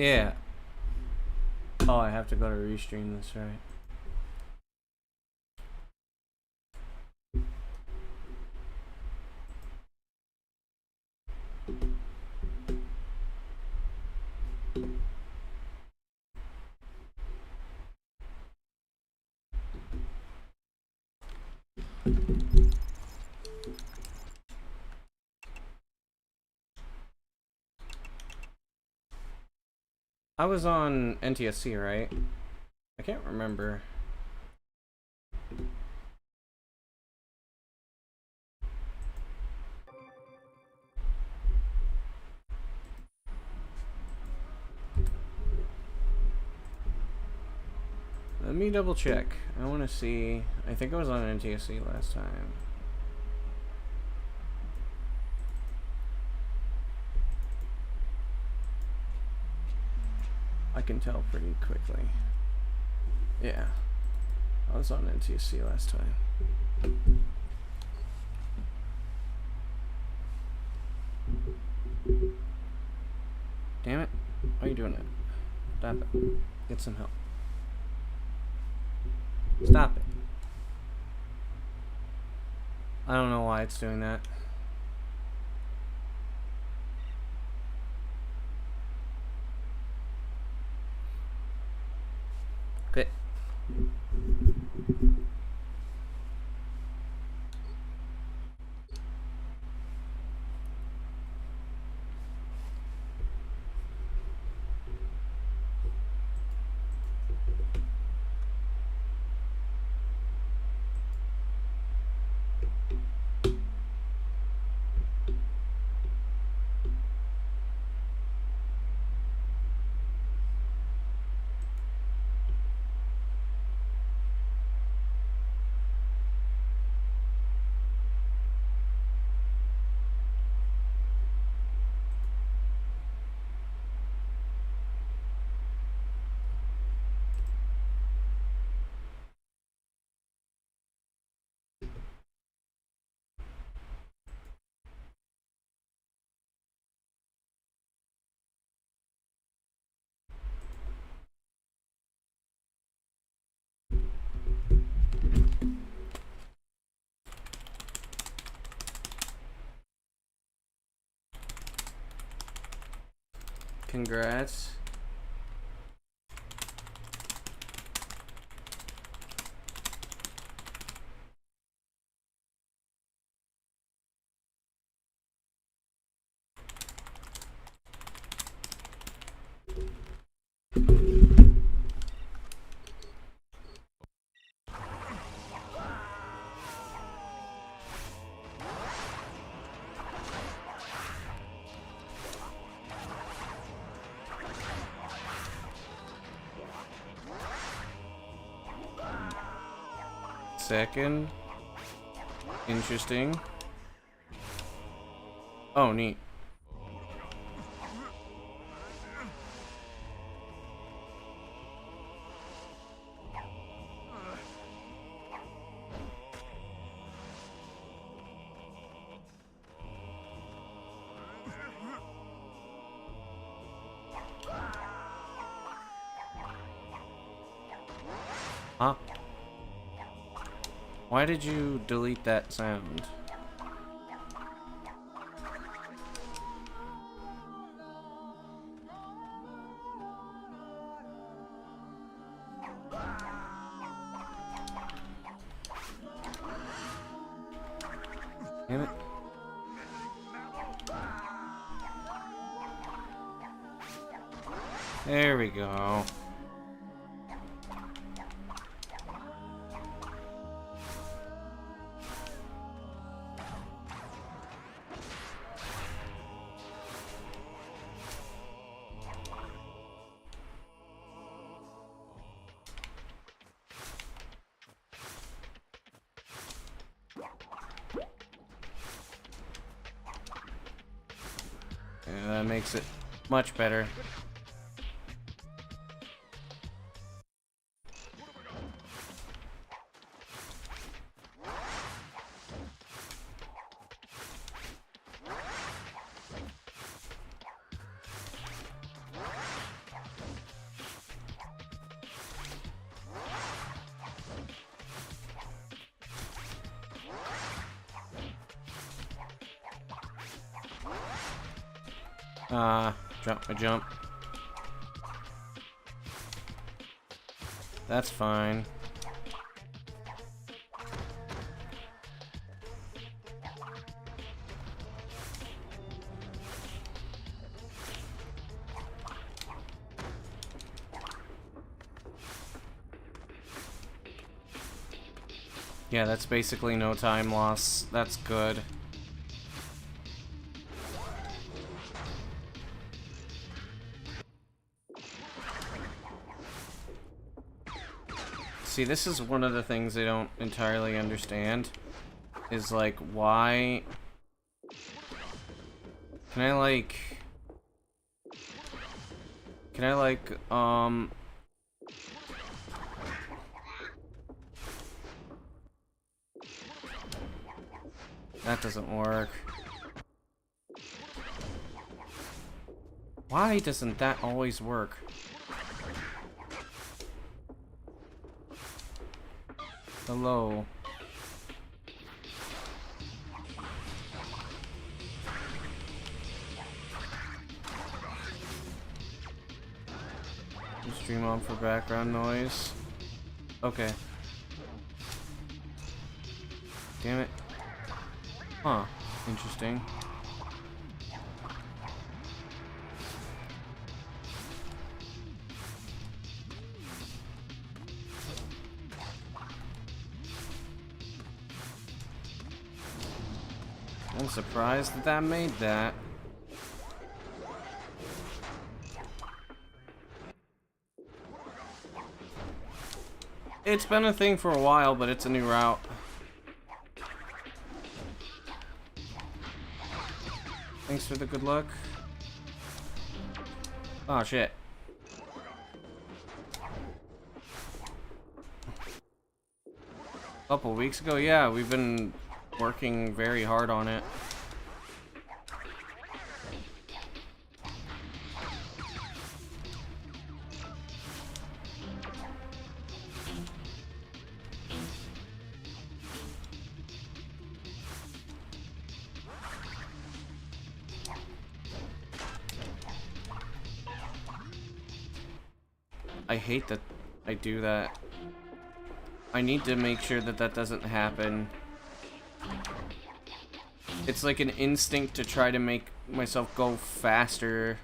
Yeah. Oh, I have to go to restream this, right? I was on NTSC, right? I can't remember. Let me double check. I want to see. I think I was on NTSC last time. I can tell pretty quickly. Yeah. I was on NTSC last time. Damn it. Why are you doing that? Stop it. Get some help. Stop it. I don't know why it's doing that. Okay. Congrats. Second. Interesting. Oh, neat. Huh? Why did you delete that sound? Damn it. There we go. Yeah, that makes it much better. Drop my jump. That's fine. Yeah, that's basically no time loss. That's good. See, this is one of the things I don't entirely understand. Is like, why... Can I like... That doesn't work. Why doesn't that always work? Hello. Stream on for background noise. Okay. Damn it. Huh. Interesting. I'm surprised that that made that. It's been a thing for a while, but it's a new route. Thanks for the good luck. Oh shit. A couple weeks ago, yeah, we've been working very hard on it. I hate that I do that. I need to make sure that that doesn't happen. It's like an instinct to try to make myself go faster.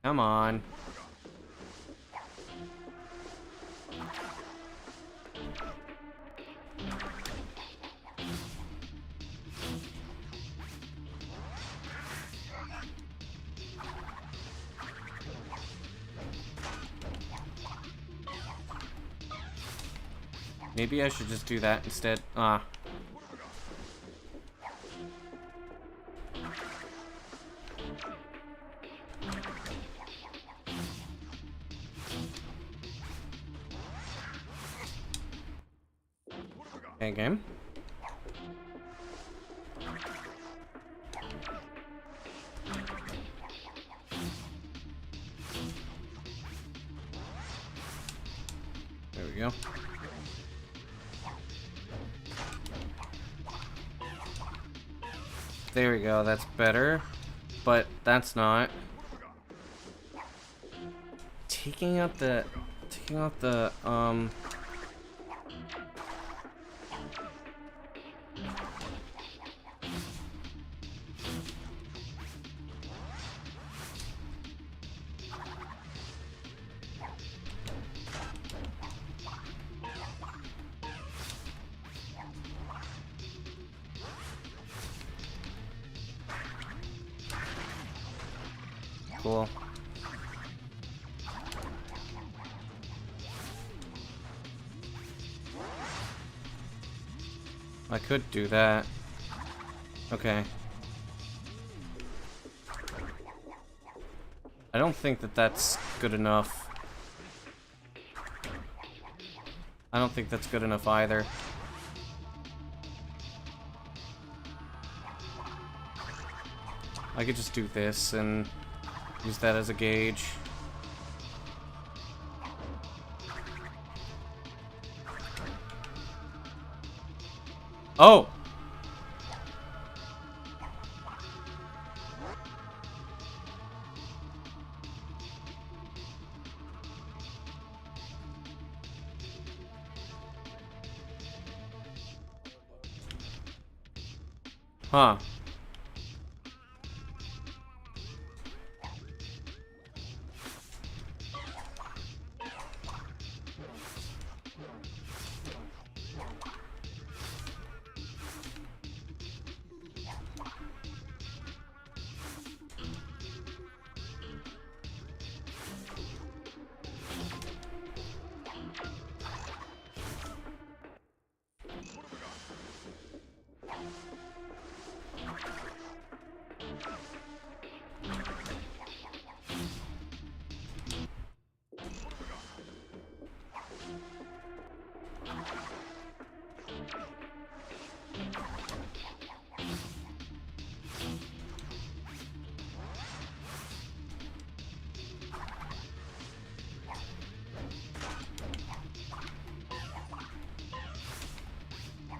Come on. Maybe I should just do that instead. Ah. Okay, game. There we go. There we go, that's better. But that's not. Taking out the Cool. I could do that. Okay. I don't think that that's good enough. I don't think that's good enough either. I could just do this and use that as a gauge. Oh! Huh.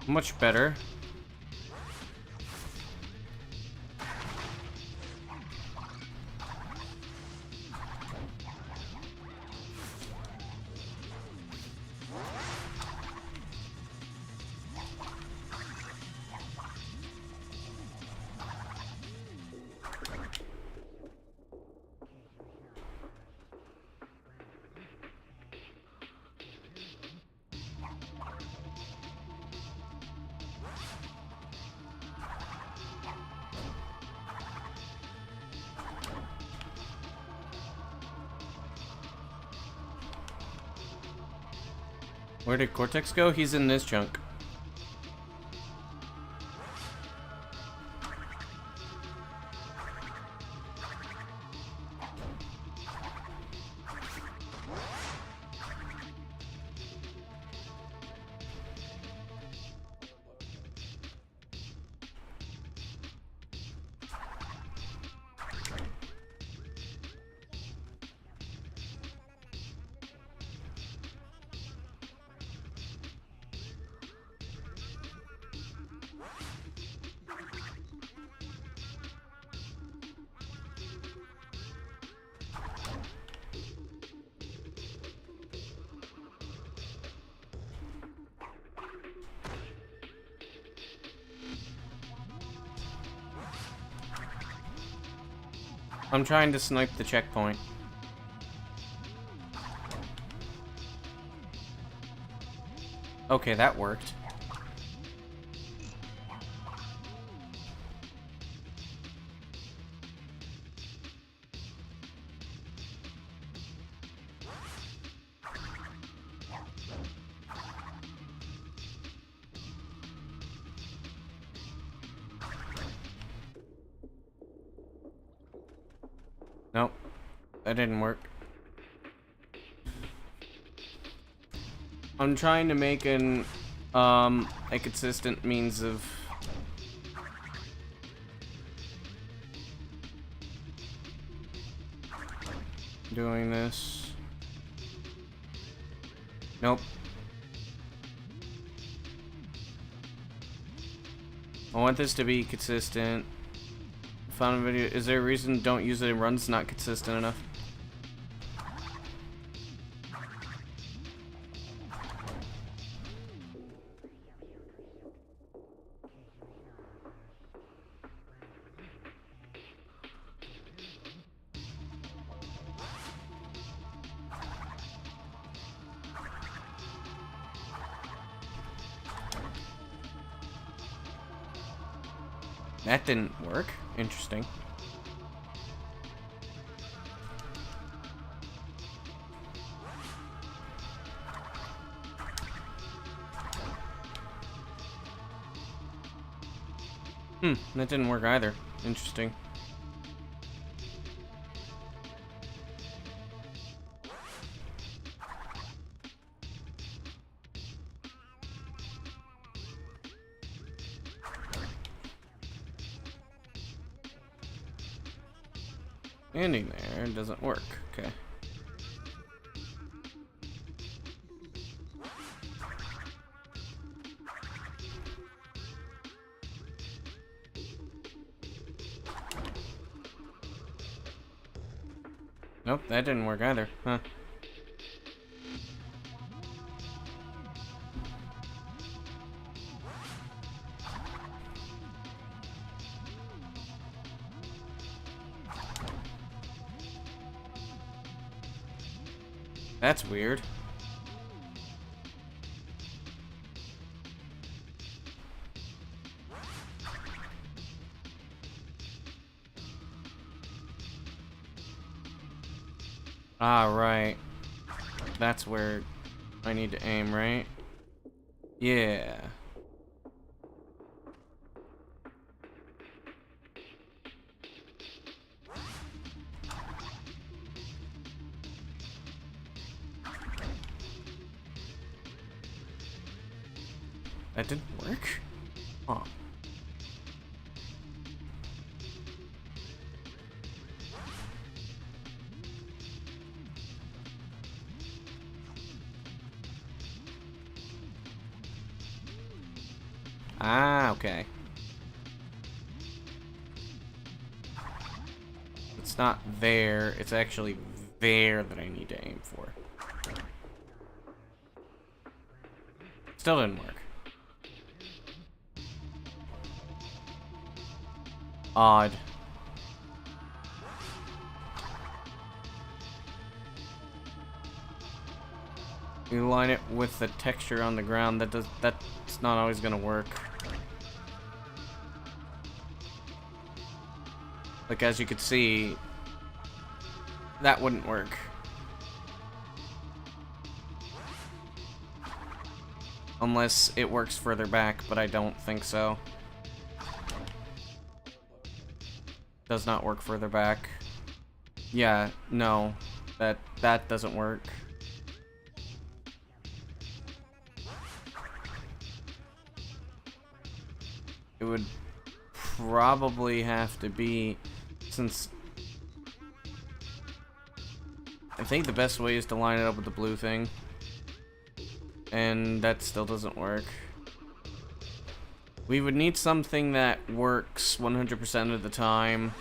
Much better. Where did Cortex go? He's in this chunk. I'm trying to snipe the checkpoint. Okay, that worked. Nope, that didn't work. I'm trying to make a consistent means of doing this. Nope. I want this to be consistent. Found a video. Is there a reason don't use it in runs not consistent enough? That didn't work. Interesting. That didn't work either. Interesting. Ending there doesn't work. Okay. Nope, that didn't work either. Huh. That's weird. Ah, right. That's where I need to aim, right? Yeah. That didn't work? Huh. Ah, okay. It's not there, it's actually there that I need to aim for. Still didn't work. Odd. You line it with the texture on the ground, that's not always gonna work. Like, as you could see, that wouldn't work. Unless it works further back, but I don't think so. Does not work further back. Yeah, no. That doesn't work. It would probably have to be, since I think the best way is to line it up with the blue thing. And that still doesn't work. We would need something that works 100% of the time.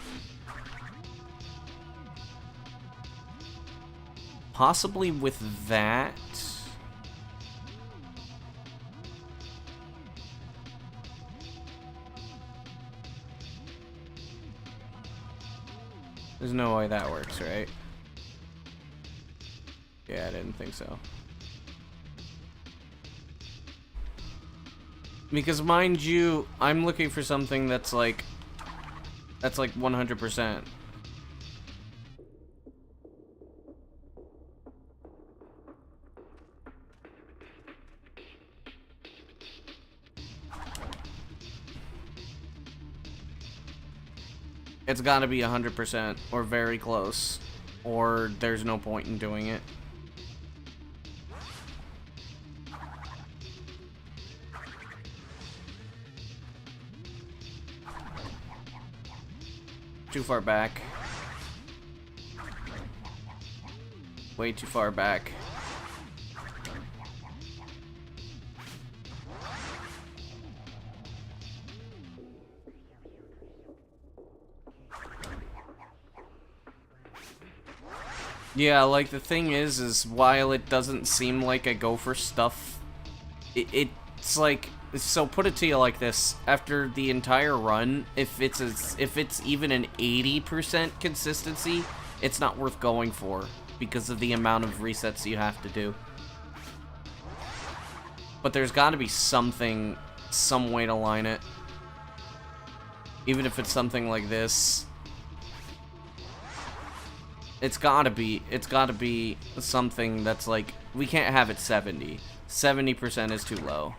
Possibly with that. There's no way that works, right? Yeah, I didn't think so. Because mind you, I'm looking for something that's like 100%. It's gotta be 100% or very close, or there's no point in doing it. Too far back. Way too far back. Yeah, like, the thing is while it doesn't seem like I go for stuff, it's like, so put it to you like this, after the entire run, if it's even an 80% consistency, it's not worth going for, because of the amount of resets you have to do. But there's gotta be something, some way to line it. Even if it's something like this. It's gotta be something that's like, we can't have it 70. 70% is too low.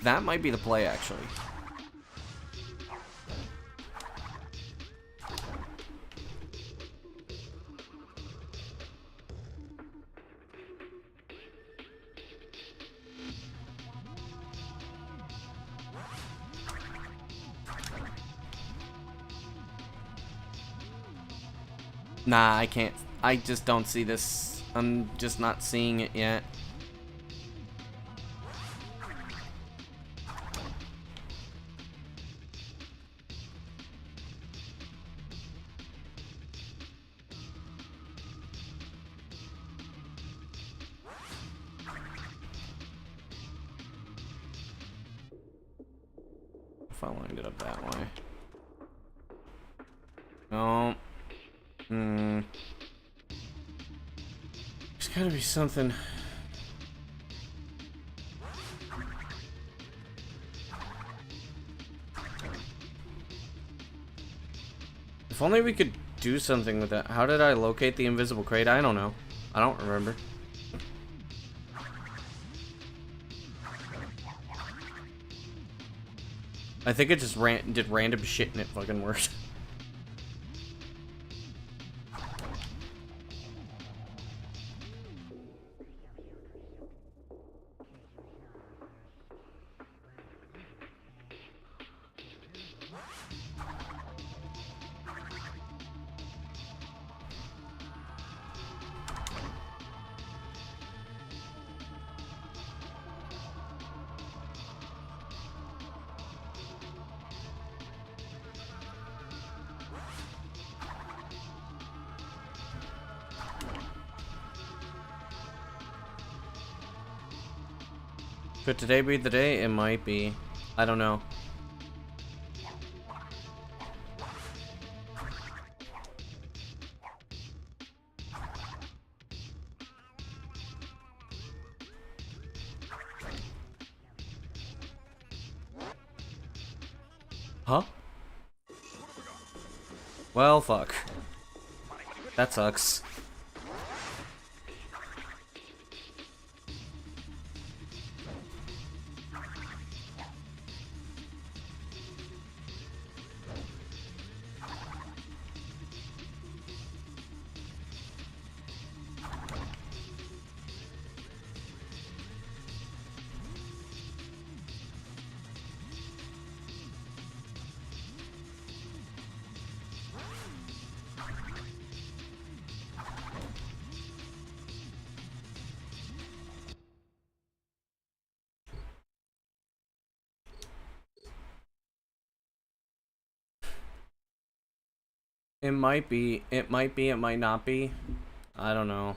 That might be the play, actually. Nah, I can't. I just don't see this. I'm just not seeing it yet. If I lined it up that way. No. There's gotta be something. If only we could do something with that. How did I locate the invisible crate? I don't know. I don't remember. I think it just did random shit and it fucking worked. Could today be the day? It might be. I don't know. Huh? Well, fuck. That sucks. It might be. It might be. It might not be. I don't know.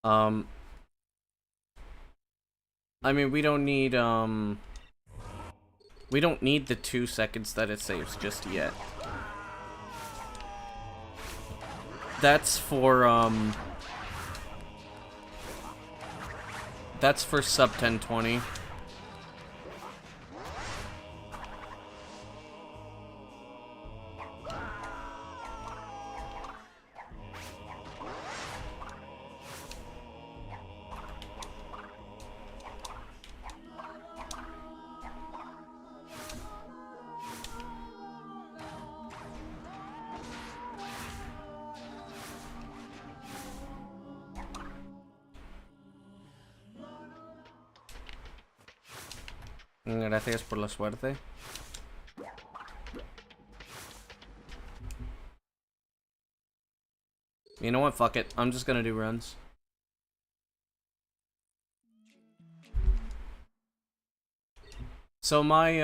I mean, we don't need the 2 seconds that it saves just yet. That's for sub 1020. Gracias por la suerte. You know what? Fuck it. I'm just gonna do runs. So my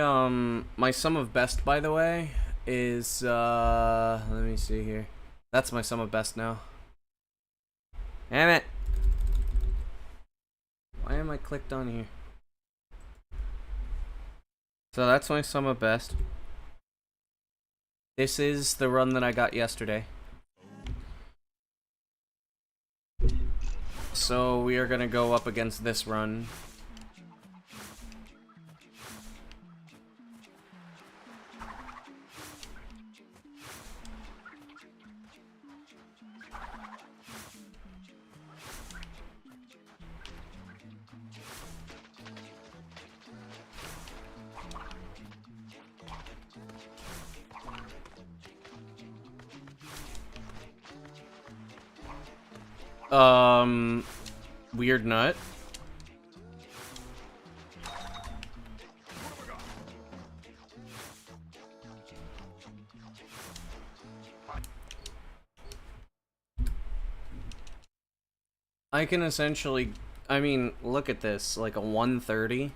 sum of best, by the way, is let me see here. That's my sum of best now. Damn it. Why am I clicked on here? So that's my sum of best. This is the run that I got yesterday. So we are gonna go up against this run. Weird nut. I can essentially, I mean, look at this, like a 130.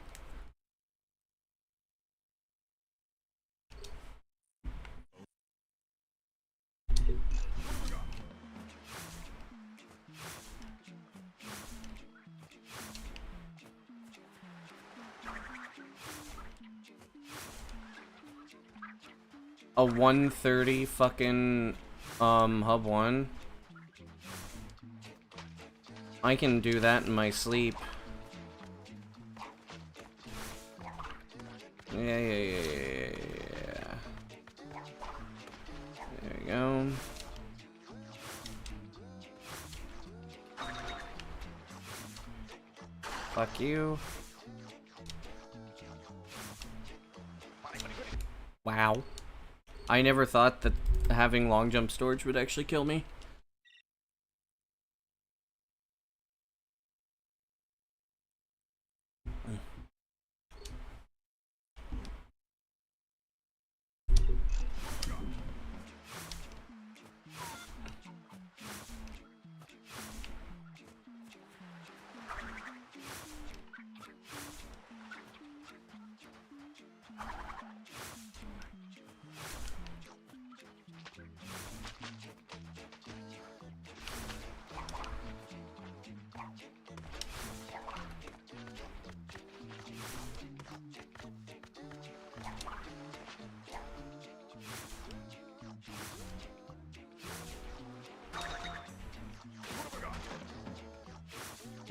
A 130 fucking, hub 1. I can do that in my sleep. Yeah. There we go. Fuck you. Wow. I never thought that having long jump storage would actually kill me.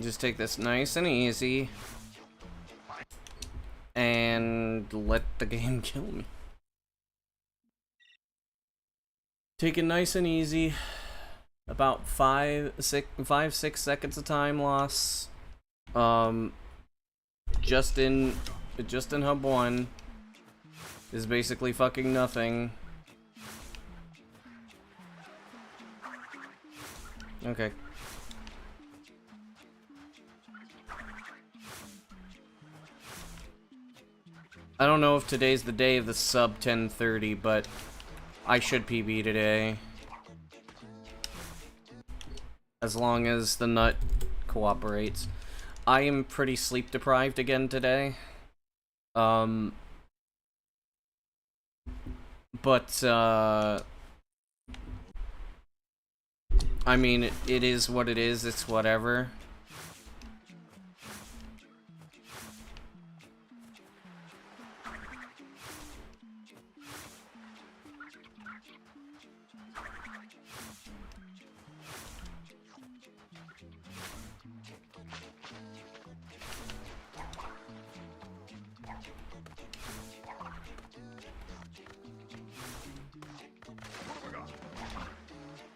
Just take this nice and easy. And let the game kill me. Take it nice and easy. About 5-6 seconds of time loss. Just in hub 1 is basically fucking nothing. Okay. I don't know if today's the day of the sub 1030, but I should PB today. As long as the nut cooperates. I am pretty sleep deprived again today. But, I mean, it is what it is, it's whatever.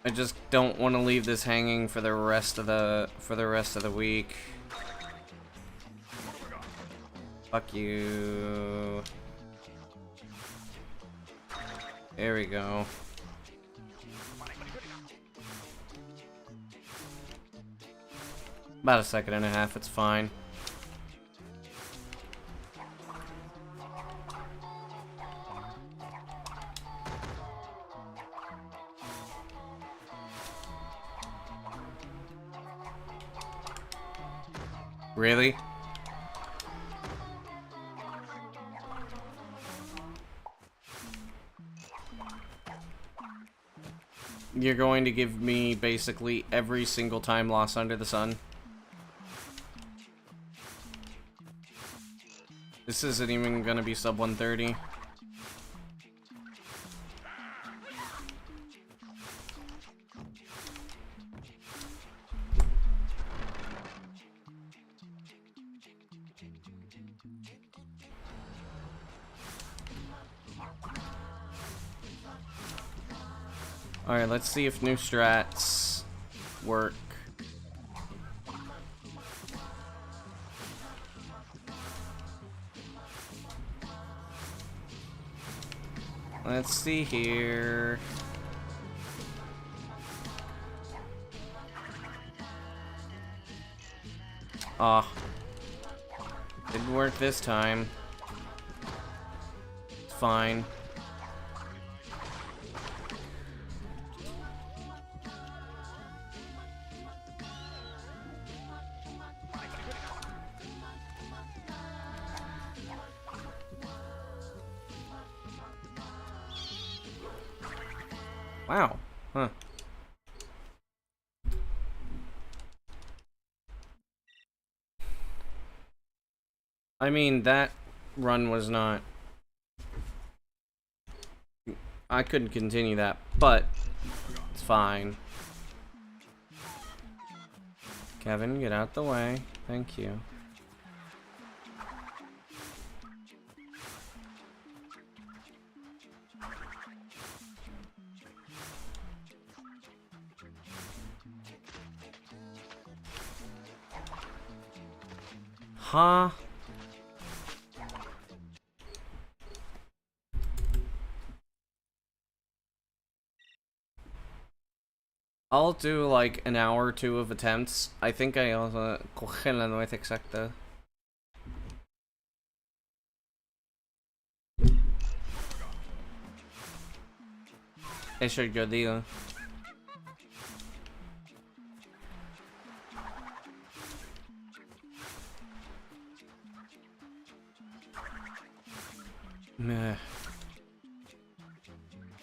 I just don't want to leave this hanging for the rest of the week. Fuck you. There we go. About a second and a half, it's fine. Really? You're going to give me basically every single time loss under the sun? This isn't even gonna be sub 130. Alright, let's see if new strats work. Let's see here. Ah. Didn't work this time. It's fine. Wow. Huh. I mean, that run was not... I couldn't continue that, but it's fine. Kevin, get out the way. Thank you. Huh? I'll do like an hour or two of attempts. I think I also... Coge la nuez exacta. Eso yo digo. Me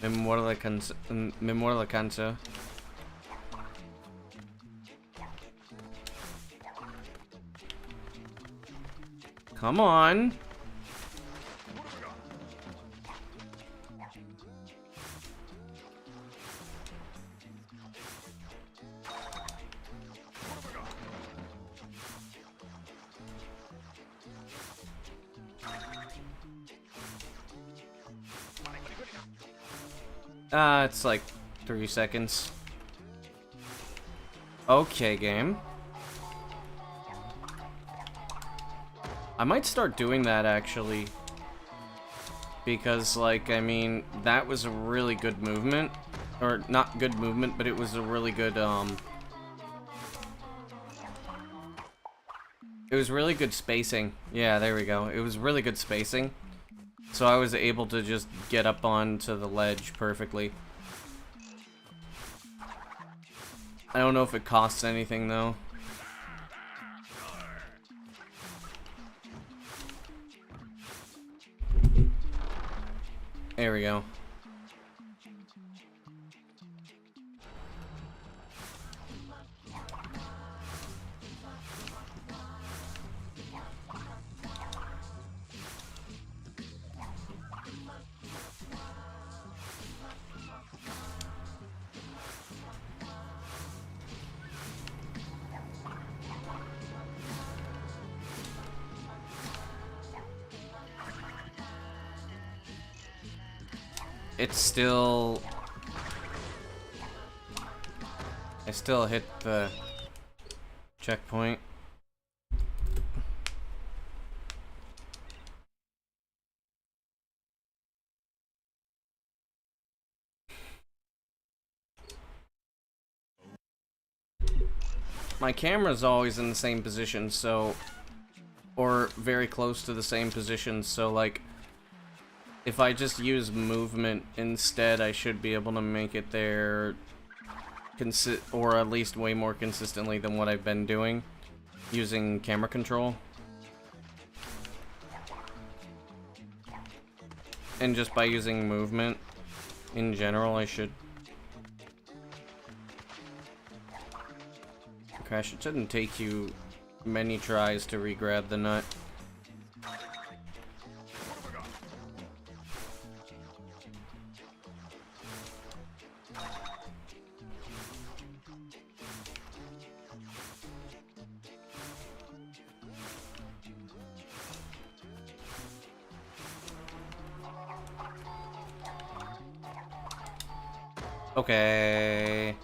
muero de cansa. Me muero de cansa. Come on. It's like 3 seconds. Okay, game. I might start doing that, actually. Because, like, I mean, that was a really good movement. Or, not good movement, but it was a really good, It was really good spacing. Yeah, there we go. It was really good spacing. So I was able to just get up onto the ledge perfectly. I don't know if it costs anything, though. There we go. It's still... I still hit the checkpoint. My camera's always in the same position, so... Or very close to the same position, so like... If I just use movement instead, I should be able to make it there... or at least way more consistently than what I've been doing. Using camera control. And just by using movement, in general, I should... Crash, it shouldn't take you many tries to re-grab the nut. Okay.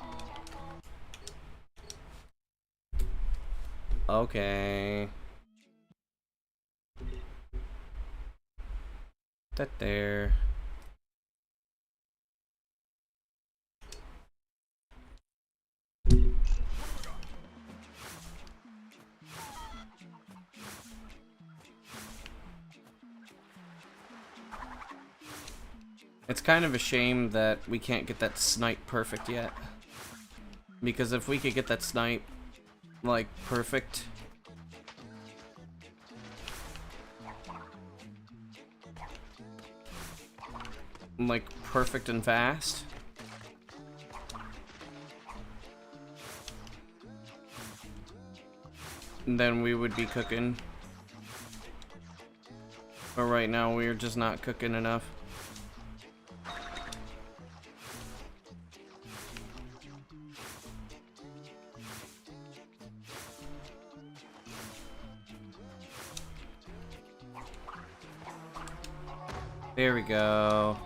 Okay. That there. It's kind of a shame that we can't get that snipe perfect yet. Because if we could get that snipe, like, perfect... Like, perfect and fast, then we would be cooking. But right now, we're just not cooking enough. There we go.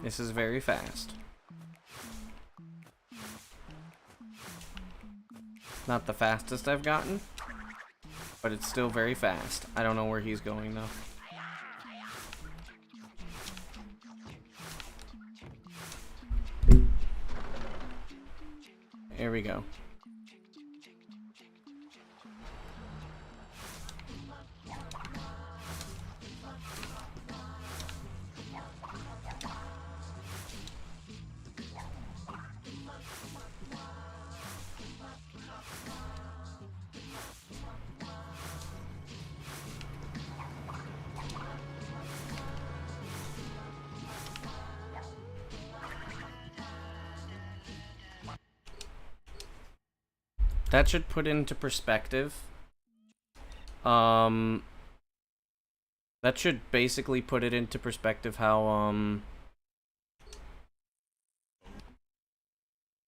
This is very fast. Not the fastest I've gotten, but it's still very fast. I don't know where he's going though. Here we go. That should put into perspective. That should basically put it into perspective how,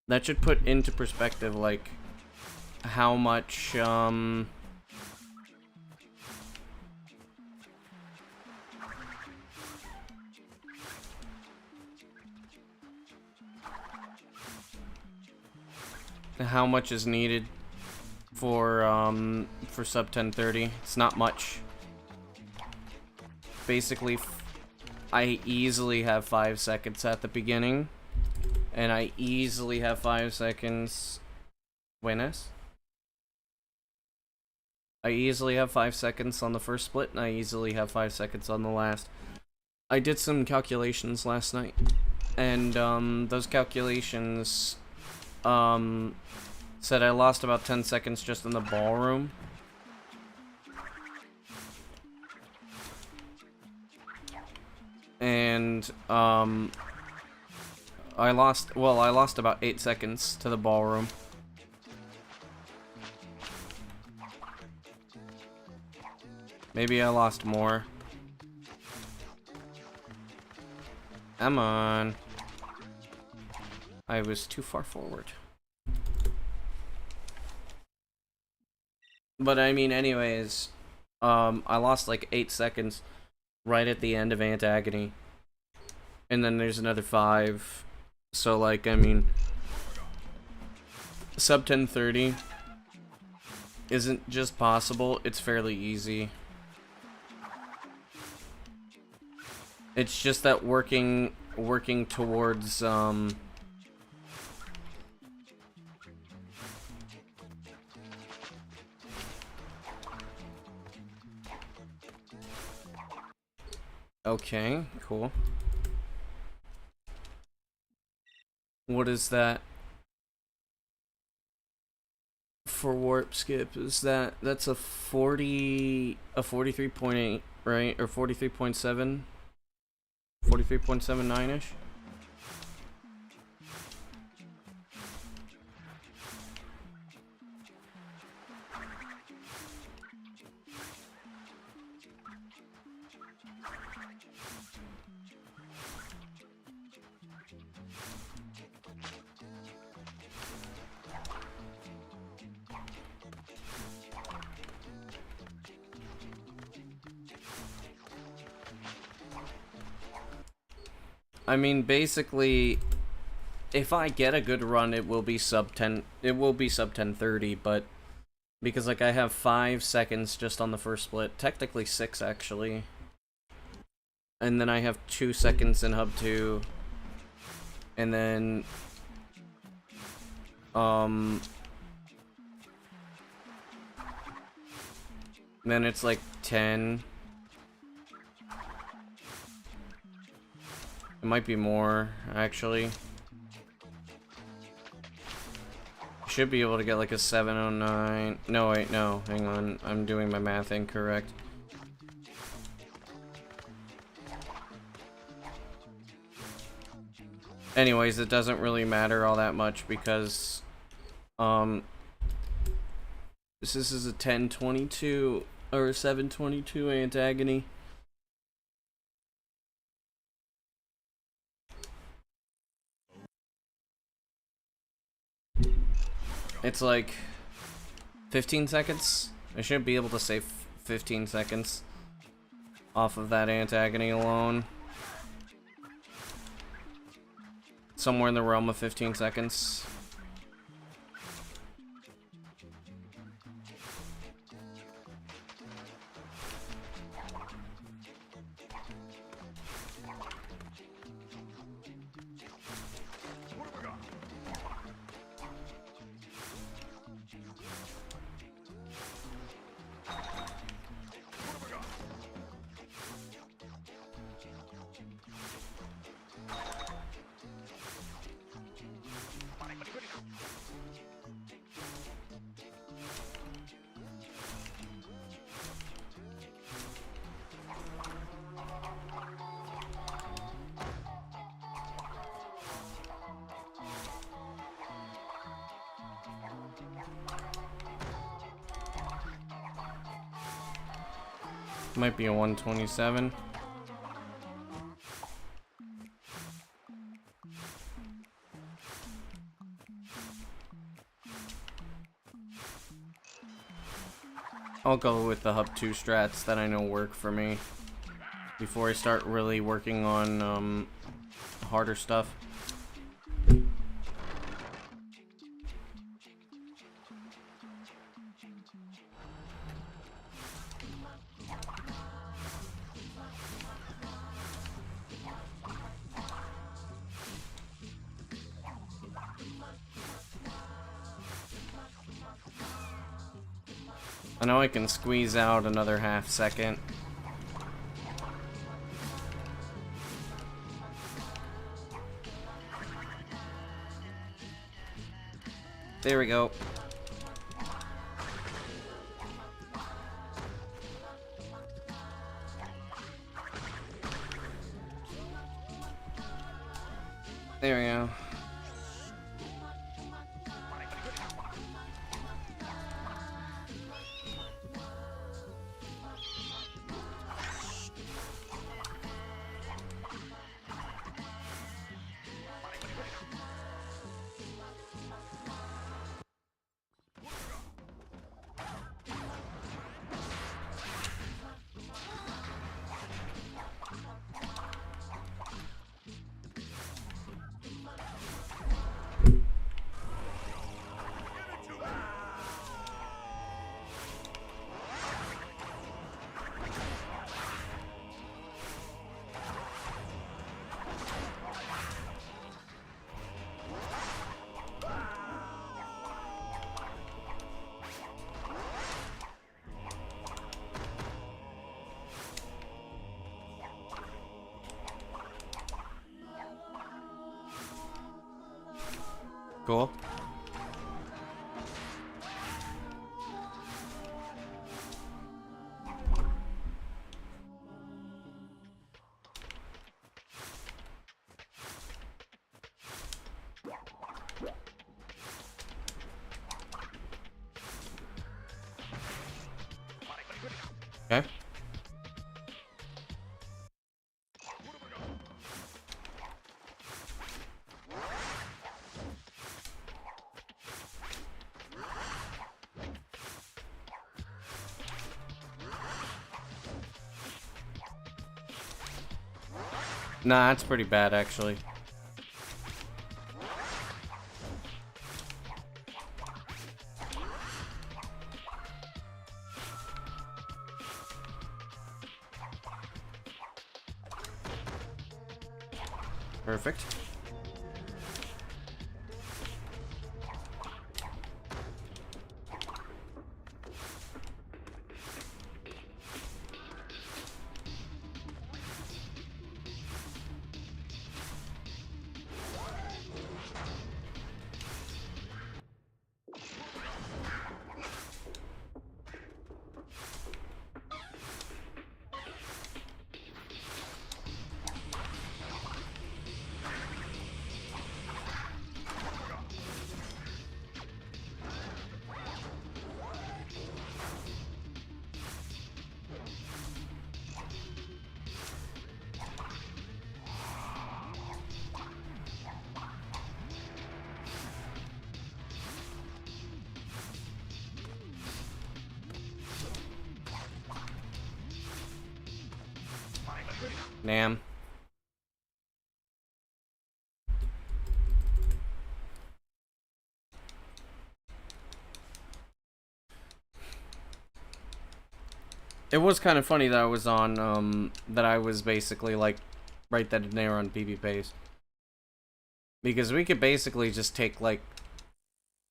that should put into perspective, like, how much, how much is needed for sub 1030. It's not much. Basically, I easily have 5 seconds at the beginning, and I easily have 5 seconds. Buenas. I easily have 5 seconds on the first split, and I easily have 5 seconds on the last. I did some calculations last night, and those calculations said I lost about 10 seconds just in the ballroom. And I lost about 8 seconds to the ballroom. Maybe I lost more. Come on. I was too far forward. But I mean, anyways, I lost like 8 seconds right at the end of Antagony. And then there's another 5. So, like, I mean, sub 1030 isn't just possible, it's fairly easy. It's just that working towards, okay, cool. What is that? For warp skip, is that's a 43.8, right? Or 43.7? 43.79-ish? I mean, basically, if I get a good run, it will be sub 1030, but because, like, I have 5 seconds just on the first split, technically 6 actually, and then I have 2 seconds in hub 2, and then it's like 10. It might be more, actually. should be able to get like a 709. No, wait, no. Hang on. I'm doing my math incorrect. Anyways, it doesn't really matter all that much because this is a 1022 or a 722 antagony. It's like 15 seconds. I should be able to save 15 seconds off of that antagony alone. Somewhere in the realm of 15 seconds. Might be a 127. I'll go with the hub 2 strats that I know work for me before I start really working on harder stuff. I know I can squeeze out another half second. There we go. There we go. Cool. Okay. Nah, that's pretty bad, actually. Perfect. Damn. It was kind of funny that I was on, that I was basically, like, right then and there on PB pace. Because we could basically just take, like,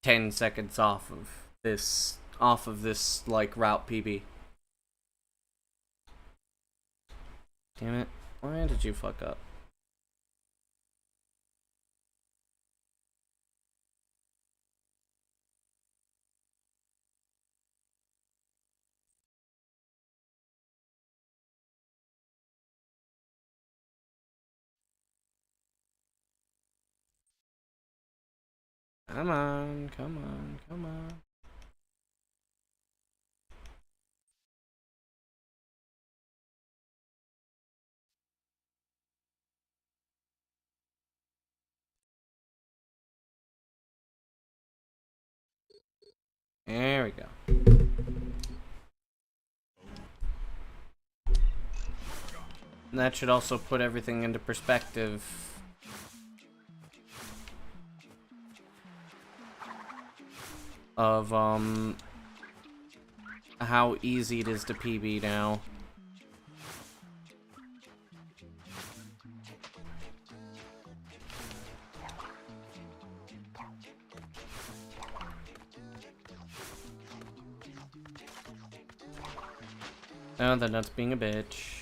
10 seconds off of this, like, route PB. Damn it. Why did you fuck up? Come on, come on, come on. There we go. And that should also put everything into perspective. Of, how easy it is to PB now. Oh, the nuts being a bitch.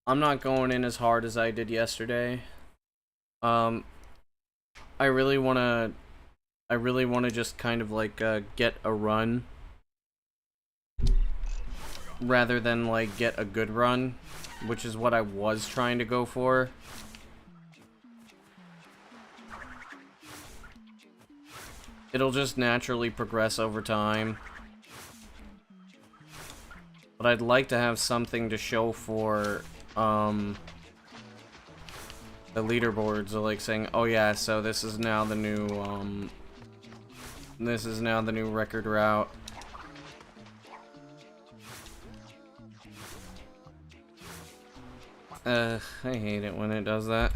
I'm not going in as hard as I did yesterday. I really wanna just kind of like get a run rather than like get a good run, which is what I was trying to go for. It'll just naturally progress over time. But I'd like to have something to show for the leaderboards, like saying, oh yeah, so this is now the new record route. I hate it when it does that.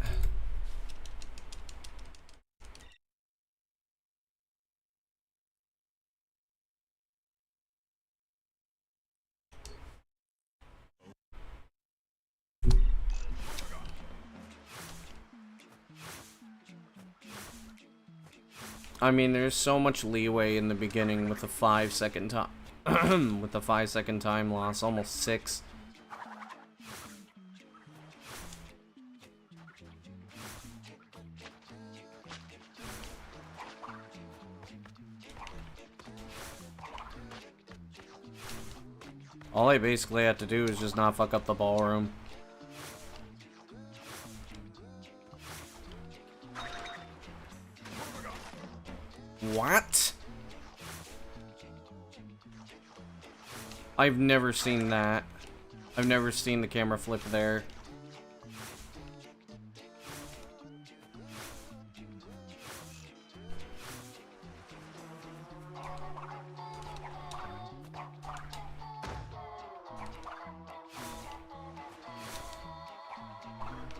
I mean, there's so much leeway in the beginning with the 5-second time, with the 5-second time loss, almost 6. All I basically had to do is just not fuck up the ballroom. What? I've never seen that. I've never seen the camera flip there.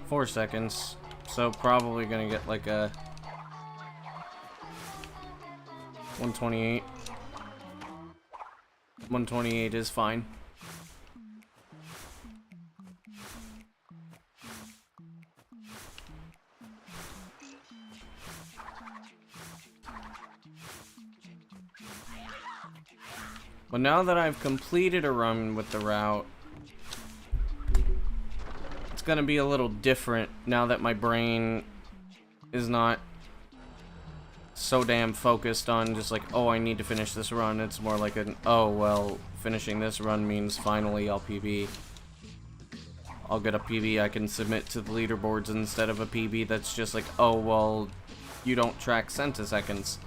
Four seconds. So probably gonna get like a 128. 128 is fine. But now that I've completed a run with the route, it's gonna be a little different now that my brain is not so damn focused on just like, oh, I need to finish this run. It's more like an, oh, well, finishing this run means finally I'll PB. I'll get a PB I can submit to the leaderboards instead of a PB that's just like, oh, well, you don't track centiseconds.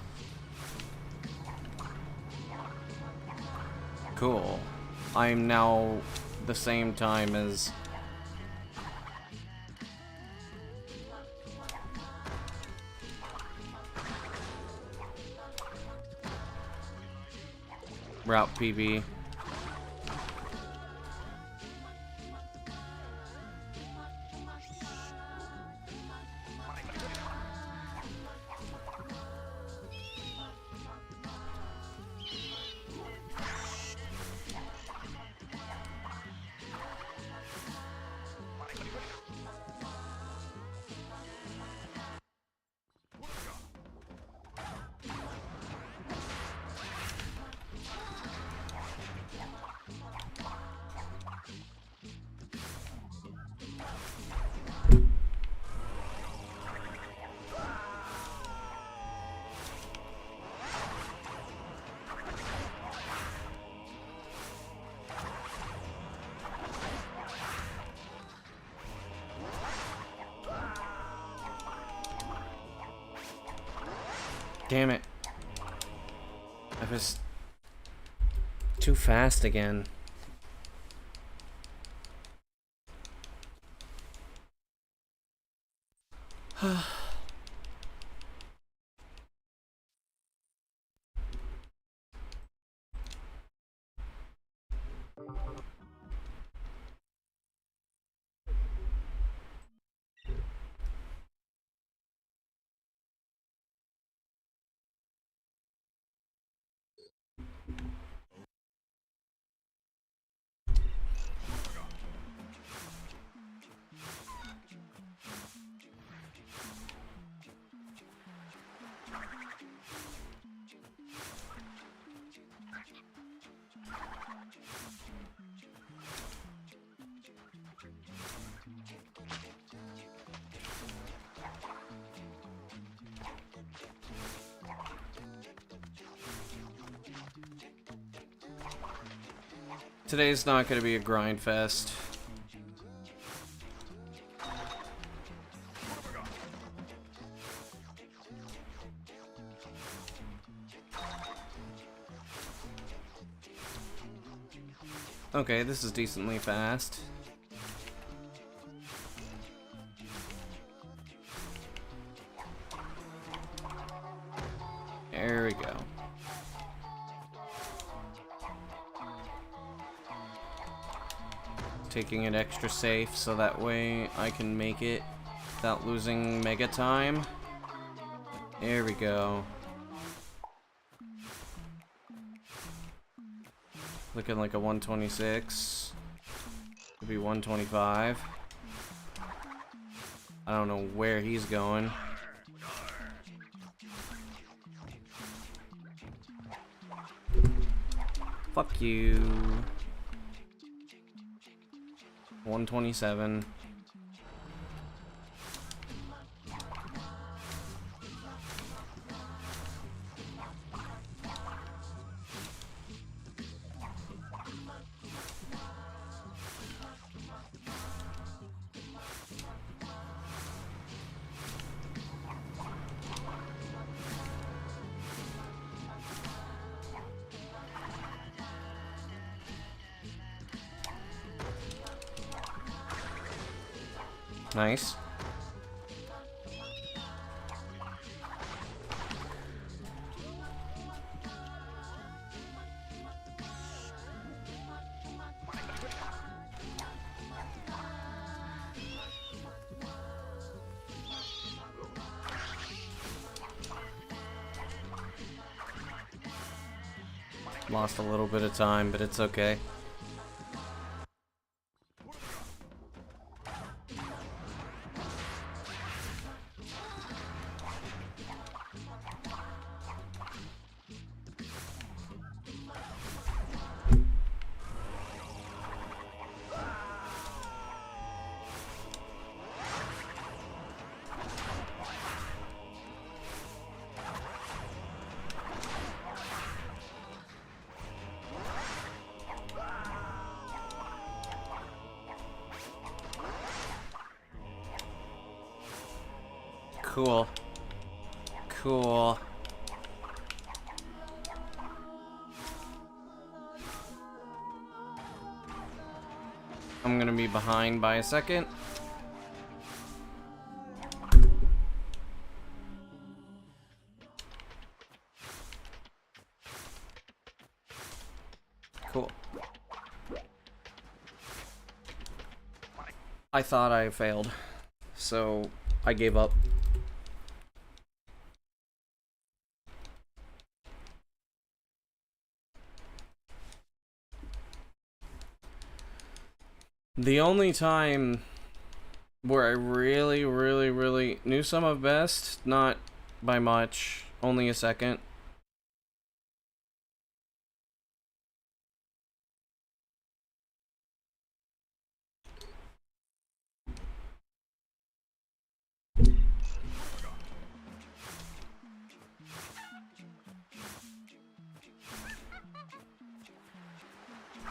Cool. I'm now the same time as route PB. Damn it. I was too fast again. Today's not gonna be a grind fest. Okay, this is decently fast. There we go. Taking it extra safe so that way I can make it without losing mega time. There we go. Looking like a 126. Could be 125. I don't know where he's going. Fuck you. 127. Nice. Lost a little bit of time, but it's okay. Cool. Cool. I'm gonna be behind by a second. Cool. I thought I failed, so I gave up. The only time where I really knew some of best, not by much, only a second.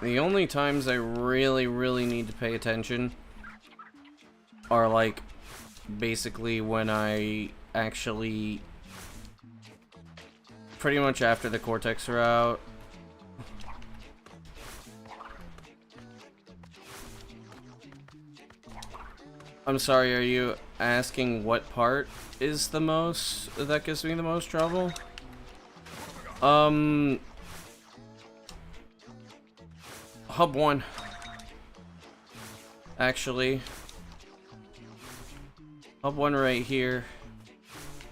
The only times I really need to pay attention are like basically when I actually pretty much after the Cortex route. I'm sorry, are you asking what part is the most, that gives me the most trouble? Hub 1. Actually. Hub 1 right here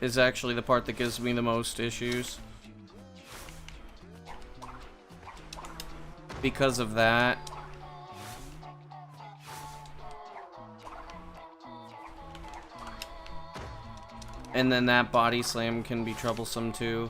is actually the part that gives me the most issues. Because of that. And then that body slam can be troublesome too.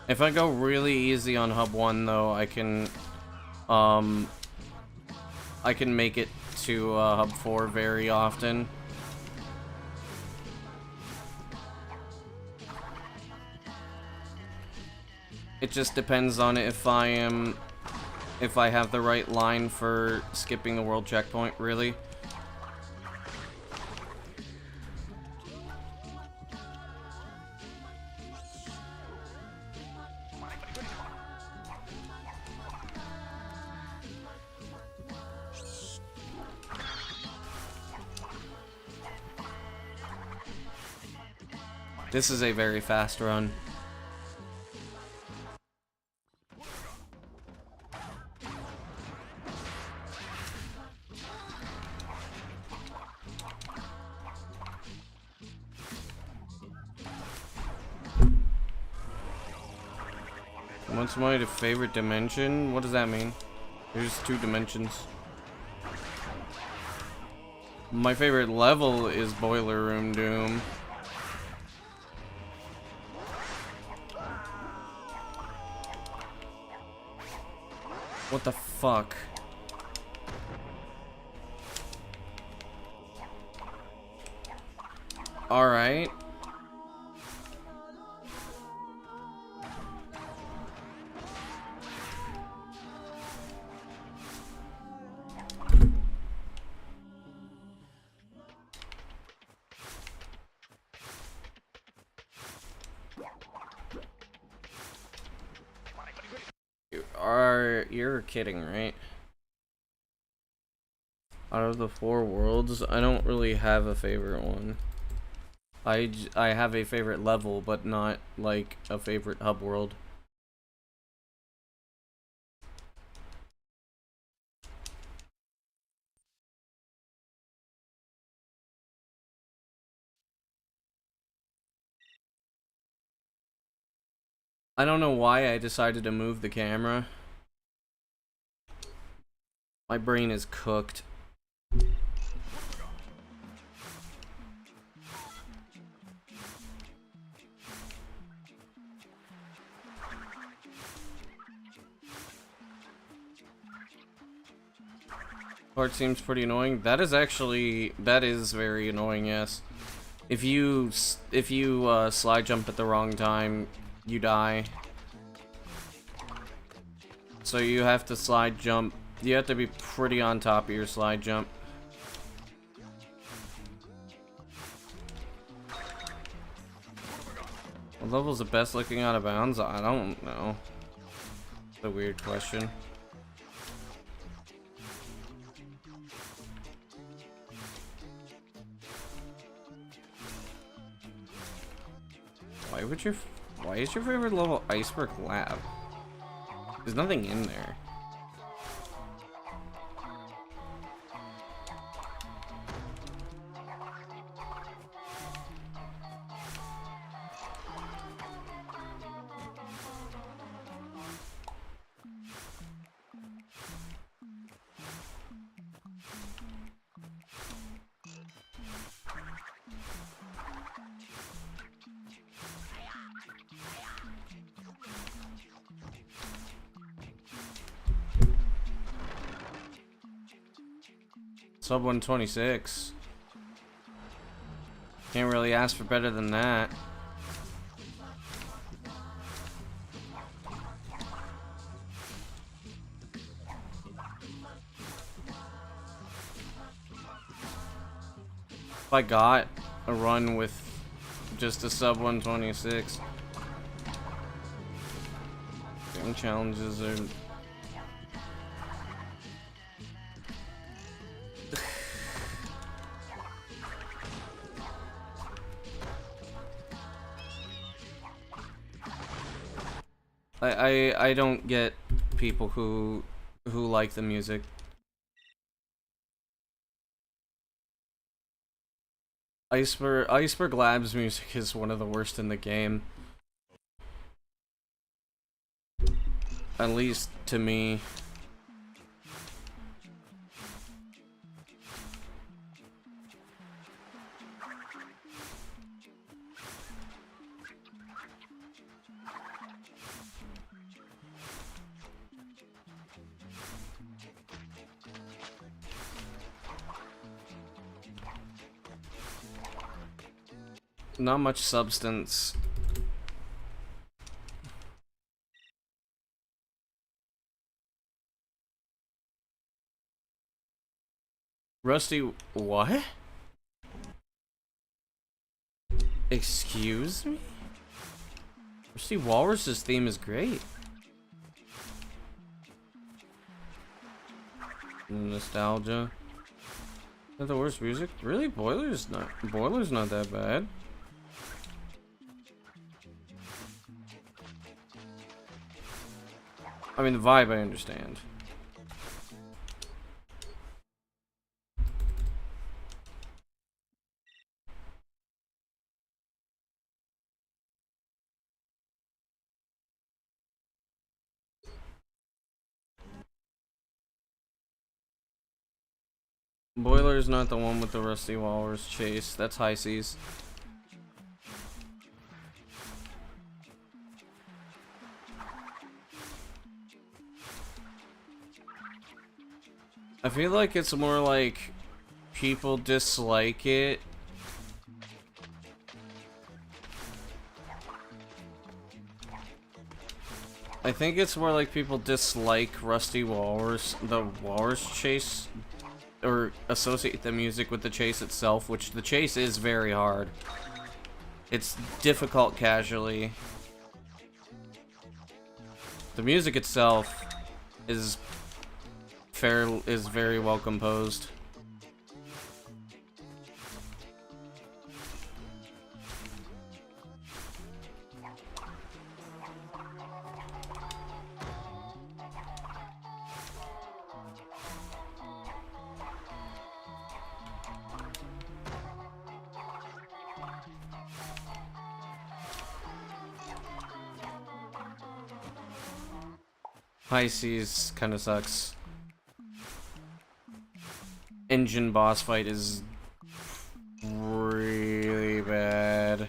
If I go really easy on Hub 1 though, I can make it to Hub 4 very often. It just depends on if I have the right line for skipping the world checkpoint, really. This is a very fast run. What's my favorite dimension? What does that mean? There's 2 dimensions. My favorite level is Boiler Room Doom. What the fuck? Alright. You're kidding, right? Out of the 4 worlds, I don't really have a favorite one. I have a favorite level, but not like a favorite hub world. I don't know why I decided to move the camera. My brain is cooked. Part seems pretty annoying. That is very annoying, yes. If you slide jump at the wrong time, you die. So you have to slide jump. You have to be pretty on top of your slide jump. What level's the best looking out of bounds? I don't know. It's a weird question. Why is your favorite level Iceberg Lab? There's nothing in there. Sub 126. Can't really ask for better than that. If I got a run with just a sub 126, game challenges are... I don't get people who like the music. Iceberg Labs music is one of the worst in the game. At least to me. Not much substance. Rusty, what? Excuse me? Rusty Walrus's theme is great. Nostalgia. Is that the worst music? Really? Boiler's not that bad. I mean, the vibe I understand. Boiler's not the one with the Rusty Walrus chase. That's High Seas. I feel like it's more like people dislike it. I think it's more like people dislike Rusty Walrus, the Walrus chase, or associate the music with the chase itself, which the chase is very hard. It's difficult casually. The music itself is very well composed. High Seas kind of sucks. Engine boss fight is really bad.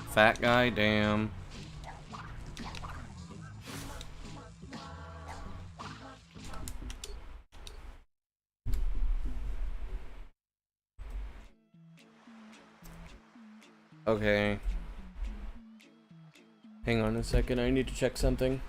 Fat guy, damn. Okay. Hang on a second, I need to check something.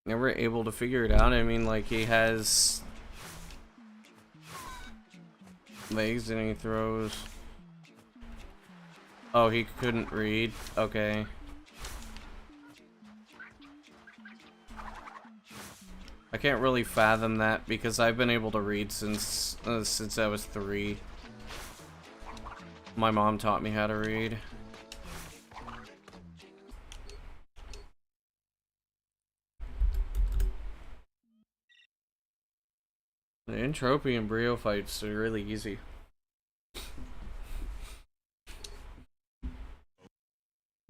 Never able to figure it out. I mean, like, he has legs and he throws. Oh, he couldn't read. Okay. I can't really fathom that because I've been able to read since I was 3. My mom taught me how to read. The entropy and Brio fights are really easy.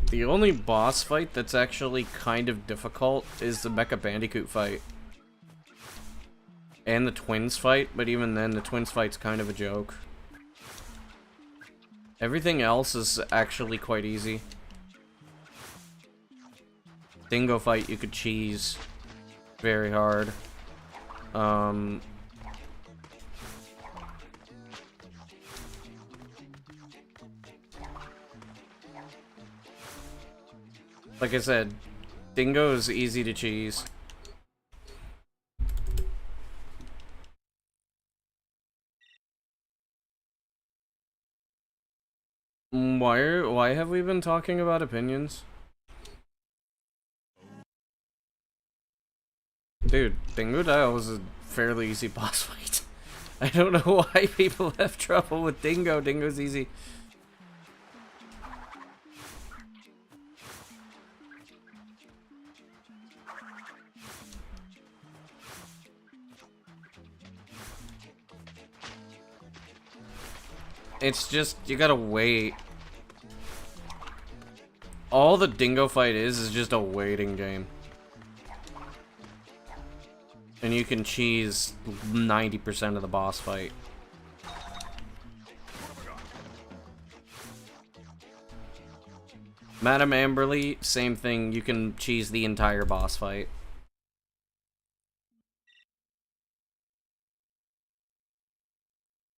The only boss fight that's actually kind of difficult is the Mecha Bandicoot fight. And the Twins fight, but even then, the Twins fight's kind of a joke. Everything else is actually quite easy. Dingo fight you could cheese very hard. Like I said, Dingo is easy to cheese. Why have we been talking about opinions? Dude, Dingo Dial was a fairly easy boss fight. I don't know why people have trouble with Dingo. Dingo's easy. It's just, you gotta wait. All the Dingo fight is just a waiting game. And you can cheese 90% of the boss fight. Madame Amberly, same thing, you can cheese the entire boss fight.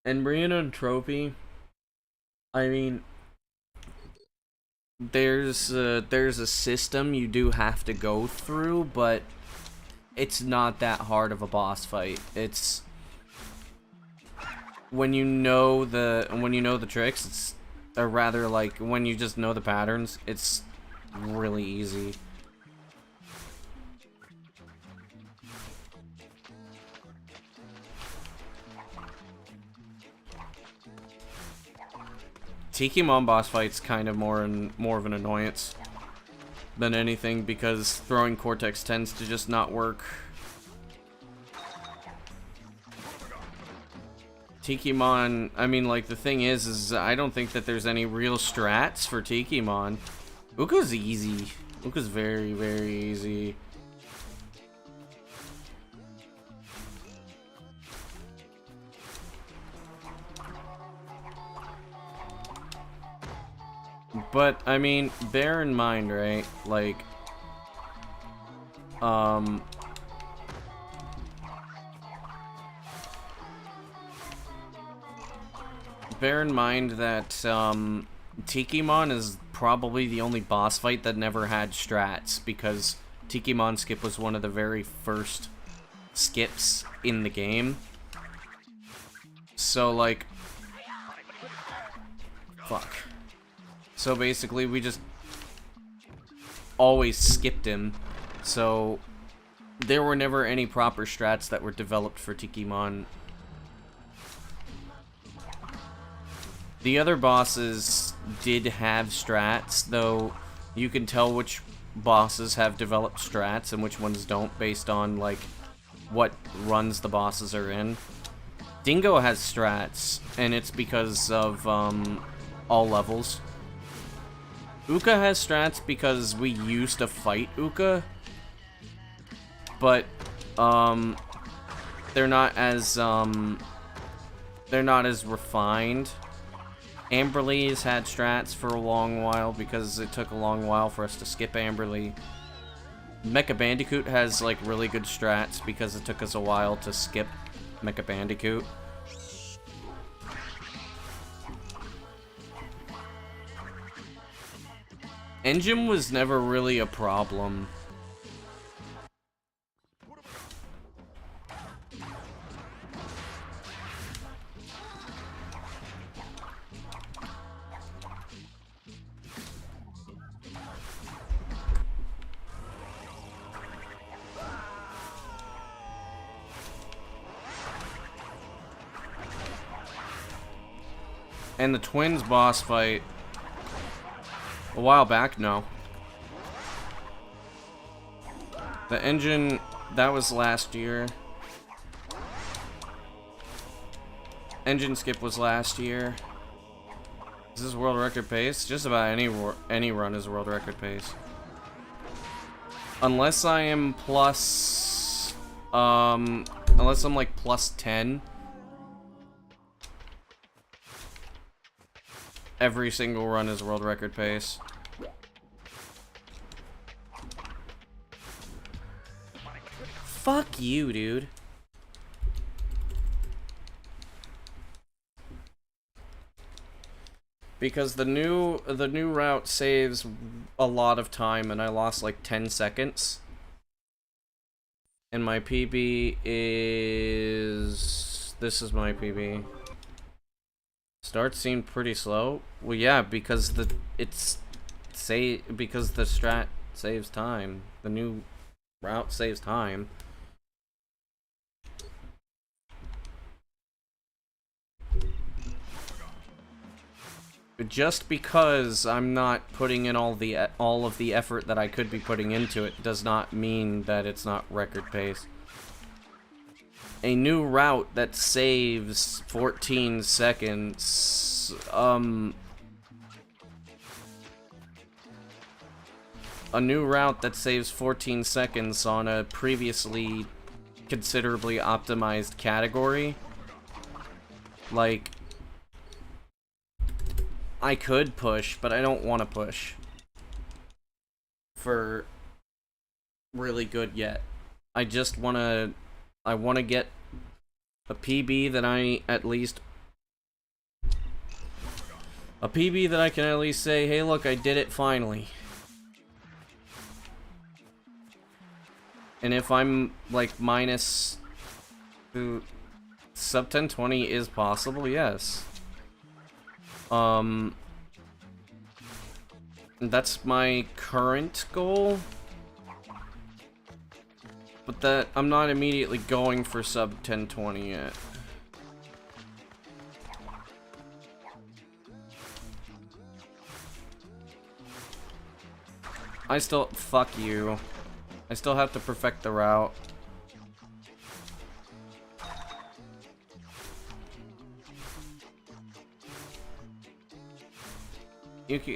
And Brianna and Trophy, I mean, there's a system you do have to go through, but it's not that hard of a boss fight. It's when you know the tricks, it's or rather like when you just know the patterns, it's really easy. Tikimon boss fight's kind of more of an annoyance than anything because throwing Cortex tends to just not work. Tikimon, I mean, like, the thing is I don't think that there's any real strats for Tikimon. Uka's easy. Uka's very, very easy. But, I mean, bear in mind, right, like, bear in mind that, Tikimon is probably the only boss fight that never had strats, because Tikimon skip was one of the very first skips in the game. So, like, fuck. So basically, we just always skipped him. So there were never any proper strats that were developed for Tikimon. The other bosses did have strats, though you can tell which bosses have developed strats and which ones don't based on, like, what runs the bosses are in. Dingo has strats, and it's because of, all levels. Uka has strats because we used to fight Uka, but they're not as refined. Amberly's had strats for a long while because it took a long while for us to skip Amberly. Mecha Bandicoot has like really good strats because it took us a while to skip Mecha Bandicoot. Engine was never really a problem. And the Twins boss fight a while back, no. The engine, that was last year. Engine skip was last year. Is this world record pace? Just about any run is world record pace. Unless I am plus, unless I'm like plus 10. Every single run is world record pace. Fuck you, dude. Because the new route saves a lot of time, and I lost like 10 seconds. And my PB is... This is my PB. Start seemed pretty slow. Well, yeah, because the strat saves time. The new route saves time. Just because I'm not putting in all of the effort that I could be putting into it does not mean that it's not record pace. A new route that saves 14 seconds, a new route that saves 14 seconds on a previously considerably optimized category, like, I could push, but I don't want to push for really good yet. I just want to... I want to get a PB that I at least... A PB that I can at least say, hey look, I did it finally. And if I'm, like, minus... Sub 1020 is possible, yes. That's my current goal. But that, I'm not immediately going for sub 1020 yet. Fuck you. I still have to perfect the route.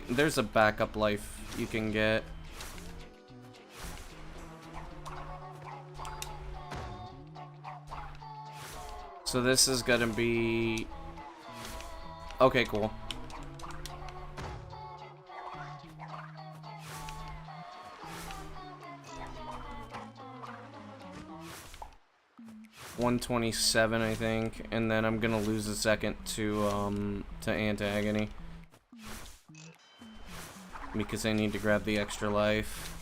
There's a backup life you can get. So this is gonna be... Okay, cool. $127, I think, and then I'm gonna lose a second to Antagony. Because I need to grab the extra life.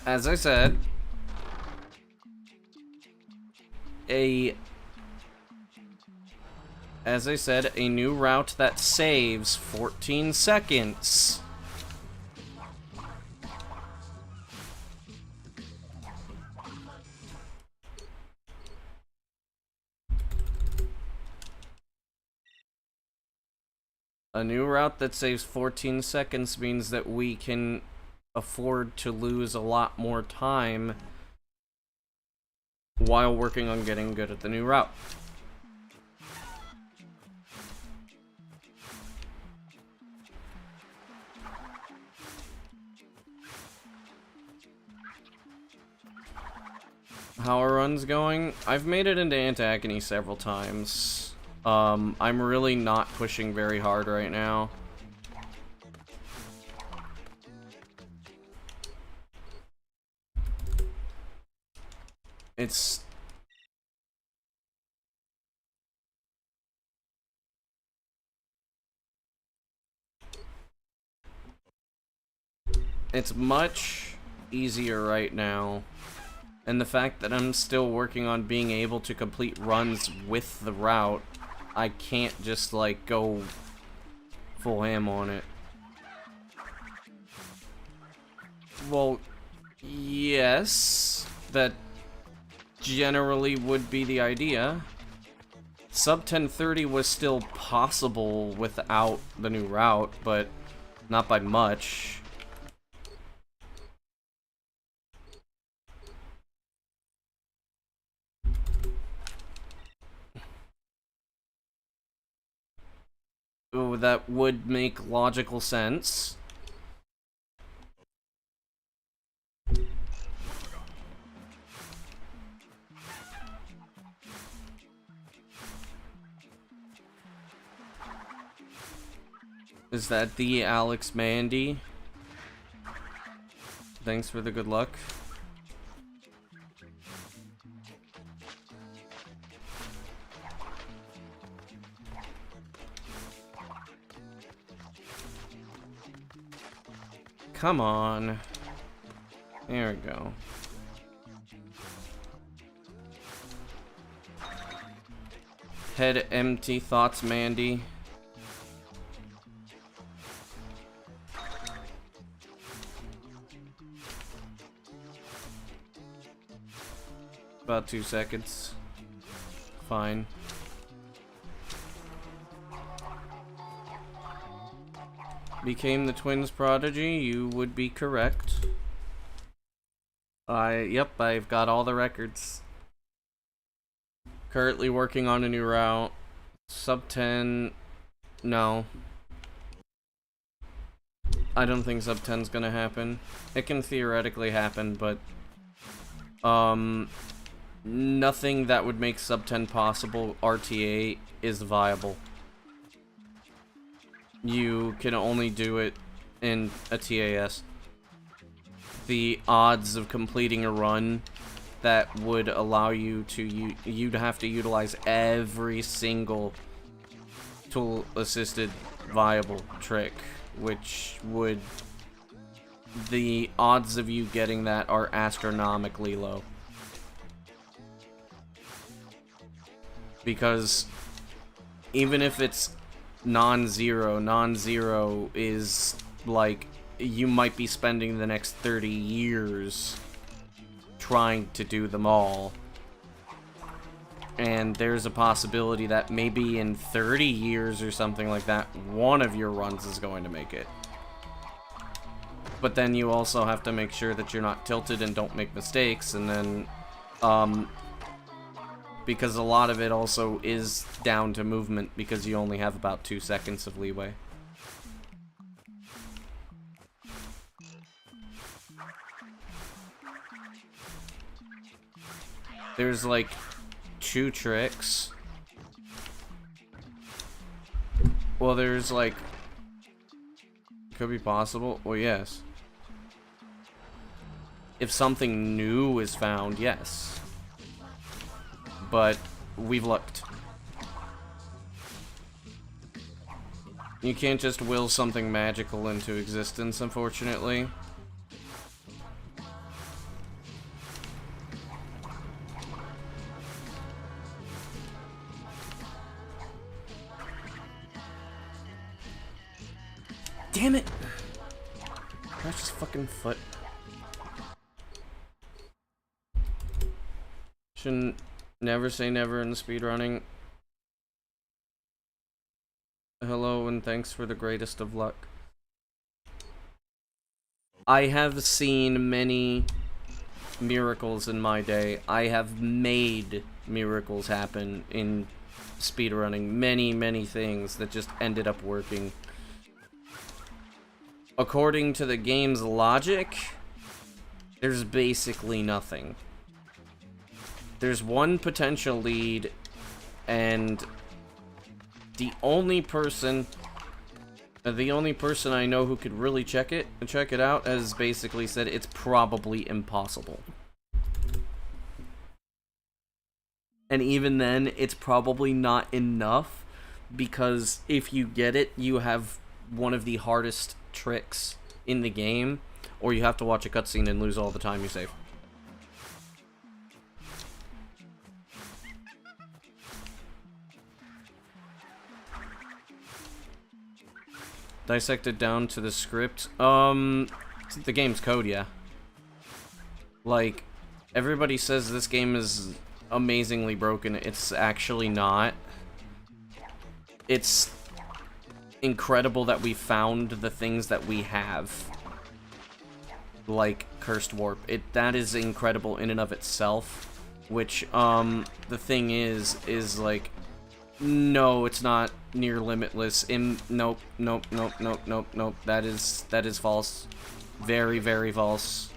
As I said, a new route that saves 14 seconds. A new route that saves 14 seconds means that we can afford to lose a lot more time while working on getting good at the new route. How are runs going? I've made it into Antagony several times. I'm really not pushing very hard right now. It's much easier right now. And the fact that I'm still working on being able to complete runs with the route, I can't just, like, go full ham on it. Well, yes, that generally would be the idea. Sub 1030 was still possible without the new route, but not by much. Oh, that would make logical sense. Is that the Alex Mandy? Thanks for the good luck. Come on. There we go. Head empty thoughts, Mandy. About 2 seconds. Fine. Became the twins prodigy, you would be correct. Yep, I've got all the records. Currently working on a new route. Sub 10, no. I don't think sub 10's gonna happen. It can theoretically happen, but nothing that would make sub 10 possible RTA is viable. You can only do it in a TAS. The odds of completing a run that would allow you to, you'd have to utilize every single tool-assisted viable trick, which would, the odds of you getting that are astronomically low. Because even if it's non-zero is like, you might be spending the next 30 years trying to do them all. And there's a possibility that maybe in 30 years or something like that, one of your runs is going to make it. But then you also have to make sure that you're not tilted and don't make mistakes, and then, because a lot of it also is down to movement, because you only have about 2 seconds of leeway. There's like 2 tricks. Well, there's like, could be possible. Well, yes. If something new is found, yes. But we've looked. You can't just will something magical into existence, unfortunately. Damn it! Precious fucking foot. Shouldn't never say never in speedrunning. Hello and thanks for the greatest of luck. I have seen many miracles in my day. I have made miracles happen in speedrunning. Many things that just ended up working. According to the game's logic, there's basically nothing. There's one potential lead, and the only person I know who could really check it out has basically said it's probably impossible. And even then, it's probably not enough, because if you get it, you have one of the hardest tricks in the game, or you have to watch a cutscene and lose all the time you save. Dissected down to the script. The game's code, yeah. Like, Everybody says this game is amazingly broken. It's actually not. It's incredible that we found the things that we have. Like Cursed Warp. That is incredible in and of itself. Which, the thing is like, no, it's not near limitless. Nope, nope, nope, nope, nope, nope. That is false. Very, very false.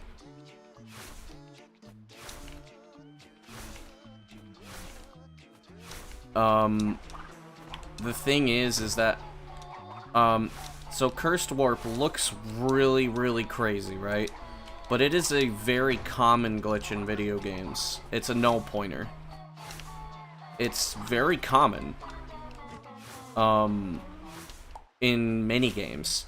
The thing is that, so Cursed Warp looks really, really crazy, right? But it is a very common glitch in video games. It's a null pointer. It's very common, in many games.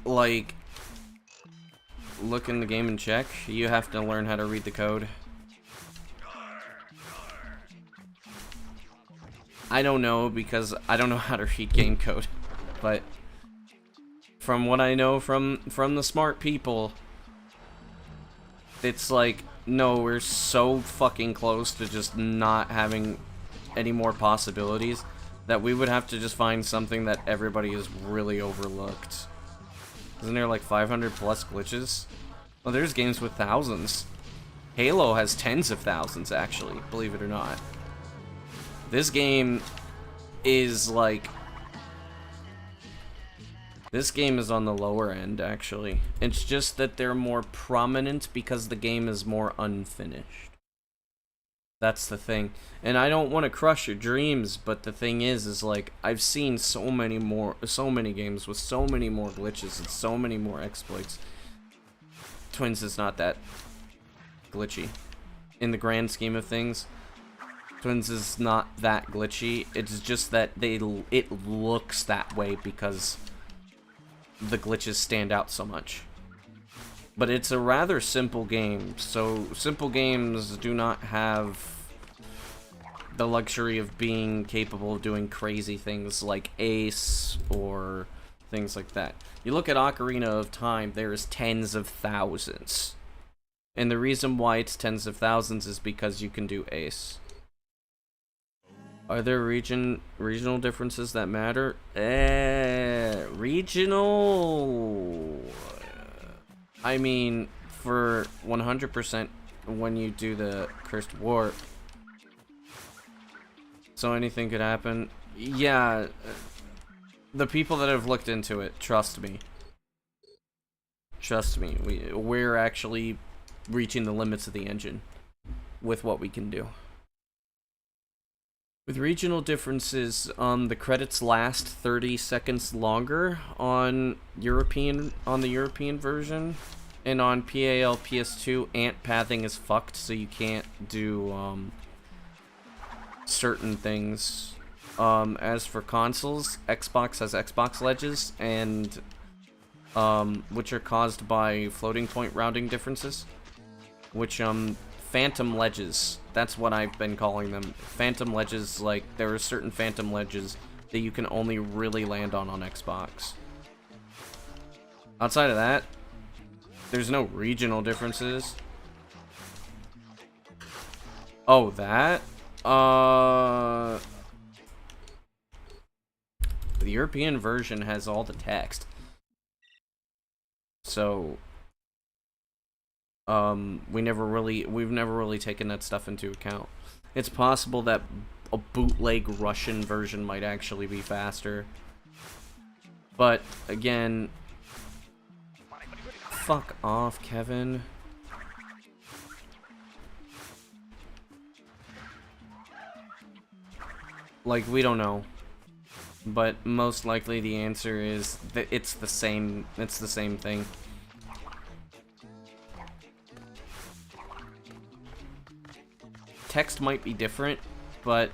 Like, look in the game and check. You have to learn how to read the code. I don't know, because I don't know how to read game code, but from what I know from the smart people, it's like, no, we're so fucking close to just not having any more possibilities that we would have to just find something that everybody has really overlooked. Isn't there like 500 plus glitches? Well, there's games with thousands. Halo has tens of thousands, actually, believe it or not. This game is like... This game is on the lower end, actually. It's just that they're more prominent because the game is more unfinished. That's the thing. And I don't want to crush your dreams, but the thing is like, I've seen so many games with so many more glitches and so many more exploits. Twins is not that glitchy. In the grand scheme of things, Twins is not that glitchy. It's just that it looks that way because the glitches stand out so much. But it's a rather simple game, so simple games do not have the luxury of being capable of doing crazy things like Ace or things like that. You look at Ocarina of Time, there's tens of thousands. And the reason why it's tens of thousands is because you can do Ace. Are there regional differences that matter? Regional... I mean, for 100% when you do the Cursed Warp, so anything could happen. Yeah, the people that have looked into it, trust me. Trust me, we're actually reaching the limits of the engine with what we can do. With regional differences, the credits last 30 seconds longer on the European version, and on PAL PS2, ant pathing is fucked, so you can't do certain things. As for consoles, Xbox has Xbox ledges, and which are caused by floating point routing differences, which phantom ledges. That's what I've been calling them. Phantom ledges, like, there are certain phantom ledges that you can only really land on Xbox. Outside of that, there's no regional differences. Oh, that? The European version has all the text. So... we've never really taken that stuff into account. It's possible that a bootleg Russian version might actually be faster. But, again... Fuck off, Kevin. Like, we don't know. But most likely the answer is that it's the same thing. Text might be different, but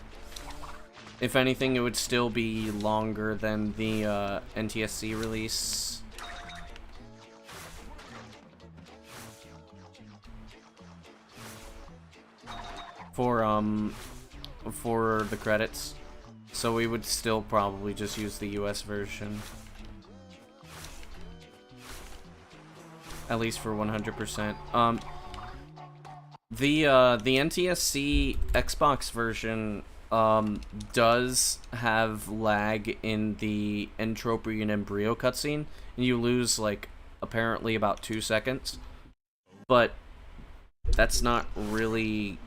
if anything, it would still be longer than the NTSC release. For the credits. So we would still probably just use the US version. at least for 100%. The NTSC Xbox version does have lag in the entropy and embryo cutscene, and you lose like apparently about 2 seconds, but that's not really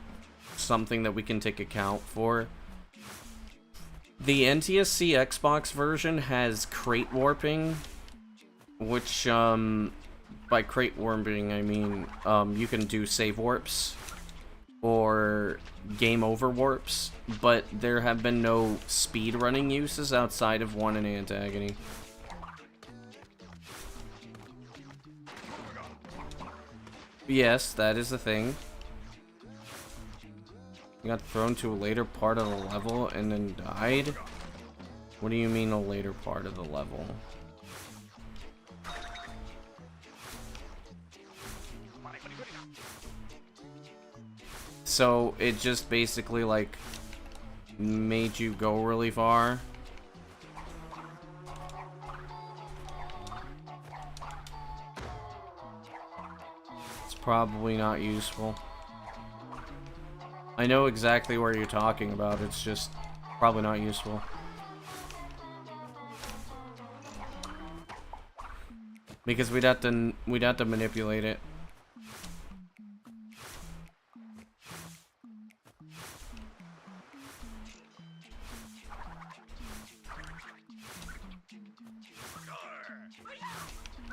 something that we can take account for. The NTSC Xbox version has crate warping, which by crate warping, I mean, you can do save warps or game over warps, but there have been no speed running uses outside of one in Antagony. Yes, that is a thing. You got thrown to a later part of the level and then died? What do you mean a later part of the level? So it just basically like made you go really far. It's probably not useful. I know exactly where you're talking about, it's just probably not useful. Because we'd have to manipulate it.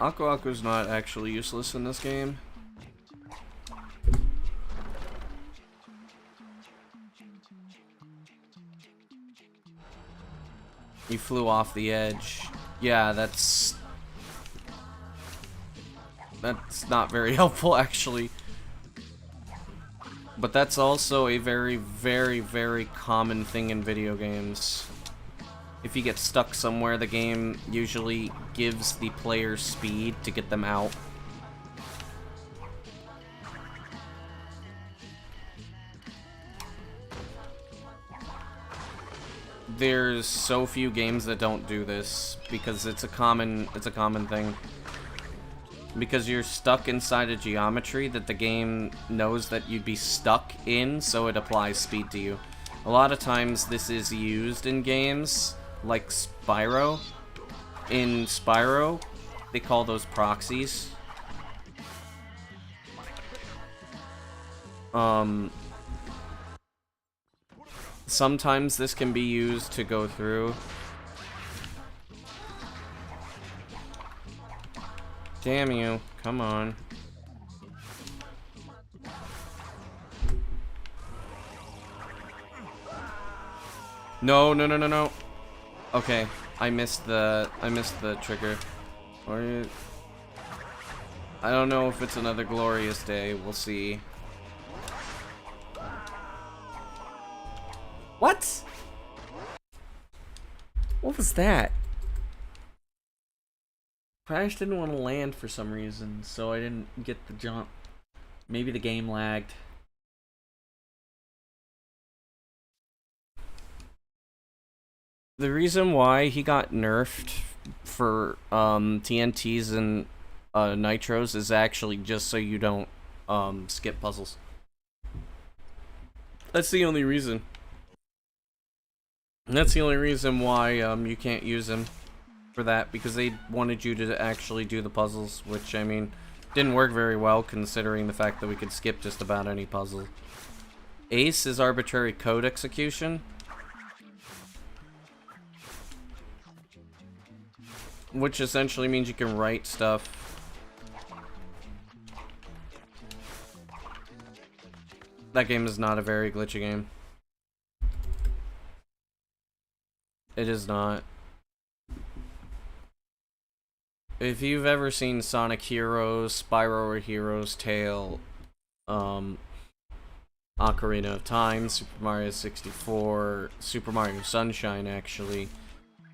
Aku Aku's not actually useless in this game. You flew off the edge. Yeah, that's not very helpful, actually. But that's also a very, very, very common thing in video games. If you get stuck somewhere, the game usually gives the player speed to get them out. There's so few games that don't do this because it's a common thing. Because you're stuck inside a geometry that the game knows that you'd be stuck in, so it applies speed to you. A lot of times this is used in games like Spyro. In Spyro, they call those proxies. Sometimes this can be used to go through. Damn you, come on. No, no, no, no, no. Okay, I missed the trigger. Or I don't know if it's another glorious day. We'll see. What? What was that? Crash didn't want to land for some reason, so I didn't get the jump. Maybe the game lagged. The reason why he got nerfed for TNTs and nitros is actually just so you don't skip puzzles. That's the only reason. And that's the only reason why you can't use them for that, because they wanted you to actually do the puzzles, which, I mean, didn't work very well considering the fact that we could skip just about any puzzle. Ace is arbitrary code execution, which essentially means you can write stuff. That game is not a very glitchy game. It is not. If you've ever seen Sonic Heroes, Spyro or Heroes Tale, Ocarina of Time, Super Mario 64, Super Mario Sunshine actually,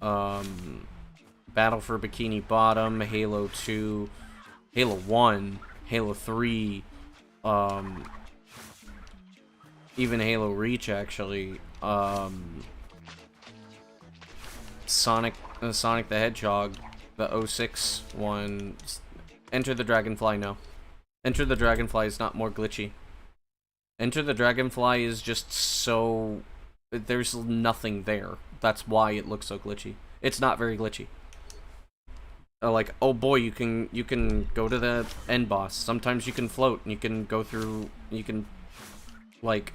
Battle for Bikini Bottom, Halo 2, Halo 1, Halo 3, even Halo Reach actually, Sonic the Hedgehog, the 06 one, Enter the Dragonfly now. Enter the Dragonfly is not more glitchy. Enter the Dragonfly is just so... There's nothing there. That's why it looks so glitchy. It's not very glitchy. Like, oh boy, you can go to the end boss. Sometimes you can float, and you can go through... You can, like...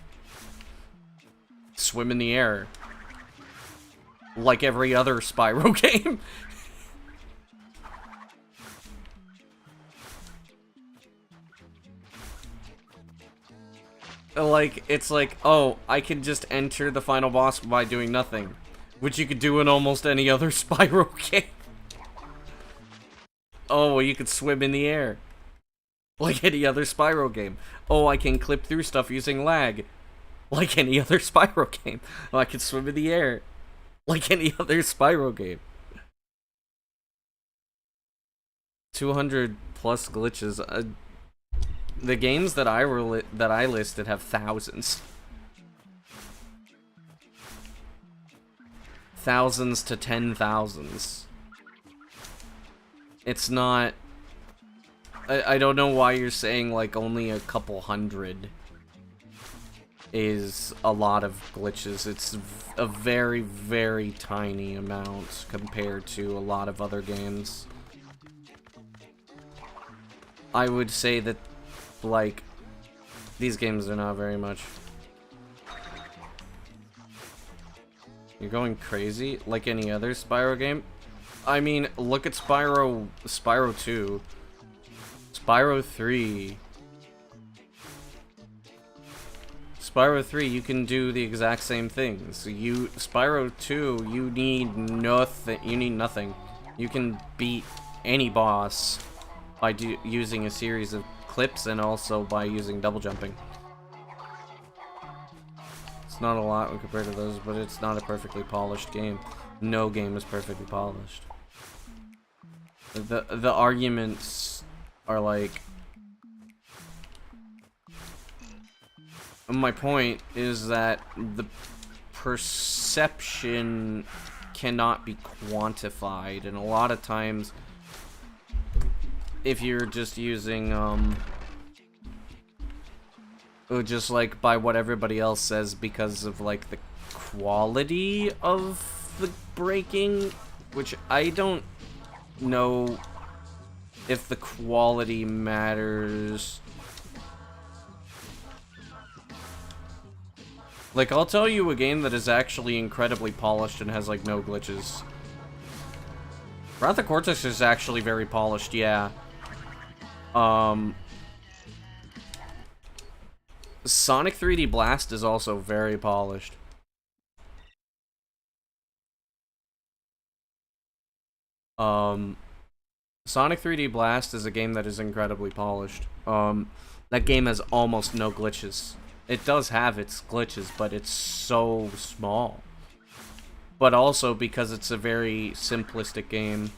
swim in the air. Like every other Spyro game. Like, it's like, oh, I can just enter the final boss by doing nothing. Which you could do in almost any other Spyro game. Oh, well, you could swim in the air. Like any other Spyro game. Oh, I can clip through stuff using lag. Like any other Spyro game. Oh, I can swim in the air. Like any other Spyro game. 200 plus glitches. The games that I listed have thousands. Thousands to 10,000s. It's not... I don't know why you're saying, like, only a couple hundred is a lot of glitches. It's a very, very tiny amount compared to a lot of other games. I would say that, like, these games are not very much. You're going crazy? Like any other Spyro game? I mean, look at Spyro 2. Spyro 3. Spyro 3, you can do the exact same things. Spyro 2, you need nothing. You can beat any boss by using a series of clips and also by using double jumping. It's not a lot when compared to those, but it's not a perfectly polished game. No game is perfectly polished. The arguments are like... My point is that the perception cannot be quantified, and a lot of times, if you're just using, just like by what everybody else says because of like the quality of the breaking, which I don't know if the quality matters. Like, I'll tell you a game that is actually incredibly polished and has, like, no glitches. Wrath of Cortex is actually very polished, yeah. Sonic 3D Blast is also very polished. Sonic 3D Blast is a game that is incredibly polished. That game has almost no glitches. It does have its glitches, but it's so small. But also because it's a very simplistic game.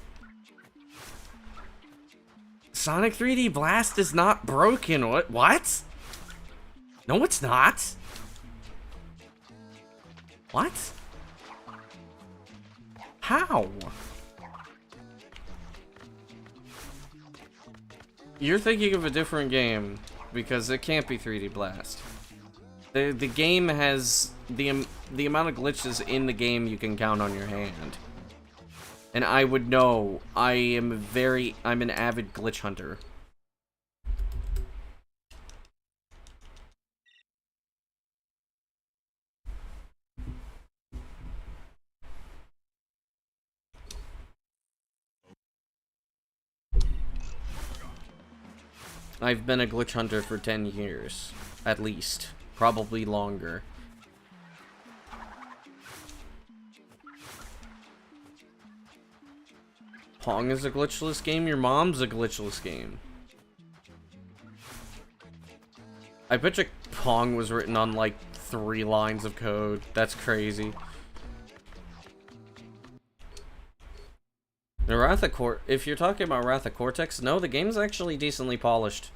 Sonic 3D Blast is not broken. What? No, it's not. What? How? You're thinking of a different game, because it can't be 3D Blast. The game has the amount of glitches in the game you can count on your hand. And I would know. I'm an avid glitch hunter. I've been a glitch hunter for 10 years, at least. Probably longer. Pong is a glitchless game? Your mom's a glitchless game. I bet you Pong was written on like 3 lines of code. That's crazy. The if you're talking about Wrath of Cortex, no, the game's actually decently polished.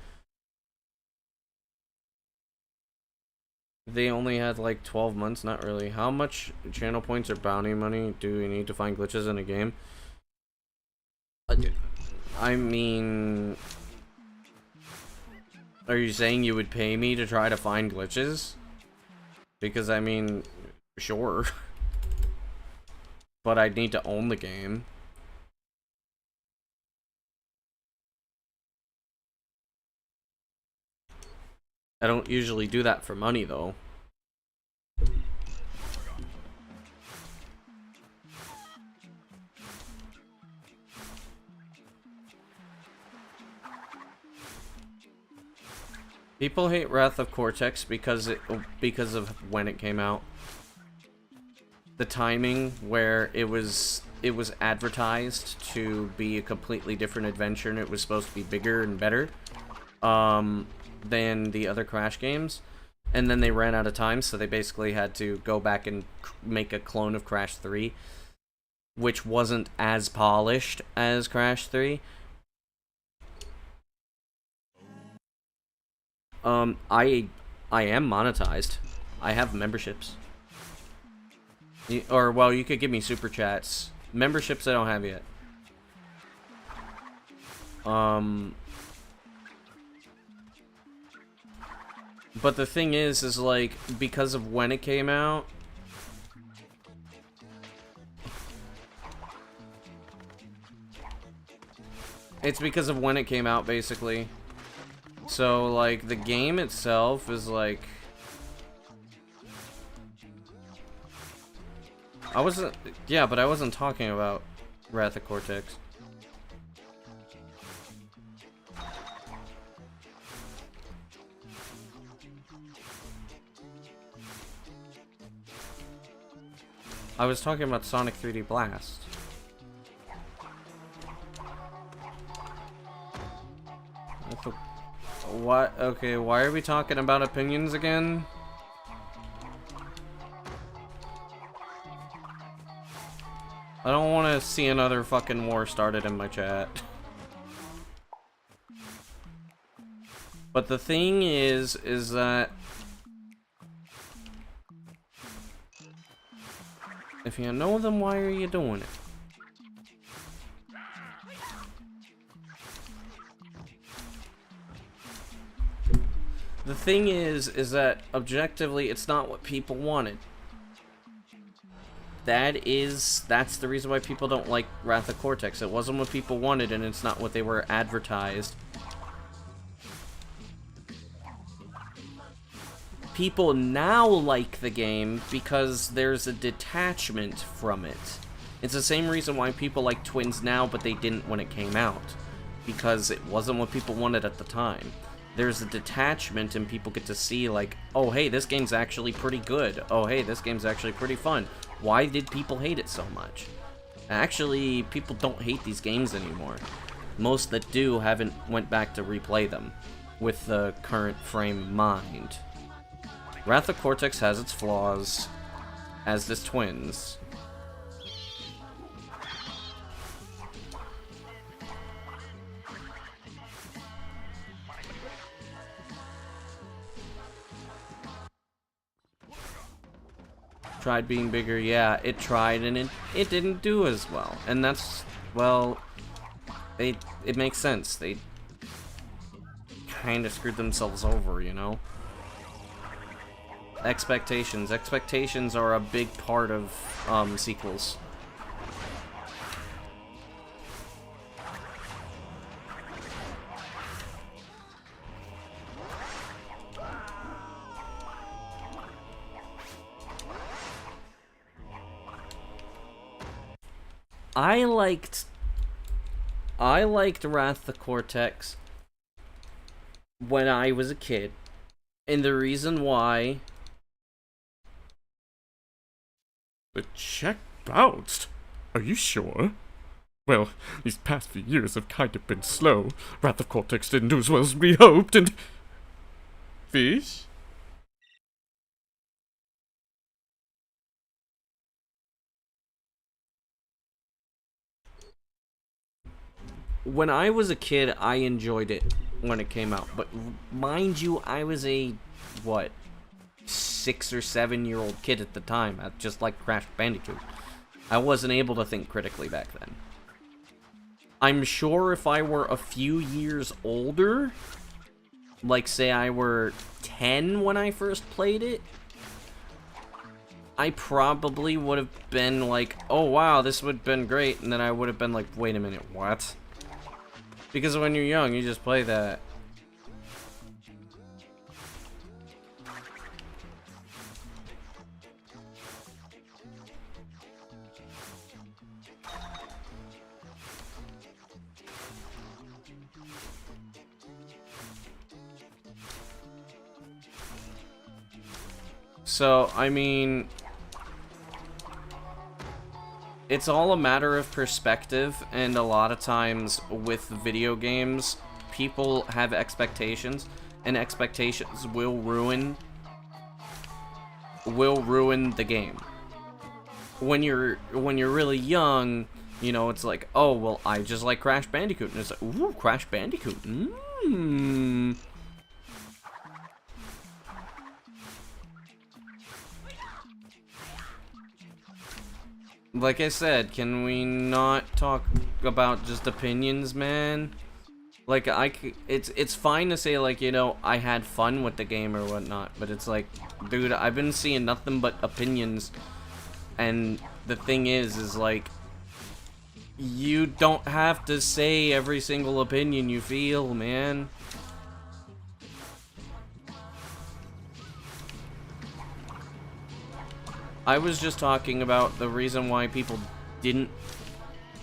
They only had like 12 months, not really. How much channel points or bounty money do we need to find glitches in a game? I mean... Are you saying you would pay me to try to find glitches? Because, I mean, sure. But I'd need to own the game. I don't usually do that for money, though. People hate Wrath of Cortex because of when it came out. The timing where it was advertised to be a completely different adventure, and it was supposed to be bigger and better than the other Crash games. And then they ran out of time, so they basically had to go back and make a clone of Crash 3, which wasn't as polished as Crash 3. I am monetized. I have memberships. Or, well, you could give me super chats. Memberships I don't have yet. But the thing is like, because of when it came out... It's because of when it came out, basically. So, like, the game itself is, like... I wasn't... Yeah, but I wasn't talking about Wrath of Cortex. I was talking about Sonic 3D Blast. What? Okay, why are we talking about opinions again? I don't want to see another fucking war started in my chat. But the thing is that if you know them, why are you doing it? The thing is that objectively, it's not what people wanted. That's the reason why people don't like Wrath of Cortex. It wasn't what people wanted, and it's not what they were advertised. People now like the game because there's a detachment from it. It's the same reason why people like Twins now, but they didn't when it came out. Because it wasn't what people wanted at the time. There's a detachment, and people get to see, like, oh, hey, this game's actually pretty good. Oh, hey, this game's actually pretty fun. Why did people hate it so much? Actually, people don't hate these games anymore. Most that do haven't went back to replay them with the current frame of mind. Wrath of Cortex has its flaws, as does Twins. Tried being bigger, yeah, it tried, and it didn't do as well. And that's, well, it makes sense. They kind of screwed themselves over, you know? Expectations. Expectations are a big part of sequels. I liked Wrath of Cortex when I was a kid, and the reason why... The check bounced? Are you sure? Well, these past few years have kind of been slow. Wrath of Cortex didn't do as well as we hoped, and... Fish? When I was a kid, I enjoyed it when it came out. But mind you, I was a, what, 6 or 7 year old kid at the time. Just like Crash Bandicoot. I wasn't able to think critically back then. I'm sure if I were a few years older, like say I were 10 when I first played it, I probably would have been like, oh wow, this would have been great, and then I would have been like, wait a minute, what? Because when you're young, you just play that. So, I mean, it's all a matter of perspective, and a lot of times with video games, people have expectations, and expectations will ruin the game. When you're really young, you know, it's like, oh, well, I just like Crash Bandicoot, and it's like, ooh, Crash Bandicoot, Like I said, can we not talk about just opinions, man? Like, it's fine to say, like, you know, I had fun with the game or whatnot, but it's like, dude, I've been seeing nothing but opinions, and the thing is like, you don't have to say every single opinion you feel, man. I was just talking about the reason why people didn't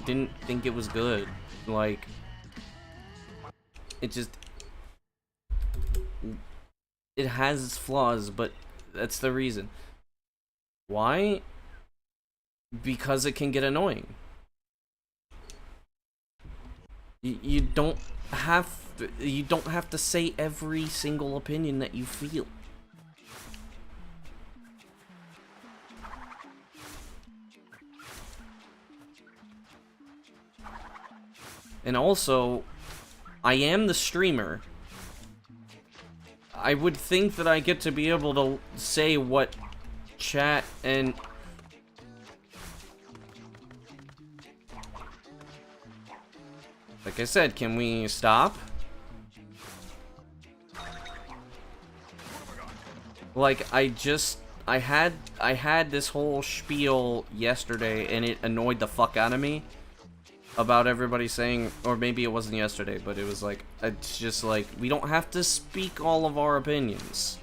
think it was good. Like, it has its flaws, but that's the reason. Why? Because it can get annoying. You don't have to say every single opinion that you feel. And also, I am the streamer. I would think that I get to be able to say what chat and... Like I said, can we stop? Like, I had this whole spiel yesterday, and it annoyed the fuck out of me. About everybody saying, or maybe it wasn't yesterday, but it was like, it's just like, we don't have to speak all of our opinions.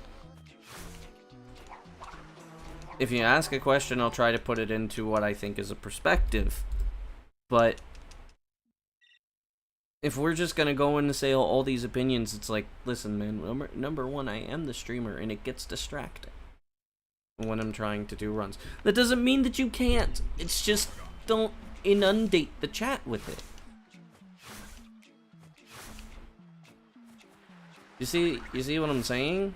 If you ask a question, I'll try to put it into what I think is a perspective. But if we're just gonna go in and say all these opinions, it's like, listen, man, number one, I am the streamer, and it gets distracting when I'm trying to do runs. That doesn't mean that you can't. It's just, don't inundate the chat with it. You see what I'm saying?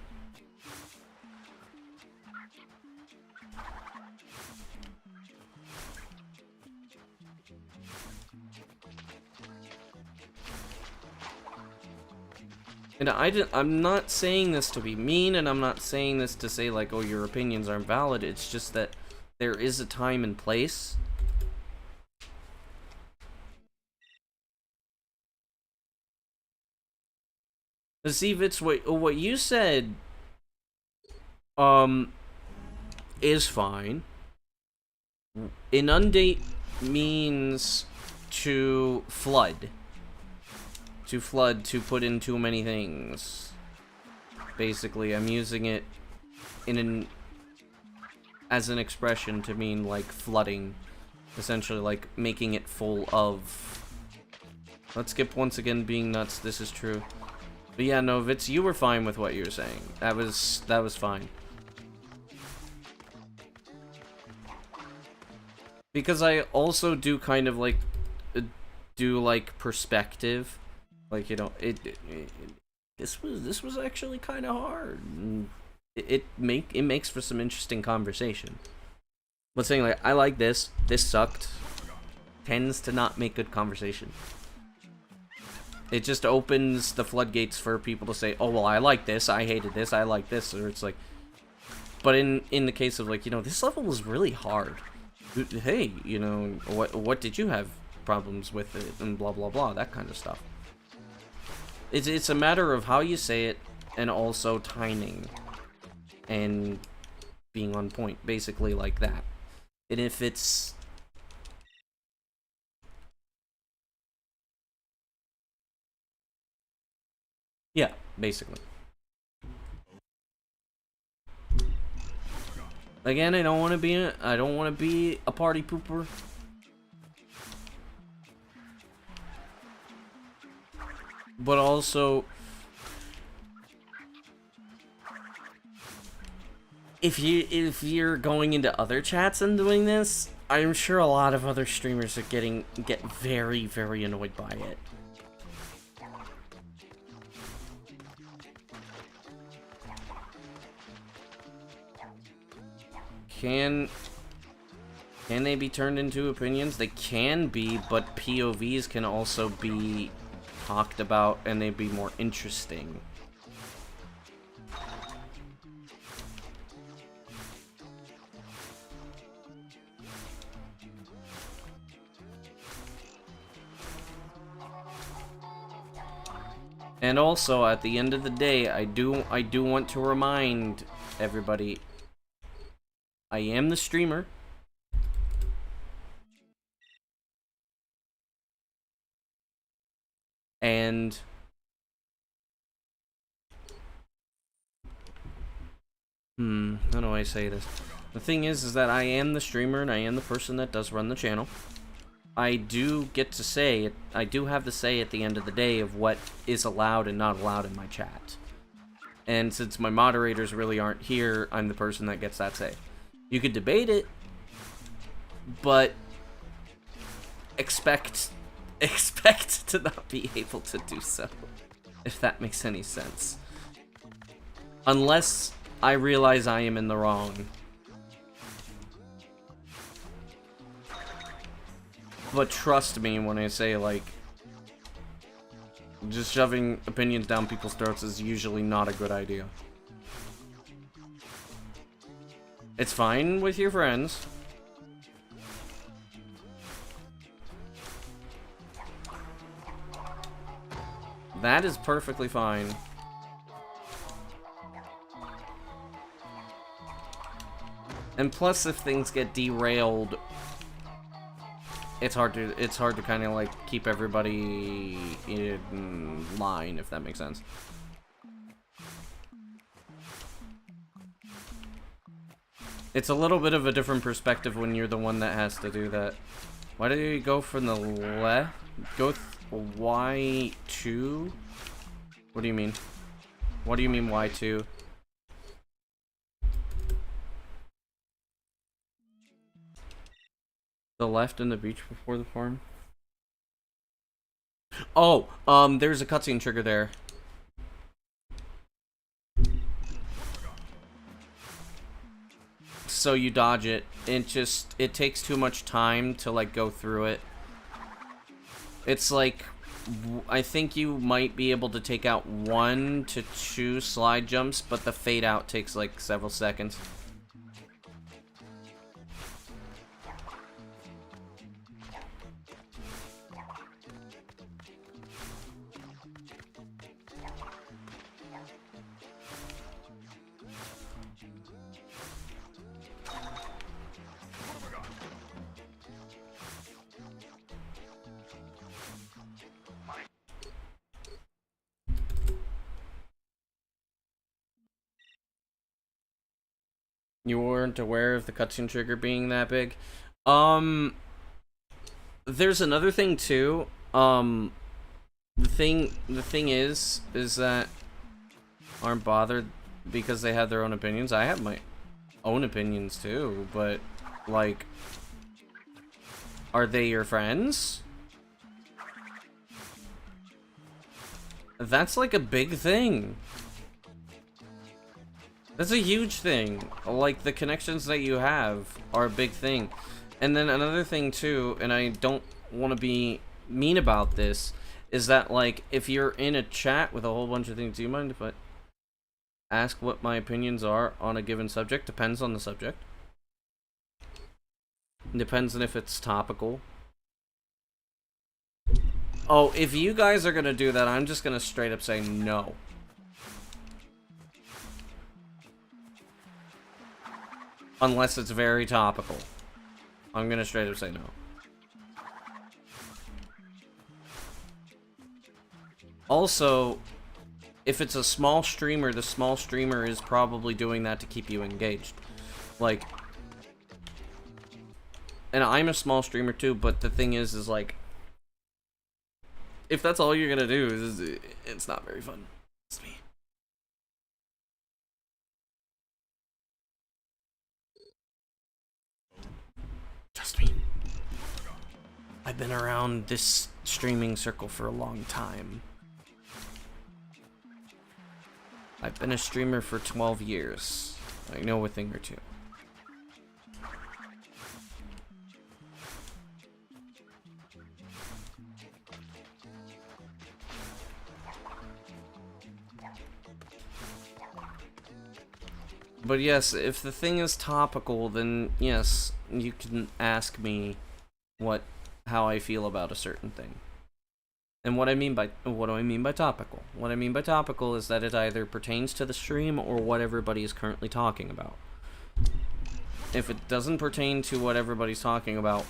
And I'm not saying this to be mean, and I'm not saying this to say like, oh, your opinions aren't valid. It's just that there is a time and place. See if it's what you said is fine. Inundate means to flood. To flood, to put in too many things. Basically, I'm using it as an expression to mean like flooding. Essentially like making it full of. Let's skip once again being nuts, this is true. But yeah, no, Vitz, you were fine with what you were saying. That was fine. Because I also do kind of like do like perspective, like, you know, this was actually kind of hard. It makes for some interesting conversation. But saying like, I like this sucked, tends to not make good conversation. It just opens the floodgates for people to say, oh, well, I like this, I hated this, I like this, or it's like... But in the case of, like, you know, this level was really hard. Hey, you know, what did you have problems with it, and blah blah blah, that kind of stuff. It's a matter of how you say it, and also timing, and being on point, basically like that. And if it's... yeah, basically. Again, I don't want to be a party pooper. But also, if you're going into other chats and doing this, I'm sure a lot of other streamers are get very, very annoyed by it. Can they be turned into opinions? They can be, but POVs can also be talked about, and they'd be more interesting. And also, at the end of the day, I do want to remind everybody, I am the streamer. And how do I say this? The thing is that I am the streamer and I am the person that does run the channel. I do get to say, I do have the say at the end of the day of what is allowed and not allowed in my chat. And since my moderators really aren't here, I'm the person that gets that say. You could debate it, but expect to not be able to do so, if that makes any sense. Unless I realize I am in the wrong. But trust me when I say, like, just shoving opinions down people's throats is usually not a good idea. It's fine with your friends. That is perfectly fine. And plus, if things get derailed, it's hard to kind of like keep everybody in line, if that makes sense. It's a little bit of a different perspective when you're the one that has to do that. Why do you go from the left? Go Y2? What do you mean? What do you mean Y2? The left and the beach before the farm? Oh, there's a cutscene trigger there. So you dodge it. It takes too much time to like go through it. It's like, I think you might be able to take out 1 to 2 slide jumps, but the fade out takes like several seconds. You weren't aware of the cutscene trigger being that big? There's another thing too. The thing is that aren't bothered because they have their own opinions. I have my own opinions too, but like, are they your friends? That's like a big thing. That's a huge thing. Like, the connections that you have are a big thing. And then another thing too, and I don't want to be mean about this, is that like, if you're in a chat with a whole bunch of things, do you mind if I ask what my opinions are on a given subject? Depends on the subject. Depends on if it's topical. Oh, if you guys are gonna do that, I'm just gonna straight up say no. Unless it's very topical. I'm gonna straight up say no. Also, if it's a small streamer, the small streamer is probably doing that to keep you engaged. Like, and I'm a small streamer too, but the thing is like, if that's all you're gonna do, it's not very fun. It's me. Trust me. I've been around this streaming circle for a long time. I've been a streamer for 12 years. I know a thing or two. But yes, if the thing is topical, then yes, you can ask me how I feel about a certain thing. And what do I mean by topical? What I mean by topical is that it either pertains to the stream or what everybody is currently talking about. If it doesn't pertain to what everybody's talking about,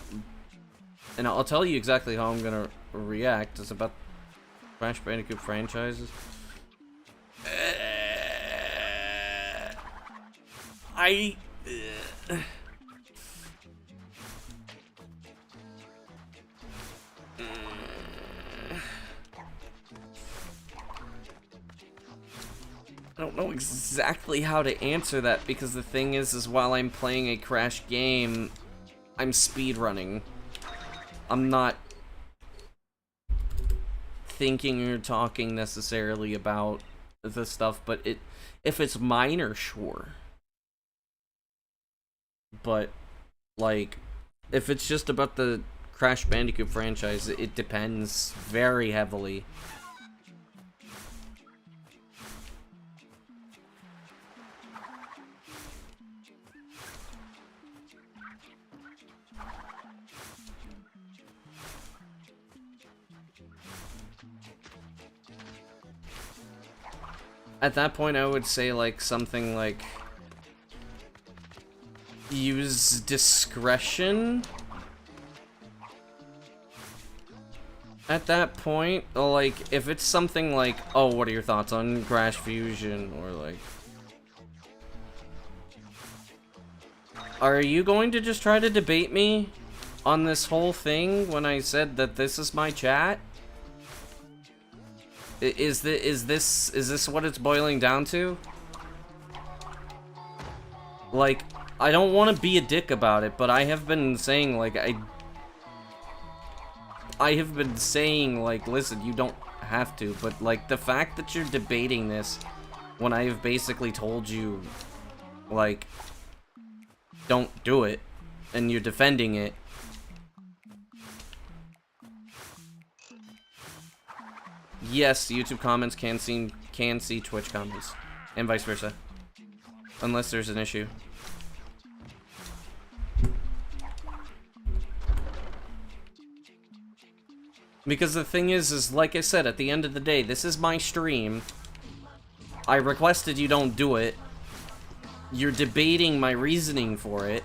and I'll tell you exactly how I'm gonna react. It's about Crash Bandicoot franchises. I don't know exactly how to answer that, because the thing is while I'm playing a Crash game, I'm speedrunning. I'm not thinking or talking necessarily about the stuff, but if it's minor, sure. But, like, if it's just about the Crash Bandicoot franchise, it depends very heavily. At that point, I would say, like, something like, use discretion. At that point, like, if it's something like, oh, what are your thoughts on Crash Fusion, or like, are you going to just try to debate me on this whole thing when I said that this is my chat? Is this what it's boiling down to? Like, I don't want to be a dick about it, but I have been saying, like, I have been saying, like, listen, you don't have to, but, like, the fact that you're debating this when I have basically told you, like, don't do it, and you're defending it. Yes, YouTube comments can see Twitch comments, and vice versa, unless there's an issue. Because the thing is like I said, at the end of the day, this is my stream. I requested you don't do it. You're debating my reasoning for it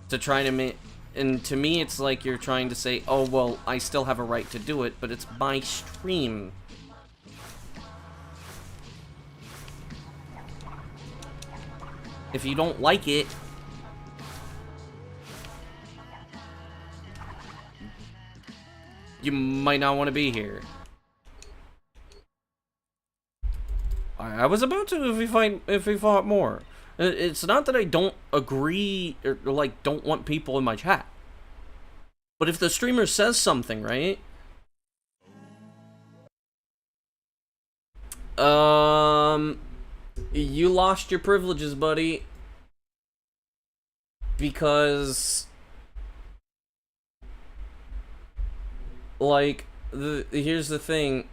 to try to and to me it's like you're trying to say, oh, well, I still have a right to do it, but it's my stream. If you don't like it, you might not want to be here. I was about to if we fought more. It's not that I don't agree or like don't want people in my chat. But if the streamer says something, right? You lost your privileges, buddy. Because like here's the thing.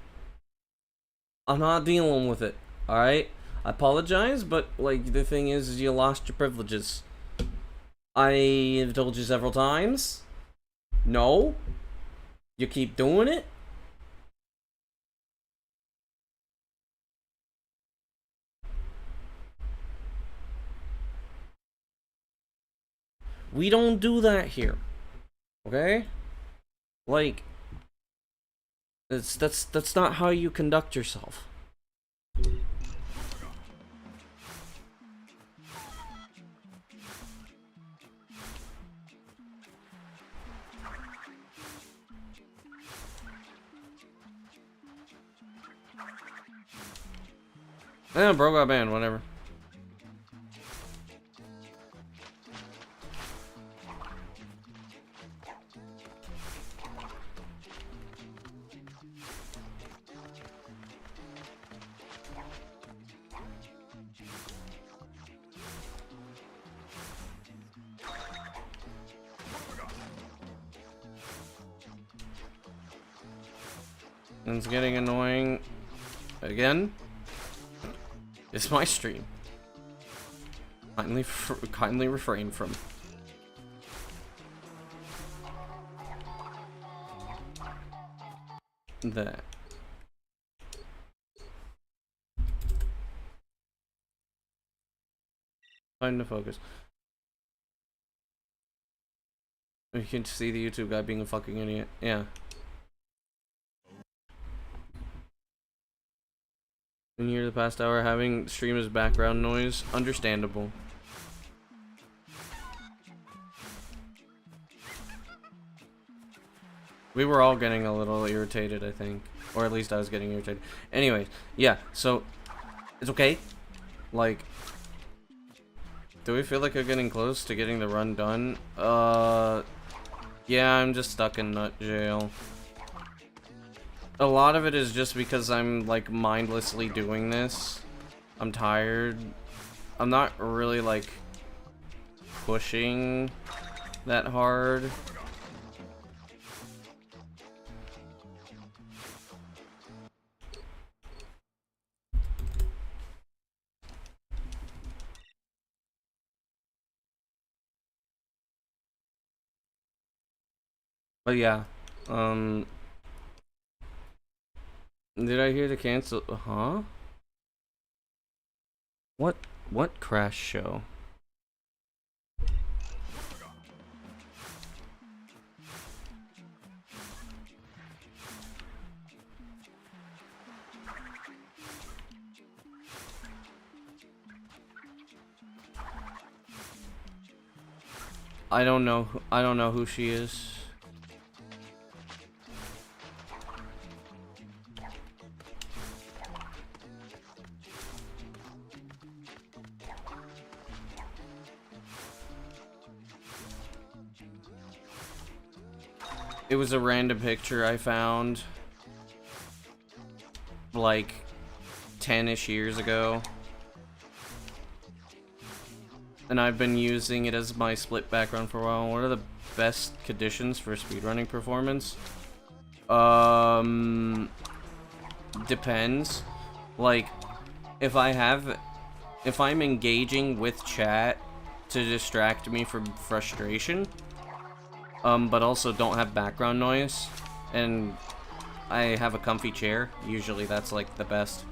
I'm not dealing with it. Alright? I apologize, but like the thing is you lost your privileges. I have told you several times. No. You keep doing it. We don't do that here. Okay? Like, that's not how you conduct yourself. Bro got banned, whatever. It's getting annoying again. It's my stream. Kindly refrain from that. Time to focus. You can see the YouTube guy being a fucking idiot. Yeah. In here the past hour having stream as background noise. Understandable. We were all getting a little irritated, I think. Or at least I was getting irritated. Anyways, yeah, so it's okay. Like, do we feel like we're getting close to getting the run done? Yeah, I'm just stuck in nut jail. A lot of it is just because I'm, like, mindlessly doing this. I'm tired. I'm not really, like, pushing that hard. But yeah, did I hear the cancel? Huh? What crash show? I don't know who she is. It was a random picture I found like 10-ish years ago. And I've been using it as my split background for a while. What are the best conditions for speedrunning performance? Depends. Like, if I'm engaging with chat to distract me from frustration, but also don't have background noise, and I have a comfy chair, usually that's like the best.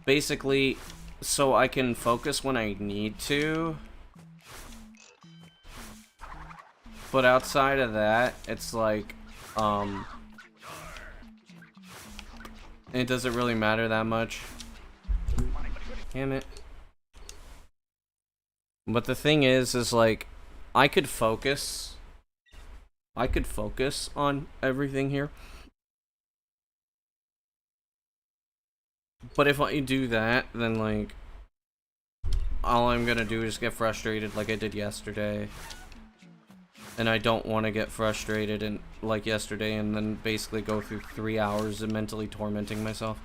Basically, so I can focus when I need to. But outside of that, it's like, it doesn't really matter that much. Damn it. But the thing is like, I could focus on everything here. But if I do that, then like, all I'm gonna do is get frustrated like I did yesterday. And I don't want to get frustrated and like yesterday and then basically go through 3 hours of mentally tormenting myself.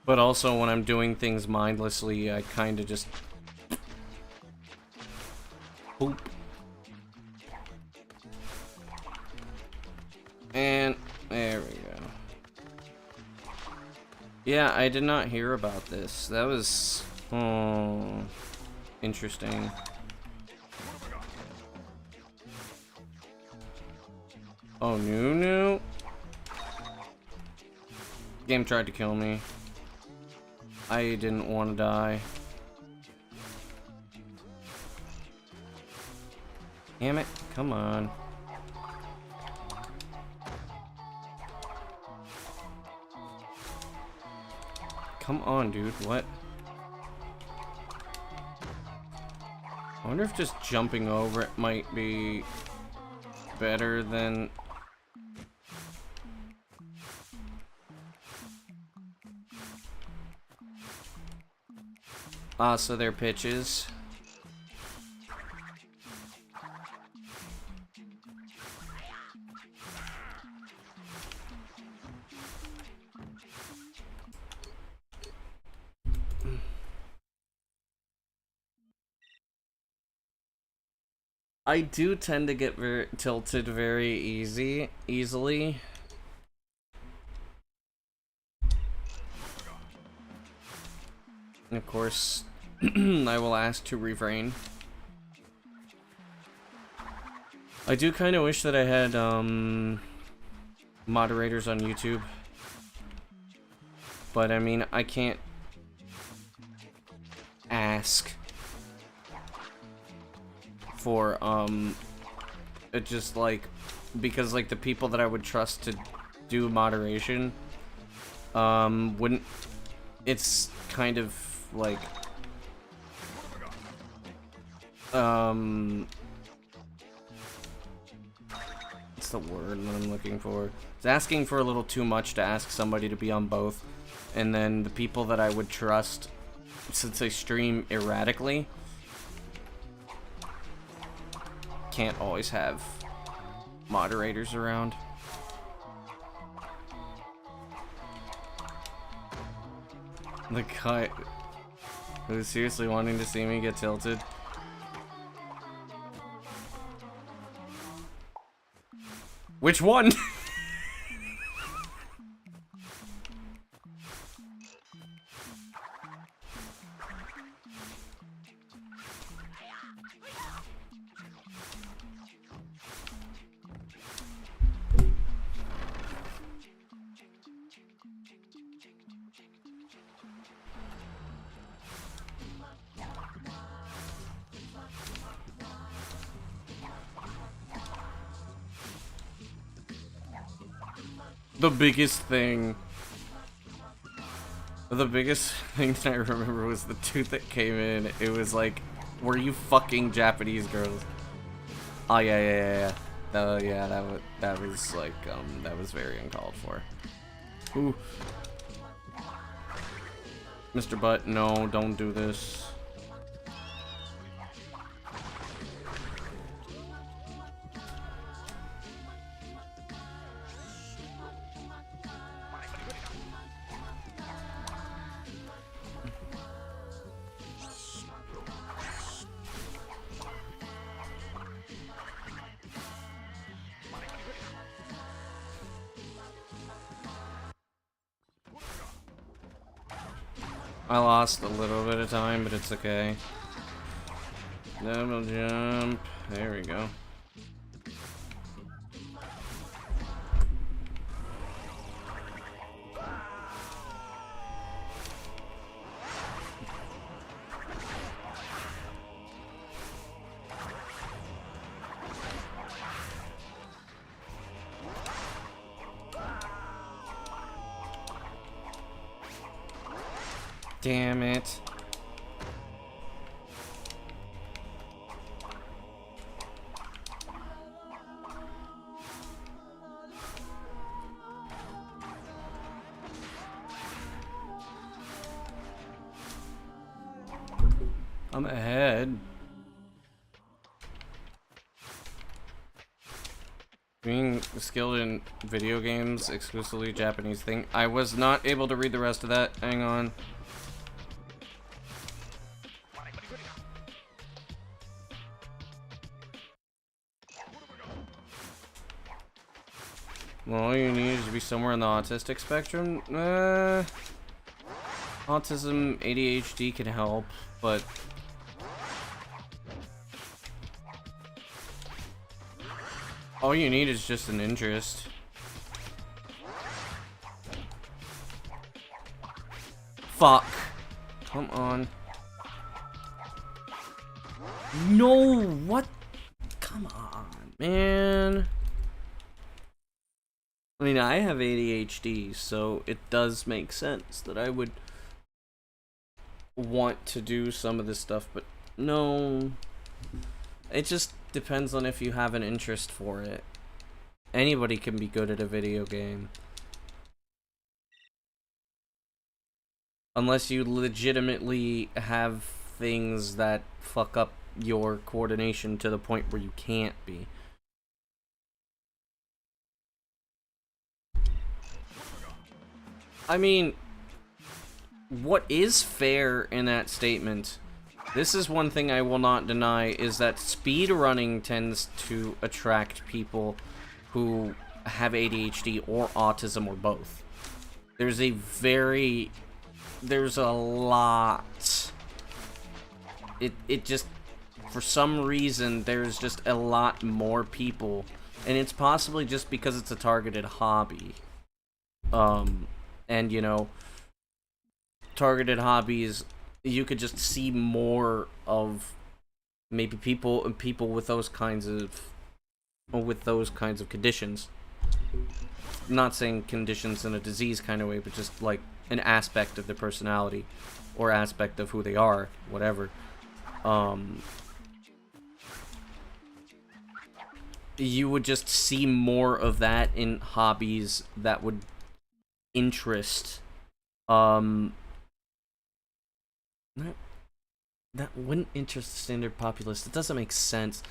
But also when I'm doing things mindlessly, I kind of just boop. And there we go. Yeah, I did not hear about this. That was interesting. Oh, no. Game tried to kill me. I didn't want to die. Damn it. Come on. Come on, dude. What? I wonder if just jumping over it might be better than... Ah, so they're pitches. I do tend to get very tilted very easily. And of course, I will ask to refrain. I do kind of wish that I had moderators on YouTube. But I mean, I can't ask for it just like, because like the people that I would trust to do moderation wouldn't, it's kind of like what's the word that I'm looking for? It's asking for a little too much to ask somebody to be on both, and then the people that I would trust, since they stream erratically, can't always have moderators around. The guy who's seriously wanting to see me get tilted. Which one? The biggest thing that I remember was the dude that came in. It was like, were you fucking Japanese girls? Oh yeah. Yeah, that was like, that was very uncalled for. Ooh. Mr. Butt, no, don't do this. I lost a little bit of time, but it's okay. Double jump. There we go. Damn it. I'm ahead. Being skilled in video games, exclusively Japanese thing. I was not able to read the rest of that. Hang on. Well, all you need is to be somewhere in the autistic spectrum. Autism, ADHD can help, but all you need is just an interest. Fuck. Come on. No, what? come on, man. I mean, I have ADHD, so it does make sense that I would want to do some of this stuff, but no. It just depends on if you have an interest for it. Anybody can be good at a video game. Unless you legitimately have things that fuck up your coordination to the point where you can't be. I mean, what is fair in that statement, this is one thing I will not deny, is that speedrunning tends to attract people who have ADHD or autism or both. There's a lot. It just, for some reason, there's just a lot more people, and it's possibly just because it's a targeted hobby. And you know, targeted hobbies, you could just see more of maybe people with those kinds of conditions. Not saying conditions in a disease kind of way, but just like an aspect of their personality or aspect of who they are, whatever. You would just see more of that in hobbies that would interest that wouldn't interest the standard populace. It doesn't make sense.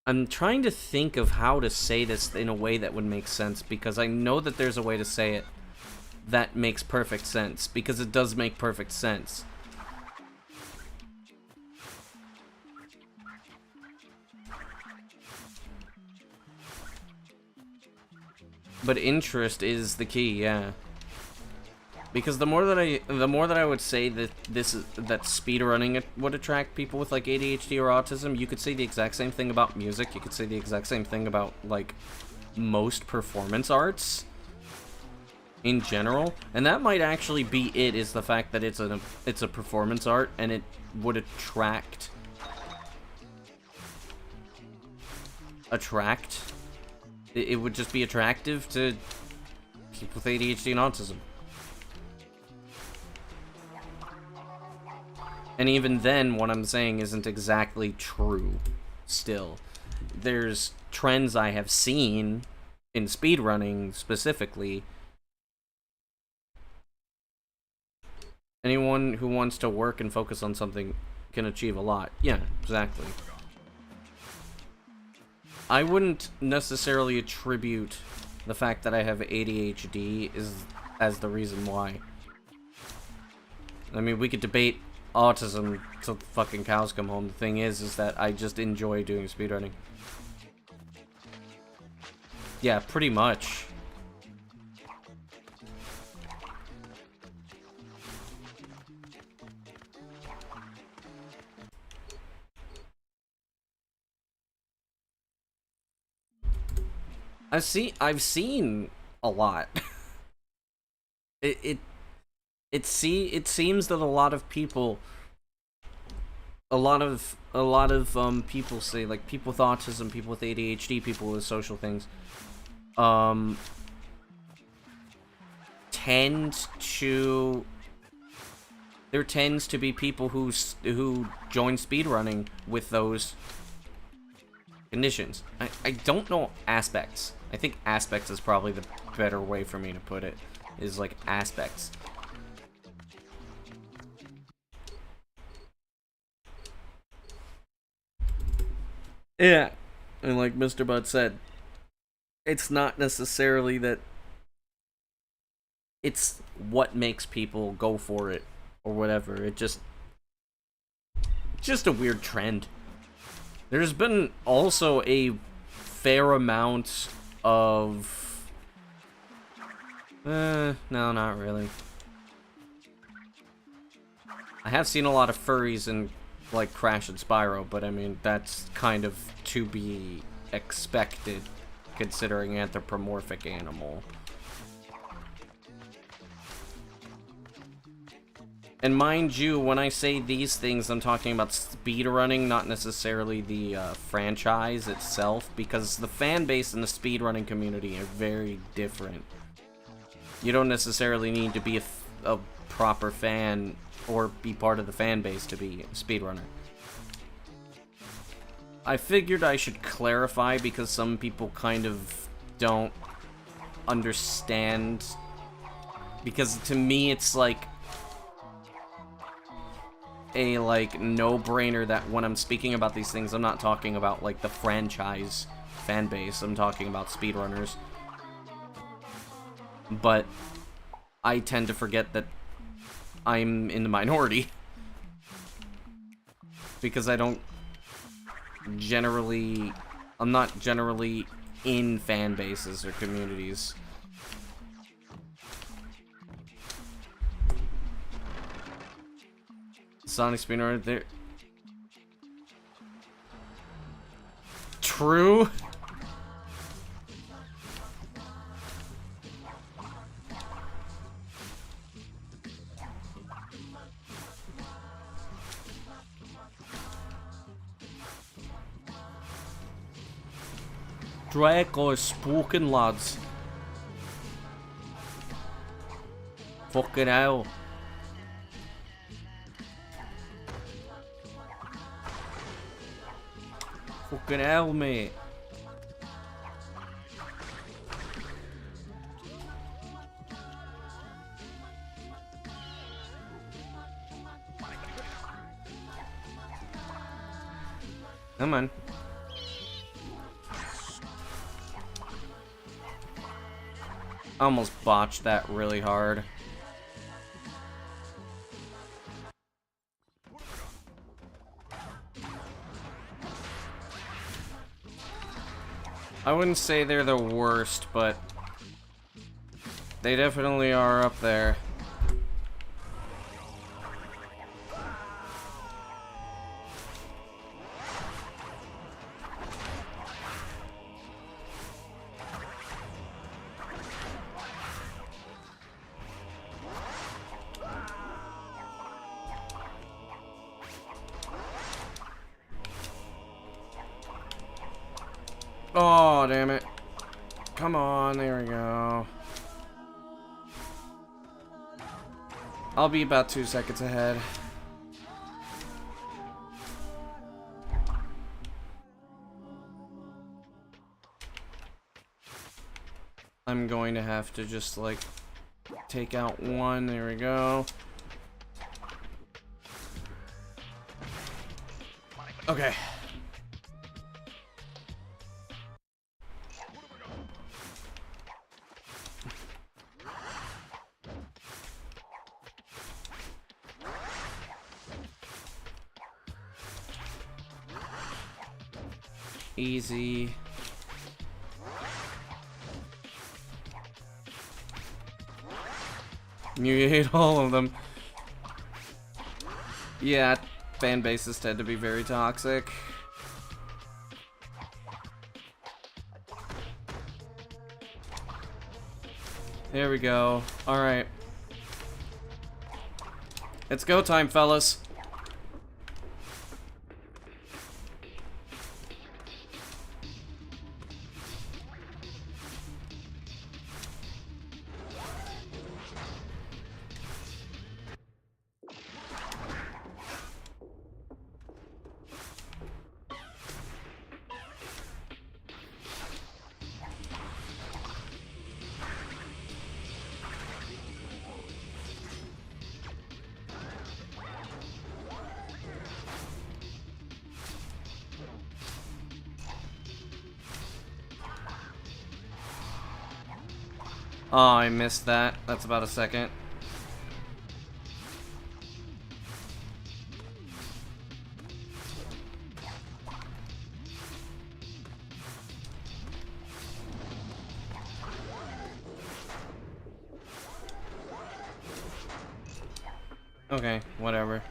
I'm trying to think of how to say this in a way that would make sense, because I know that there's a way to say it that makes perfect sense, because it does make perfect sense. But interest is the key, yeah. Because the more that I would say that that speedrunning would attract people with like ADHD or autism, you could say the exact same thing about music. You could say the exact same thing about like most performance arts in general, and that might actually be it. Is the fact that it's a performance art, and it would attract. It would just be attractive to people with ADHD and autism. And even then, what I'm saying isn't exactly true, still. There's trends I have seen in speedrunning, specifically. Anyone who wants to work and focus on something can achieve a lot. Yeah, exactly. I wouldn't necessarily attribute the fact that I have ADHD as the reason why. I mean, we could debate autism till the fucking cows come home. The thing is that I just enjoy doing speedrunning. Yeah, pretty much. I've seen a lot. It seems that a lot of people people say, like, people with autism, people with ADHD, people with social things, there tends to be people who join speedrunning with those conditions. I don't know aspects. I think aspects is probably the better way for me to put it, is like aspects. Yeah, and like Mr. Bud said, it's not necessarily that it's what makes people go for it or whatever. It's just a weird trend. There's been also a fair amount of no, not really. I have seen a lot of furries in like Crash and Spyro, but I mean, that's kind of to be expected considering anthropomorphic animal. And mind you, when I say these things, I'm talking about speedrunning, not necessarily the franchise itself, because the fan base and the speedrunning community are very different. You don't necessarily need to be a proper fan or be part of the fan base to be a speedrunner. I figured I should clarify because some people kind of don't understand. Because to me, it's like a no-brainer that when I'm speaking about these things, I'm not talking about like the franchise fan base. I'm talking about speedrunners. But I tend to forget that I'm in the minority because I'm not generally in fan bases or communities. Sonic speedrunner there. True. Draco is spoken, lads. Fucking hell. Fucking hell, mate. Come on. I almost botched that really hard. I wouldn't say they're the worst, but they definitely are up there. Oh, damn it. Come on, there we go. I'll be about 2 seconds ahead. I'm going to have to just, like, take out one. There we go. Okay. Easy. You hate all of them. Yeah, fan bases tend to be very toxic. There we go. Alright. It's go time, fellas. Oh, I missed that. That's about a second. Okay, whatever.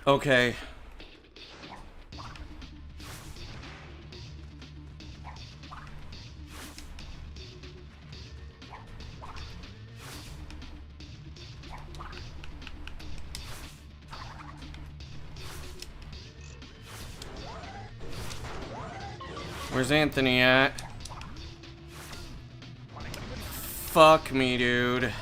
Okay. Where's Anthony at? Fuck me, dude.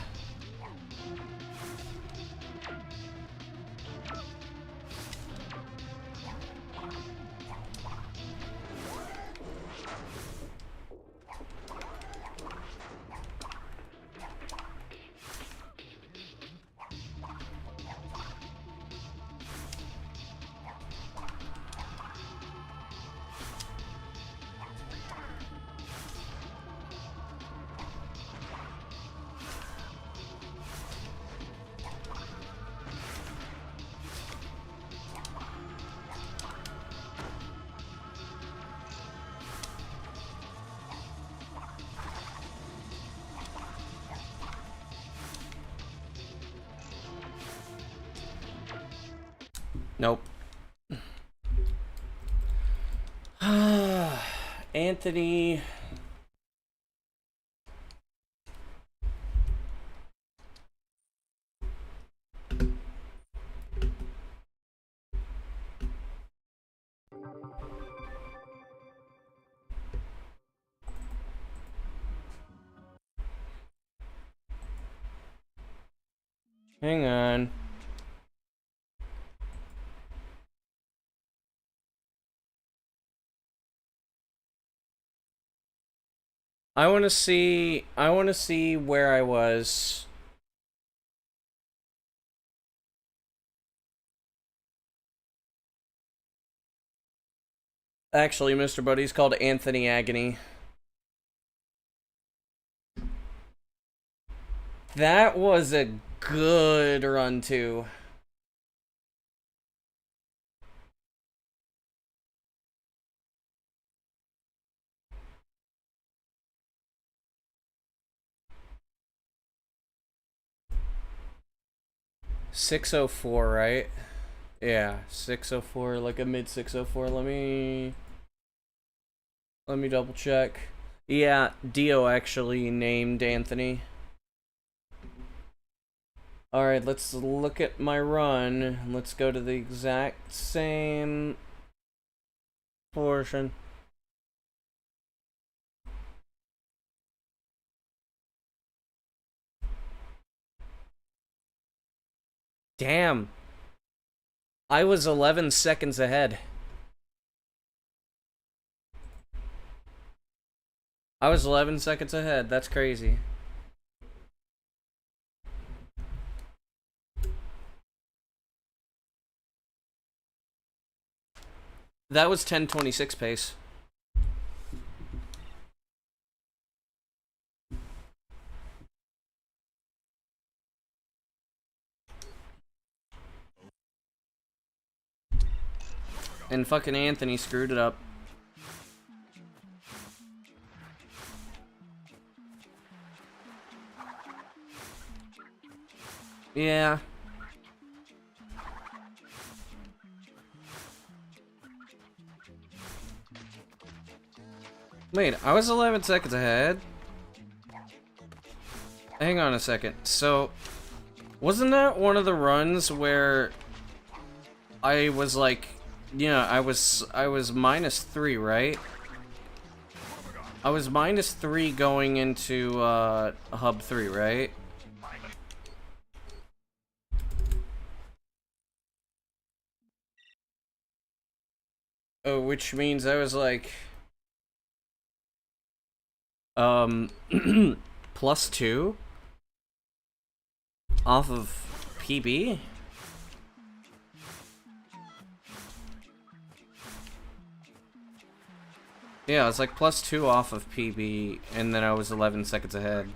Nope. Anthony. Hang on. I want to see where I was. Actually, Mr. Buddy's called Anthony Agony. That was a good run too. .604, right? Yeah, 604, like a mid 604. Let me double check. Yeah, Dio actually named Anthony. Alright, let's look at my run. Let's go to the exact same portion. Damn. I was 11 seconds ahead. I was 11 seconds ahead. That's crazy. That was 10:26 pace. And fucking Anthony screwed it up. Yeah. Wait, I was 11 seconds ahead? Hang on a second. So, wasn't that one of the runs where I was like, yeah, I was -3, right? I was -3 going into hub 3, right? Oh, which means I was like +2 off of PB? Yeah, it's like +2 off of PB, and then I was 11 seconds ahead.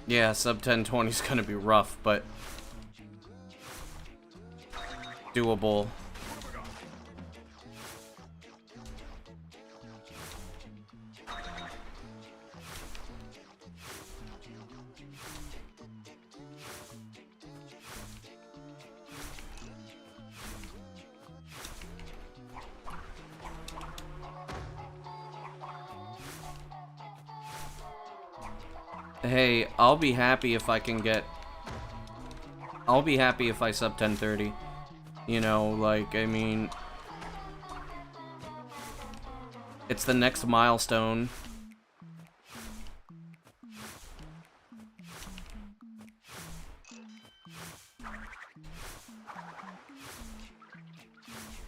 Yeah, sub 1020 is gonna be rough, but doable. Hey, I'll be happy if I can get... I'll be happy if I sub 1030. You know, like, I mean... It's the next milestone.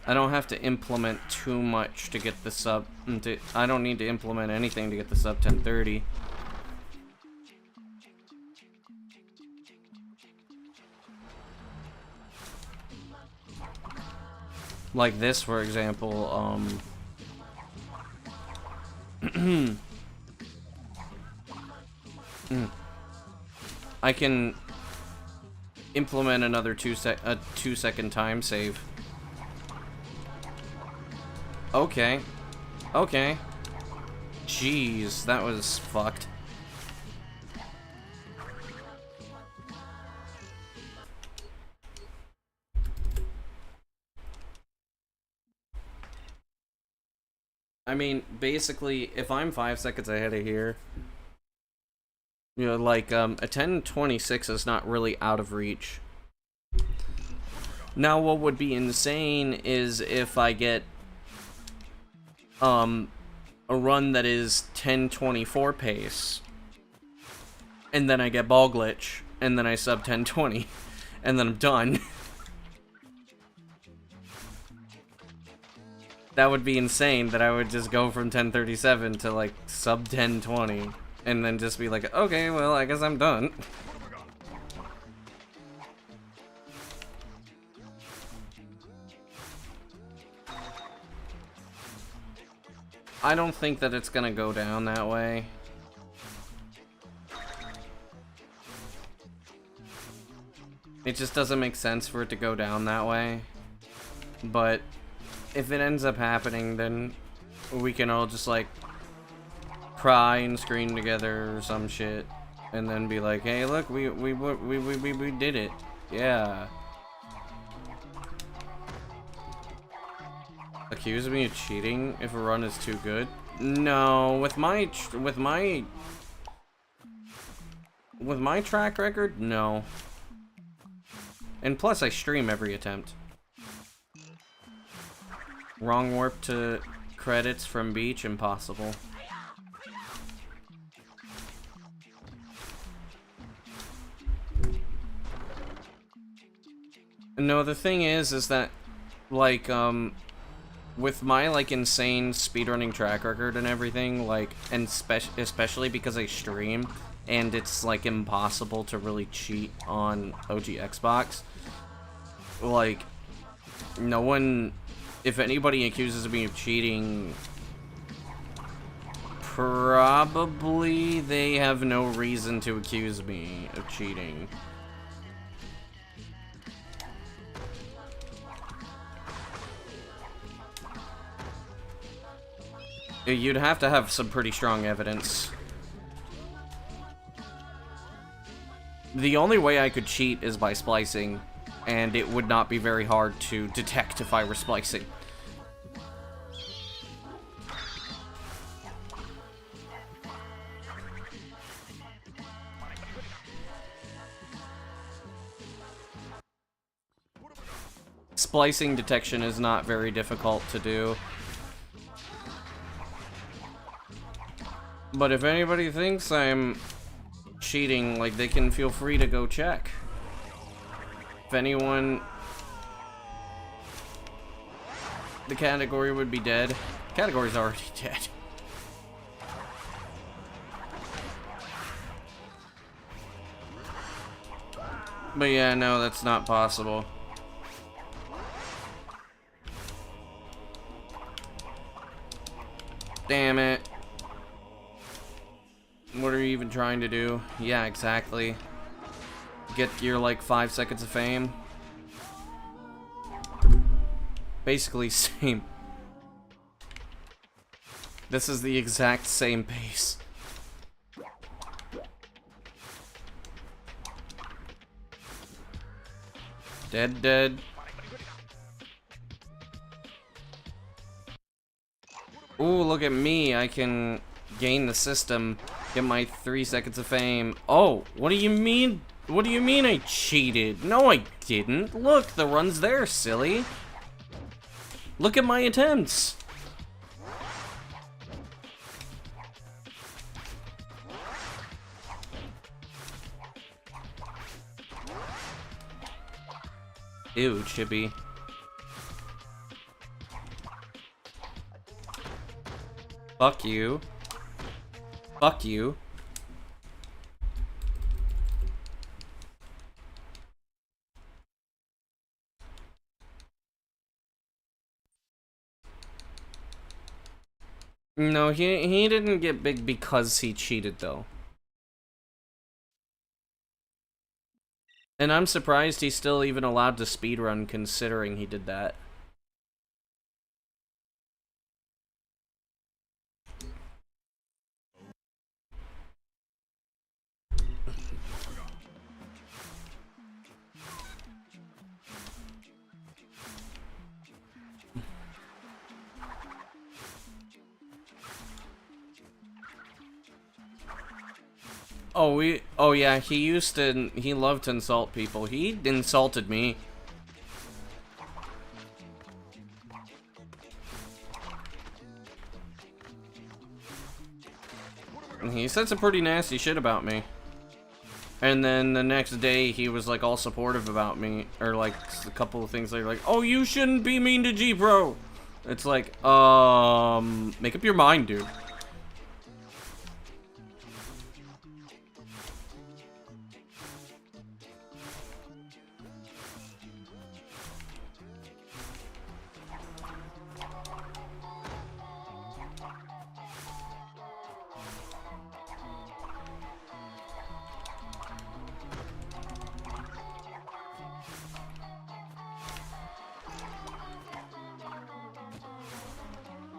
I don't have to implement too much to get the sub... I don't need to implement anything to get the sub 1030. Like this, for example, I can implement another 2-second time save. Okay. Okay. Jeez, that was fucked. I mean, basically, if I'm 5 seconds ahead of here, you know, like, a 10:26 is not really out of reach. Now, what would be insane is if I get, a run that is 10:24 pace, and then I get ball glitch, and then I sub 10:20, and then I'm done. That would be insane, that I would just go from 10:37 to, like, sub 10:20, and then just be like, okay, well, I guess I'm done. I don't think that it's gonna go down that way. It just doesn't make sense for it to go down that way. But if it ends up happening, then we can all just, like, cry and scream together or some shit, and then be like, hey, look, we did it. Yeah. Accuse me of cheating if a run is too good? No, with my track record, no. And plus, I stream every attempt. Wrong warp to credits from beach, impossible. No, the thing is that, like, with my, like, insane speedrunning track record and everything, like, and especially because I stream, and it's, like, impossible to really cheat on OG Xbox, like, no one... If anybody accuses me of cheating, probably they have no reason to accuse me of cheating. You'd have to have some pretty strong evidence. The only way I could cheat is by splicing, and it would not be very hard to detect if I were splicing. Splicing detection is not very difficult to do. But if anybody thinks I'm cheating, like, they can feel free to go check. If anyone... The category would be dead. The category's already dead. But yeah, no, that's not possible. Damn it. What are you even trying to do? Yeah, exactly. Get your, like, 5 seconds of fame. Basically same. This is the exact same pace. Dead, dead. Ooh, look at me. I can gain the system, get my 3 seconds of fame. Oh, what do you mean? What do you mean I cheated? No, I didn't. Look, the run's there, silly. Look at my attempts. Ew, Chippy. Fuck you. Fuck you. No, he didn't get big because he cheated, though. And I'm surprised he's still even allowed to speedrun considering he did that. Oh yeah, he loved to insult people. He insulted me. He said some pretty nasty shit about me. And then the next day, he was like all supportive about me. Or like a couple of things like, oh, you shouldn't be mean to G-Pro. It's like, make up your mind, dude.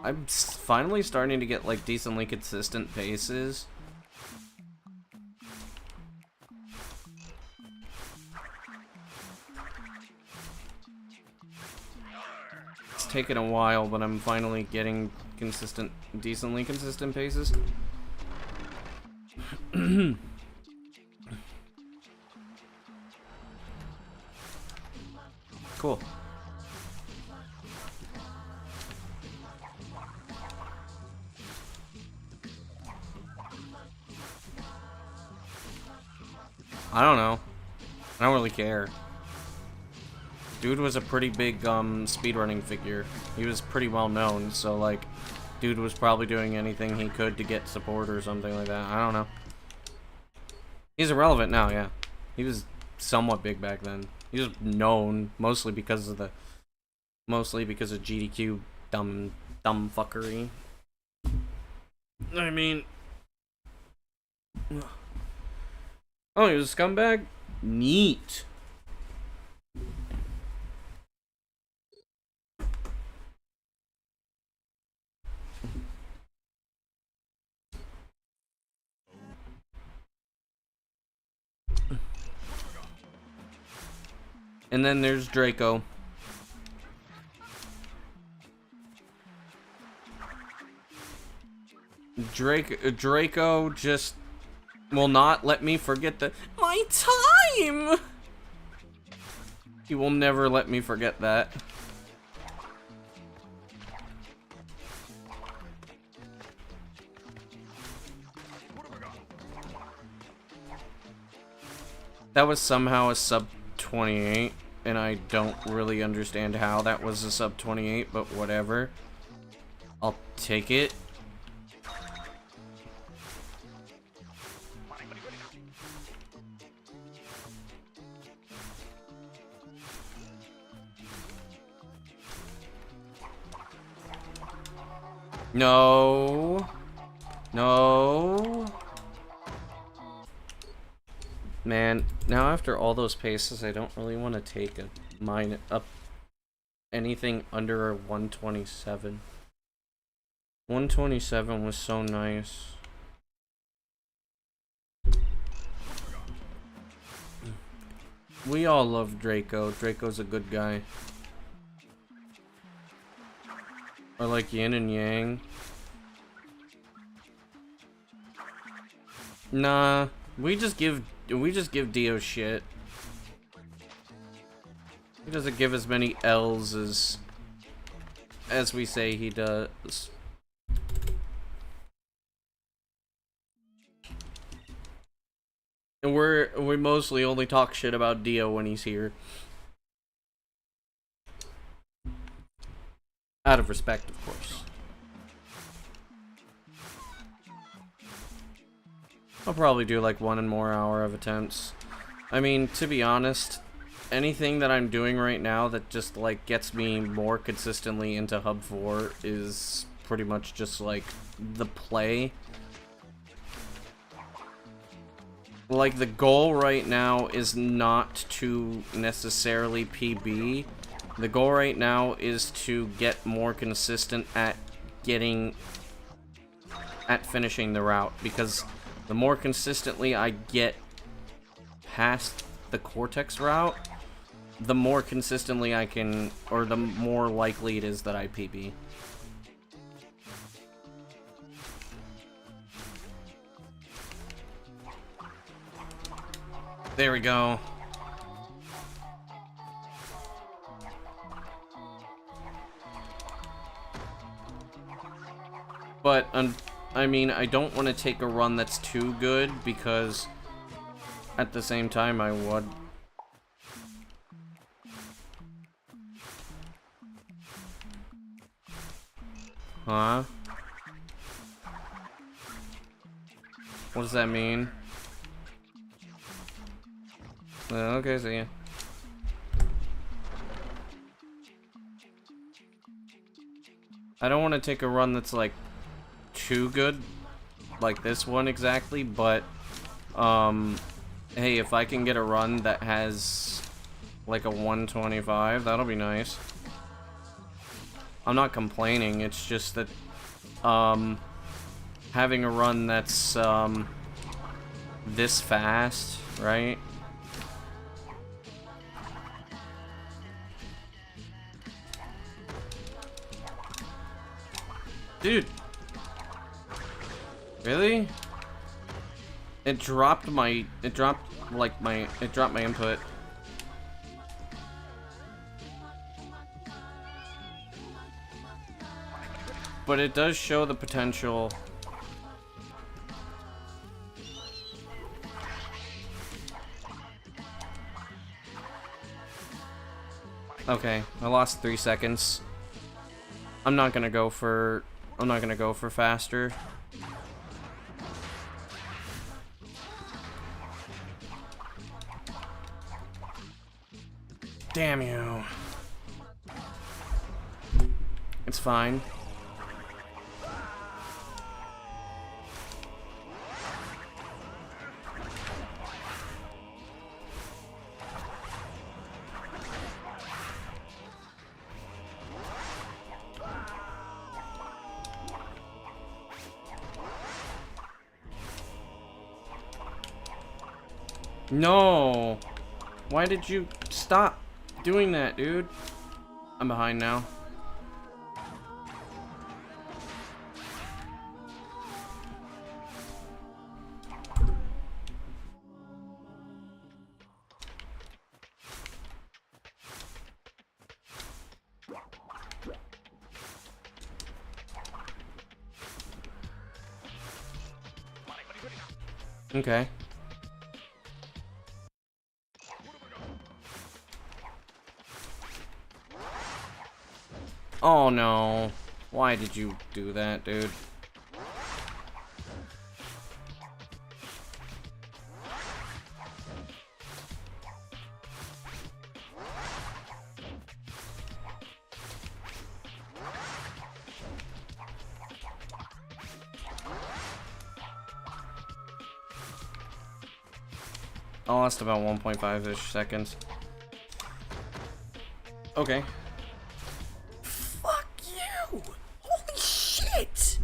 I'm finally starting to get like decently consistent paces. It's taken a while, but I'm finally getting decently consistent paces. Cool. I don't know. I don't really care. Dude was a pretty big speedrunning figure. He was pretty well known, so like dude was probably doing anything he could to get support or something like that. I don't know. He's irrelevant now, yeah. He was somewhat big back then. He was known mostly because of GDQ dumb fuckery. I mean, oh, he was a scumbag? Neat. And then there's Draco. Draco just will not let me forget my time. He will never let me forget that. That was somehow a sub 28, and I don't really understand how that was a sub 28, but whatever. I'll take it. No. No. Man, now after all those paces, I don't really want to take a anything under a 127. 127 was so nice. We all love Draco. Draco's a good guy. I like Yin and Yang. Nah, we just give Dio shit. He doesn't give as many L's as we say he does. And we mostly only talk shit about Dio when he's here. Out of respect, of course. I'll probably do like 1 more hour of attempts. I mean, to be honest, anything that I'm doing right now that just like gets me more consistently into Hub 4 is pretty much just like the play. Like, the goal right now is not to necessarily PB. The goal right now is to get more consistent at finishing the route, because the more consistently I get past the Cortex route, the more consistently I can, or the more likely it is that I PB. There we go. But, I mean, I don't want to take a run that's too good, because at the same time I would. Huh? What does that mean? Okay, see ya. I don't want to take a run that's like too good, like this one exactly, but hey, if I can get a run that has like a 125, that'll be nice. I'm not complaining, it's just that having a run that's this fast, right? Dude. Really? It dropped my input. But it does show the potential. Okay, I lost 3 seconds. I'm not gonna go for faster. Damn you. It's fine. No! Why did you stop doing that, dude? I'm behind now. Okay. Oh no. Why did you do that, dude? I lost about 1.5-ish seconds. Okay. do? Holy shit!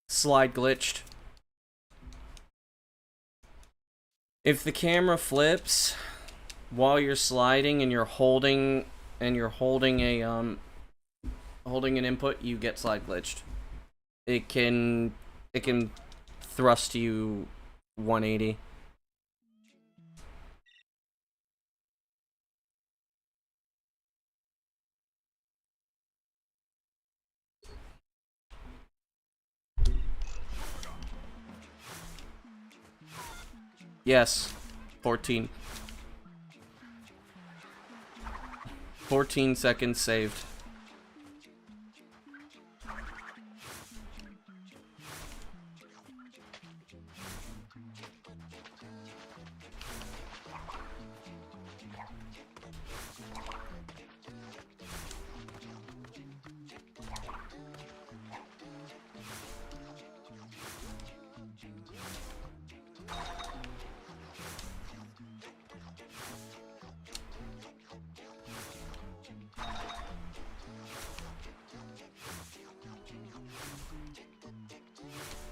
Slide glitched. If the camera flips while you're sliding and you're holding a holding an input, you get slide glitched. It can thrust you 180. Yes. 14. 14 seconds saved.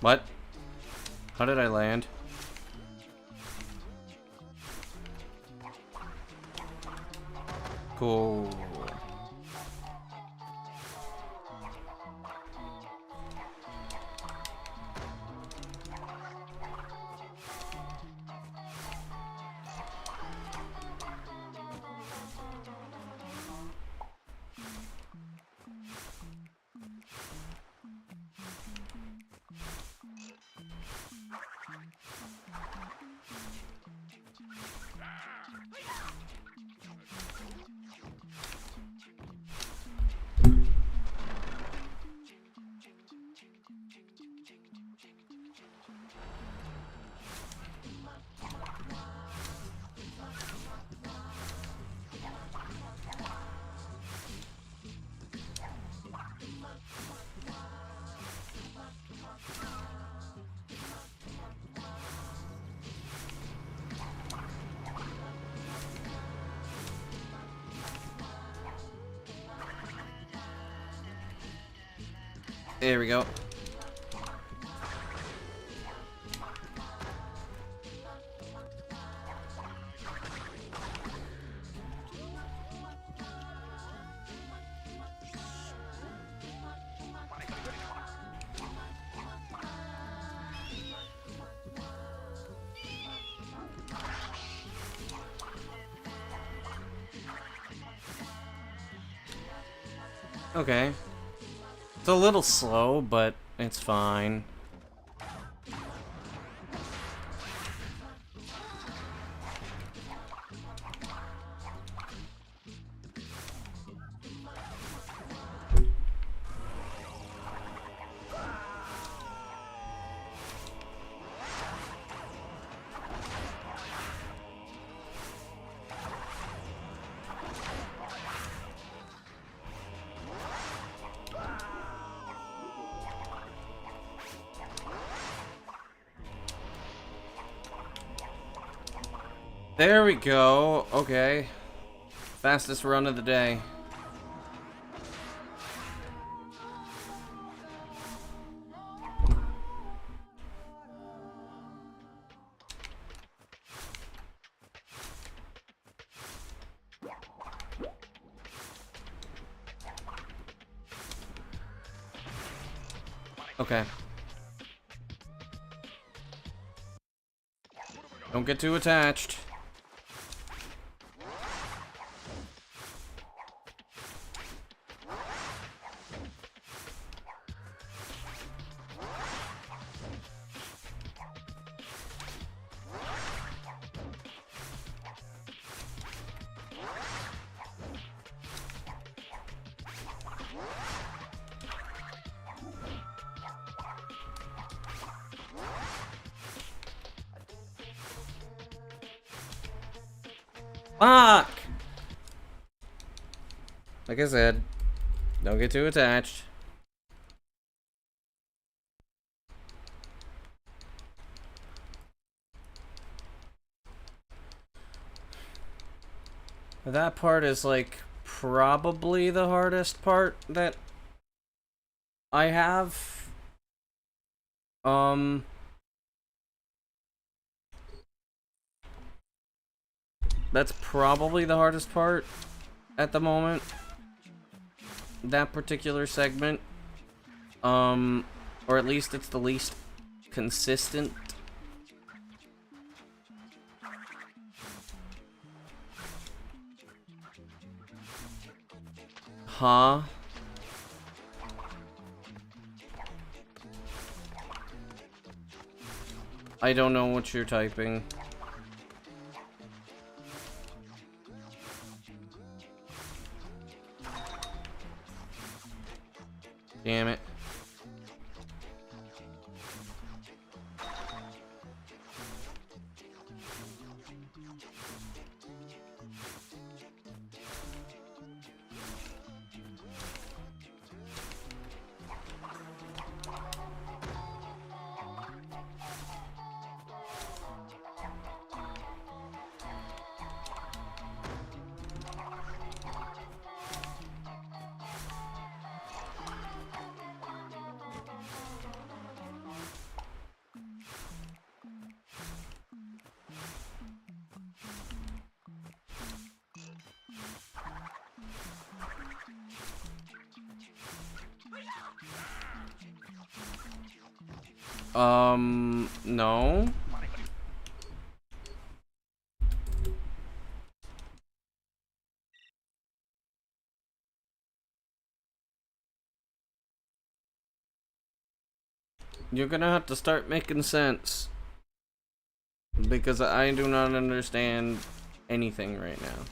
What? How did I land? Cool. There we go. Okay. It's a little slow, but it's fine. There we go. Okay. Fastest run of the day. Okay. Don't get too attached. Fuck! Like I said, don't get too attached. That part is like probably the hardest part that I have. That's probably the hardest part at the moment. That particular segment. Or at least it's the least consistent. Huh? I don't know what you're typing. Damn it. No. You're gonna have to start making sense. Because I do not understand anything right now.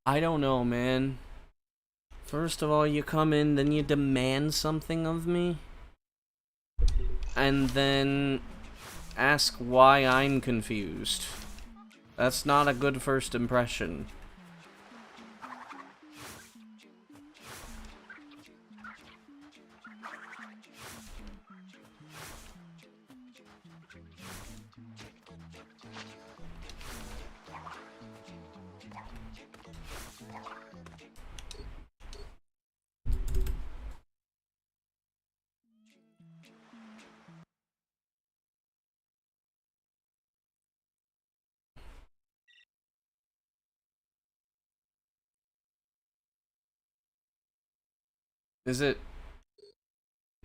I don't know, man. First of all, you come in, then you demand something of me. And then ask why I'm confused. That's not a good first impression. Is it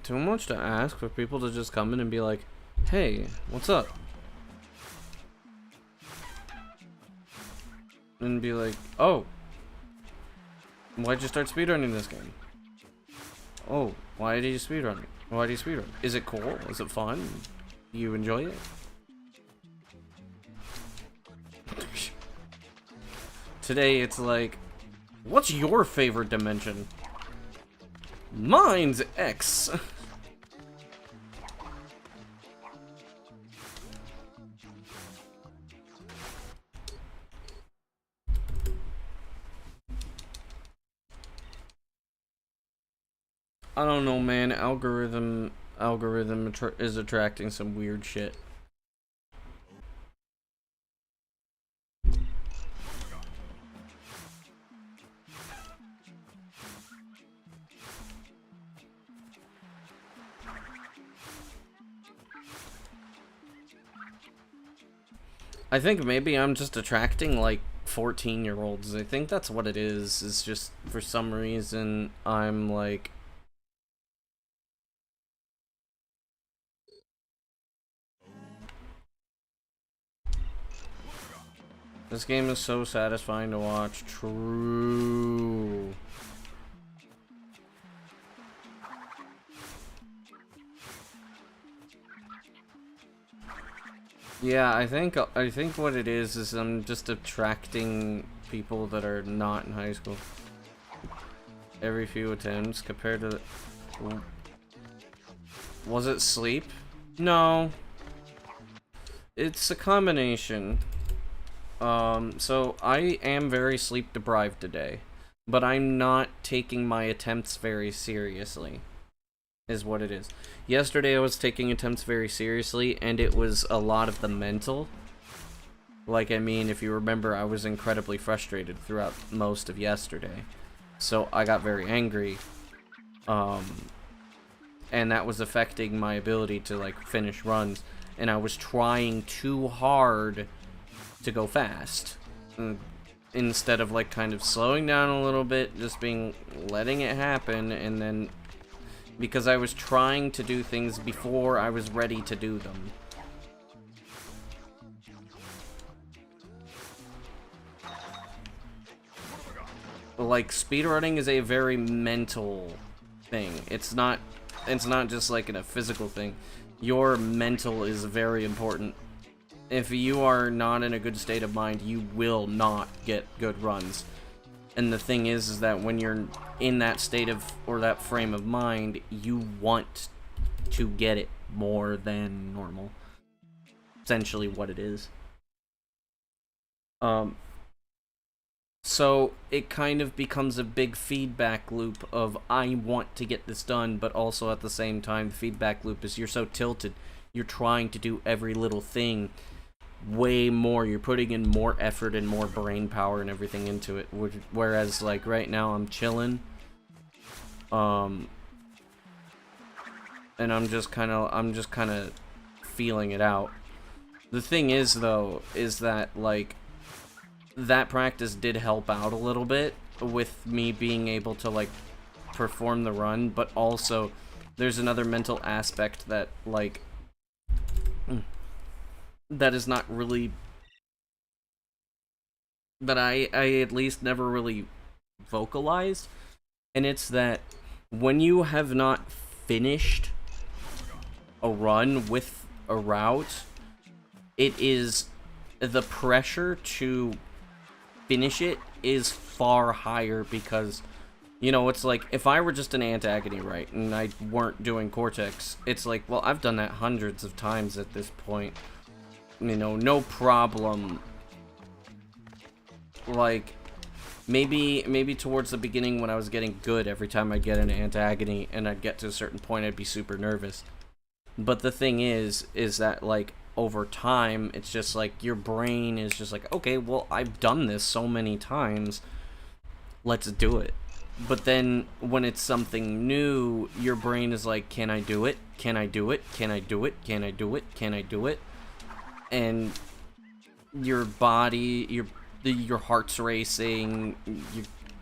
too much to ask for people to just come in and be like, hey, what's up? And be like, oh, why'd you start speedrunning this game? Oh, why do you speedrun it? Why do you speedrun? Is it cool? Is it fun? Do you enjoy it? Today it's like, what's your favorite dimension? Mine's X. I don't know, man. Algorithm is attracting some weird shit. I think maybe I'm just attracting like 14-year-olds. I think that's what it is. It's just for some reason I'm like, this game is so satisfying to watch. True. Yeah, I think what it is I'm just attracting people that are not in high school. Every few attempts compared to the... Was it sleep? No. It's a combination. So I am very sleep deprived today, but I'm not taking my attempts very seriously, is what it is. Yesterday I was taking attempts very seriously, and it was a lot of the mental. Like, I mean, if you remember, I was incredibly frustrated throughout most of yesterday. So I got very angry, and that was affecting my ability to, like, finish runs. And I was trying too hard to go fast. Instead of, like, kind of slowing down a little bit, just letting it happen, and then... Because I was trying to do things before I was ready to do them. Like, speedrunning is a very mental thing. It's not just like a physical thing. Your mental is very important. If you are not in a good state of mind, you will not get good runs. And the thing is that when you're in that state of, or that frame of mind, you want to get it more than normal. Essentially what it is. So it kind of becomes a big feedback loop of, I want to get this done, but also at the same time, the feedback loop is you're so tilted. You're trying to do every little thing way more. You're putting in more effort and more brain power and everything into it. Whereas, like, right now I'm chilling. And I'm just kind of feeling it out. The thing is, though, is that, like, that practice did help out a little bit with me being able to, like, perform the run, but also there's another mental aspect that, like, that is not really, that I at least never really vocalized, and it's that when you have not finished a run with a route, it is the pressure to finish it is far higher, because, you know, it's like, if I were just an Antagony, right, and I weren't doing Cortex, it's like, well, I've done that hundreds of times at this point. You know, no problem. Like, maybe towards the beginning when I was getting good, every time I'd get an Antagony and I'd get to a certain point, I'd be super nervous. But the thing is that, like, over time, it's just like, your brain is just like, okay, well, I've done this so many times, let's do it. But then, when it's something new, your brain is like, can I do it? Can I do it? Can I do it? Can I do it? Can I do it? And your body, your heart's racing,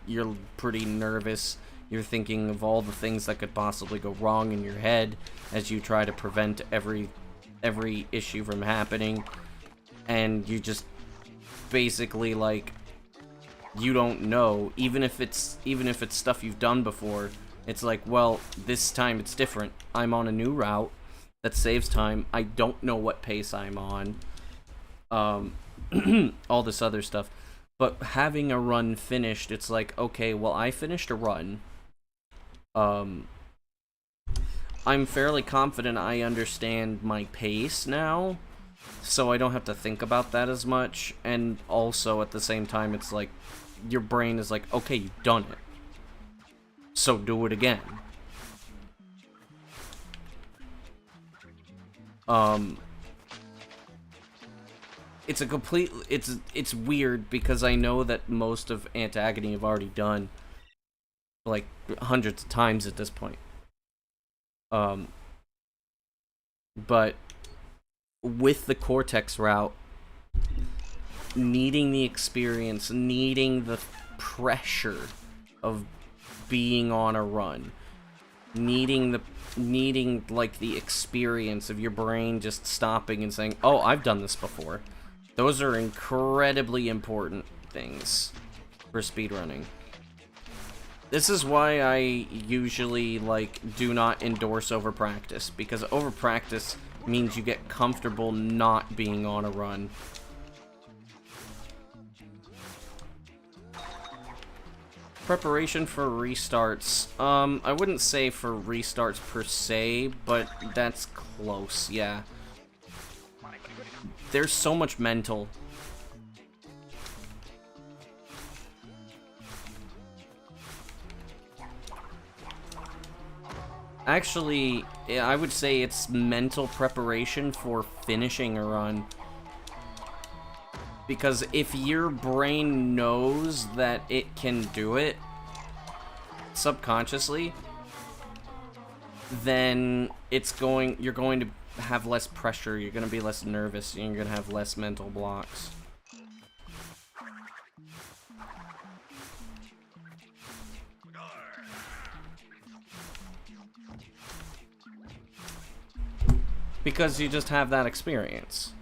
you're pretty nervous. You're thinking of all the things that could possibly go wrong in your head as you try to prevent every issue from happening, and you just basically, like, you don't know, even if it's stuff you've done before. It's like, well, this time it's different. I'm on a new route that saves time. I don't know what pace I'm on. All this other stuff. But having a run finished, it's like, okay, well, I finished a run. I'm fairly confident I understand my pace now, so I don't have to think about that as much. And also, at the same time, it's like, your brain is like, okay, you've done it, so do it again. It's a complete, it's weird, because I know that most of Antagony I've already done, like, hundreds of times at this point. But with the Cortex route, needing the experience, needing the pressure of being on a run, needing like the experience of your brain just stopping and saying, oh, I've done this before. Those are incredibly important things for speedrunning. This is why I usually, like, do not endorse over practice, because over practice means you get comfortable not being on a run. Preparation for restarts. I wouldn't say for restarts per se, but that's close, yeah. There's so much mental. Actually, I would say it's mental preparation for finishing a run. Because if your brain knows that it can do it subconsciously, then you're going to have less pressure, you're going to be less nervous, and you're going to have less mental blocks. Because you just have that experience.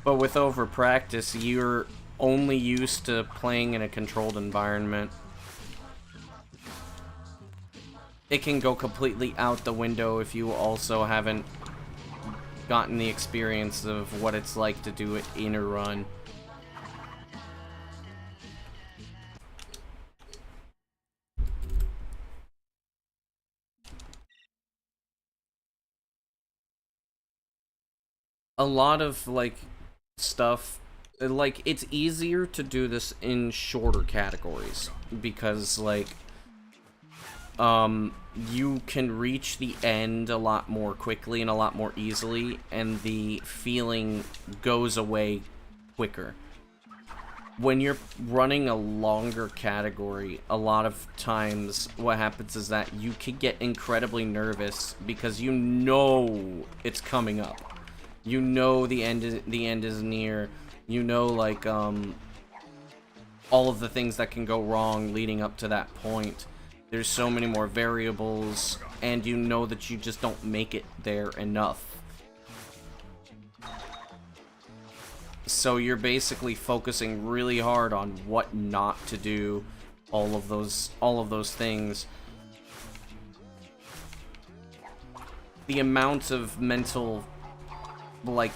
But with over practice, you're only used to playing in a controlled environment. It can go completely out the window if you also haven't gotten the experience of what it's like to do it in a run. A lot of, like, stuff, like, it's easier to do this in shorter categories, because, like, you can reach the end a lot more quickly and a lot more easily, and the feeling goes away quicker. When you're running a longer category, a lot of times what happens is that you can get incredibly nervous because you know it's coming up. You know the end is near. You know, like, all of the things that can go wrong leading up to that point. There's so many more variables, and you know that you just don't make it there enough. So you're basically focusing really hard on what not to do, all of those things. The amount of mental, like,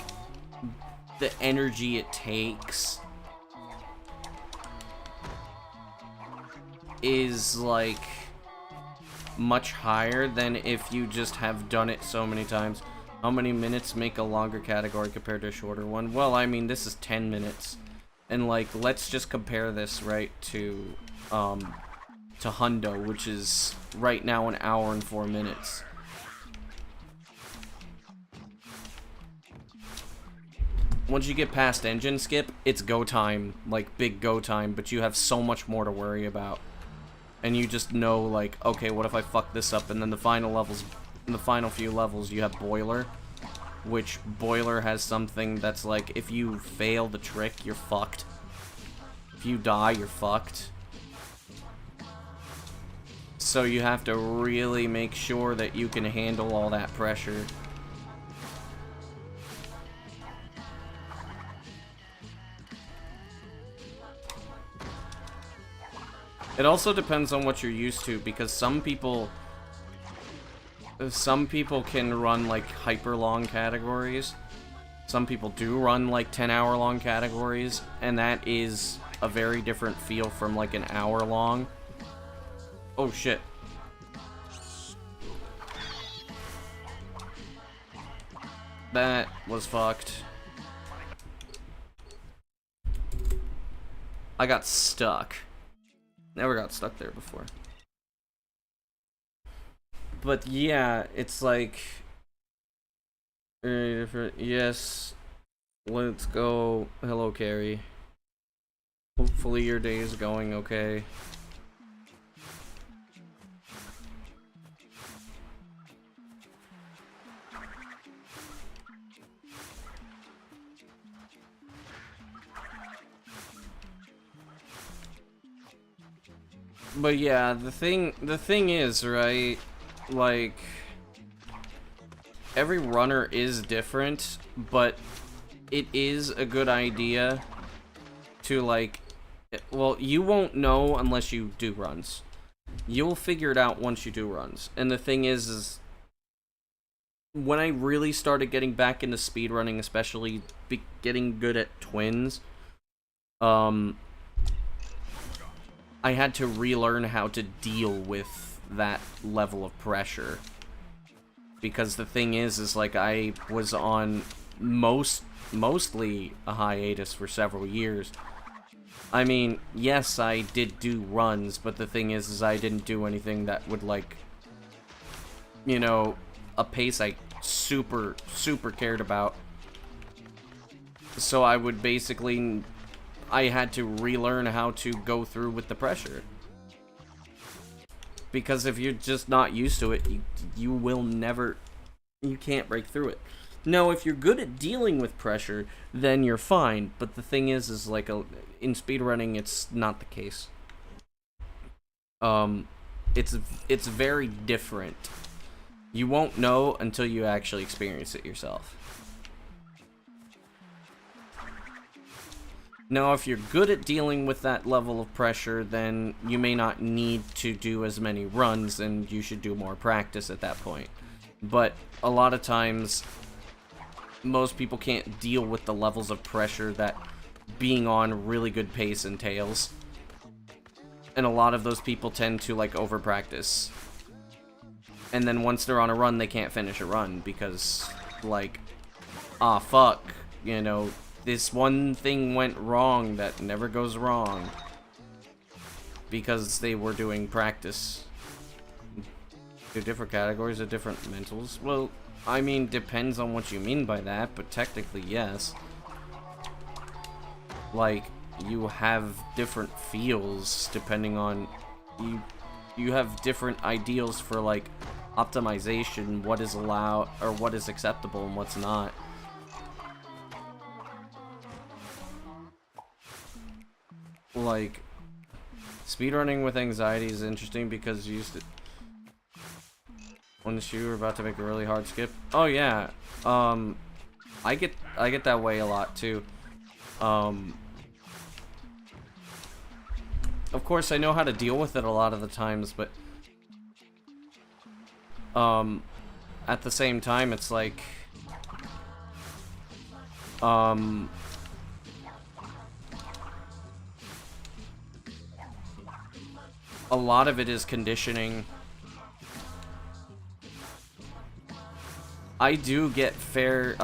the energy it takes is, like, much higher than if you just have done it so many times. How many minutes make a longer category compared to a shorter one? Well, I mean, this is 10 minutes. And, like, let's just compare this, right, to Hundo, which is right now 1 hour and 4 minutes. Once you get past engine skip, it's go time, like big go time, but you have so much more to worry about. And you just know, like, okay, what if I fuck this up? And then the final few levels, you have Boiler, which Boiler has something that's like, if you fail the trick, you're fucked. If you die, you're fucked. So you have to really make sure that you can handle all that pressure. It also depends on what you're used to, because some people can run, like, hyper long categories. Some people do run, like, 10-hour long categories, and that is a very different feel from, like, an hour long. Oh shit. That was fucked. I got stuck. Never got stuck there before. But yeah, it's like... very different. Yes. Let's go. Hello, Carrie. Hopefully your day is going okay. But yeah, the thing is, right, like, every runner is different, but it is a good idea to, like, Well, you won't know unless you do runs. You'll figure it out once you do runs. And the thing is when I really started getting back into speedrunning, especially getting good at twins, I had to relearn how to deal with that level of pressure. Because the thing is like I was on mostly a hiatus for several years. I mean, yes, I did do runs, but the thing is I didn't do anything that would, like, you know, a pace I super cared about. So I would basically, I had to relearn how to go through with the pressure. Because if you're just not used to it, you will never, you can't break through it. Now, if you're good at dealing with pressure, then you're fine. But the thing is like, in speedrunning, it's not the case. It's very different. You won't know until you actually experience it yourself. Now, if you're good at dealing with that level of pressure, then you may not need to do as many runs, and you should do more practice at that point. But a lot of times, most people can't deal with the levels of pressure that being on really good pace entails. And a lot of those people tend to, like, over-practice. And then once they're on a run, they can't finish a run because, like, ah, fuck, you know, this one thing went wrong that never goes wrong. Because they were doing practice. They're different categories of different mentals. Well, I mean, depends on what you mean by that, but technically, yes. Like, you have different feels depending on... You have different ideals for, like, optimization, what is allowed, or what is acceptable and what's not. Like, speedrunning with anxiety is interesting because you used to... Once you were about to make a really hard skip. Oh yeah, I get that way a lot too. Of course, I know how to deal with it a lot of the times, but at the same time, it's like a lot of it is conditioning. I do get very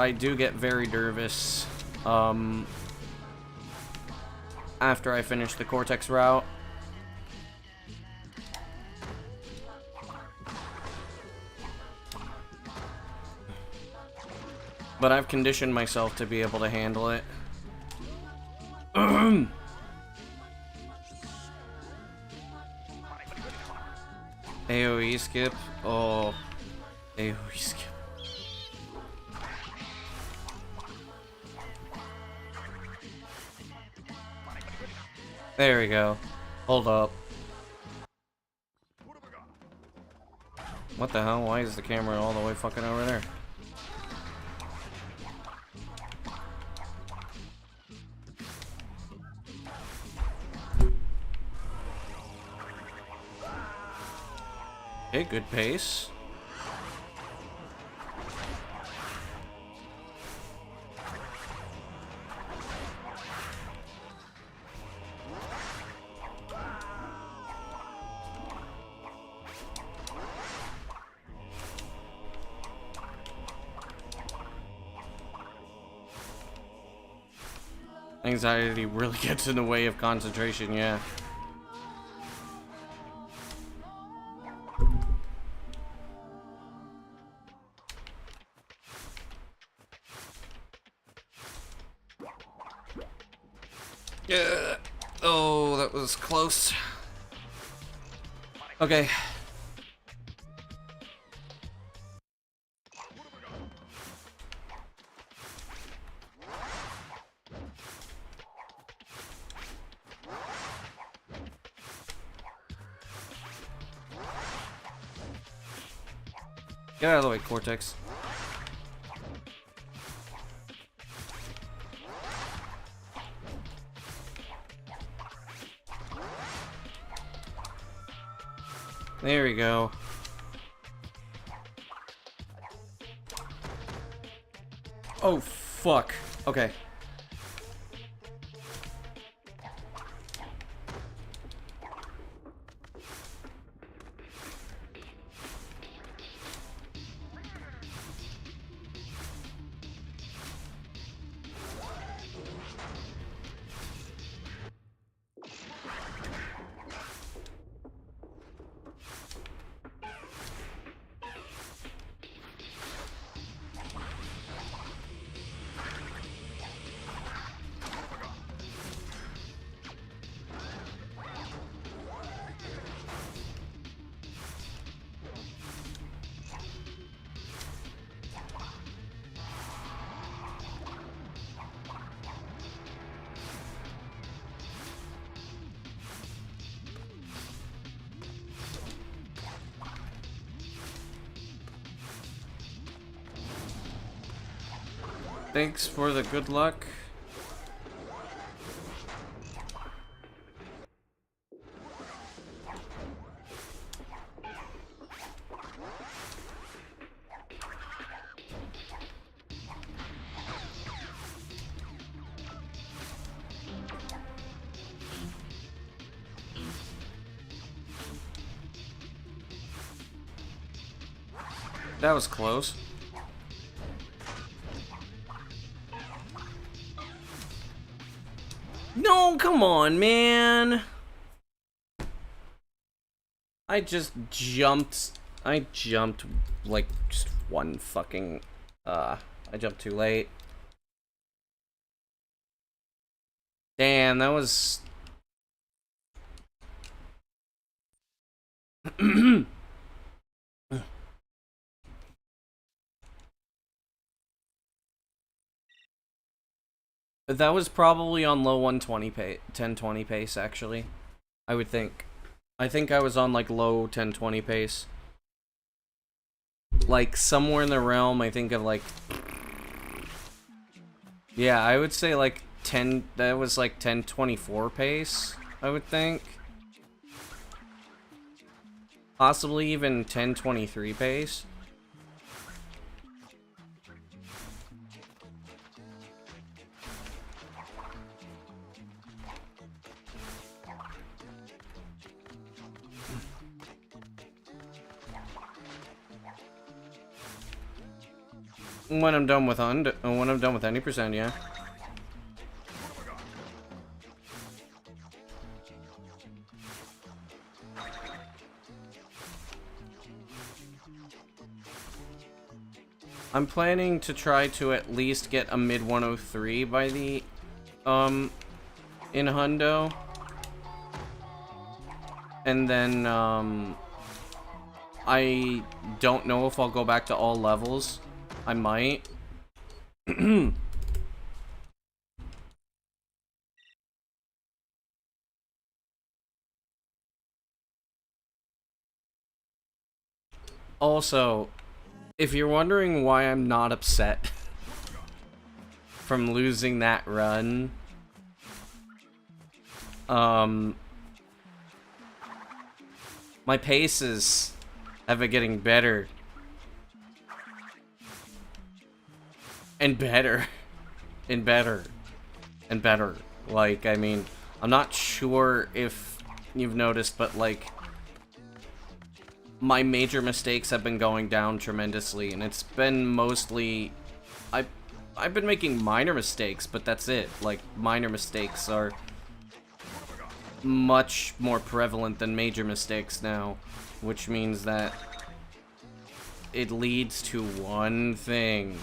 nervous after I finish the Cortex route. But I've conditioned myself to be able to handle it. AoE skip? Oh, AoE skip. There we go. Hold up. What the hell? Why is the camera all the way fucking over there? Okay, good pace. Anxiety really gets in the way of concentration, yeah. Yeah. Oh, that was close. Okay. Get out of the way, Cortex. There we go. Oh, fuck. Okay. Thanks for the good luck. That was close. No, come on, man. I jumped like just one fucking I jumped too late. Damn, that was that was probably on low 120 pace, 1020 pace actually. I would think. I think I was on like low 1020 pace. Like somewhere in the realm, I think of like, yeah, I would say like 10, that was like 1024 pace, I would think. Possibly even 1023 pace. When I'm done with any percent, yeah. I'm planning to try to at least get a mid 103 by the in Hundo. And then I don't know if I'll go back to all levels. I might. Also, if you're wondering why I'm not upset from losing that run, my paces have been getting better. And better. And better. And better. Like, I mean, I'm not sure if you've noticed, but like, my major mistakes have been going down tremendously, and it's been mostly, I've been making minor mistakes, but that's it. Like, minor mistakes are much more prevalent than major mistakes now, which means that it leads to one thing: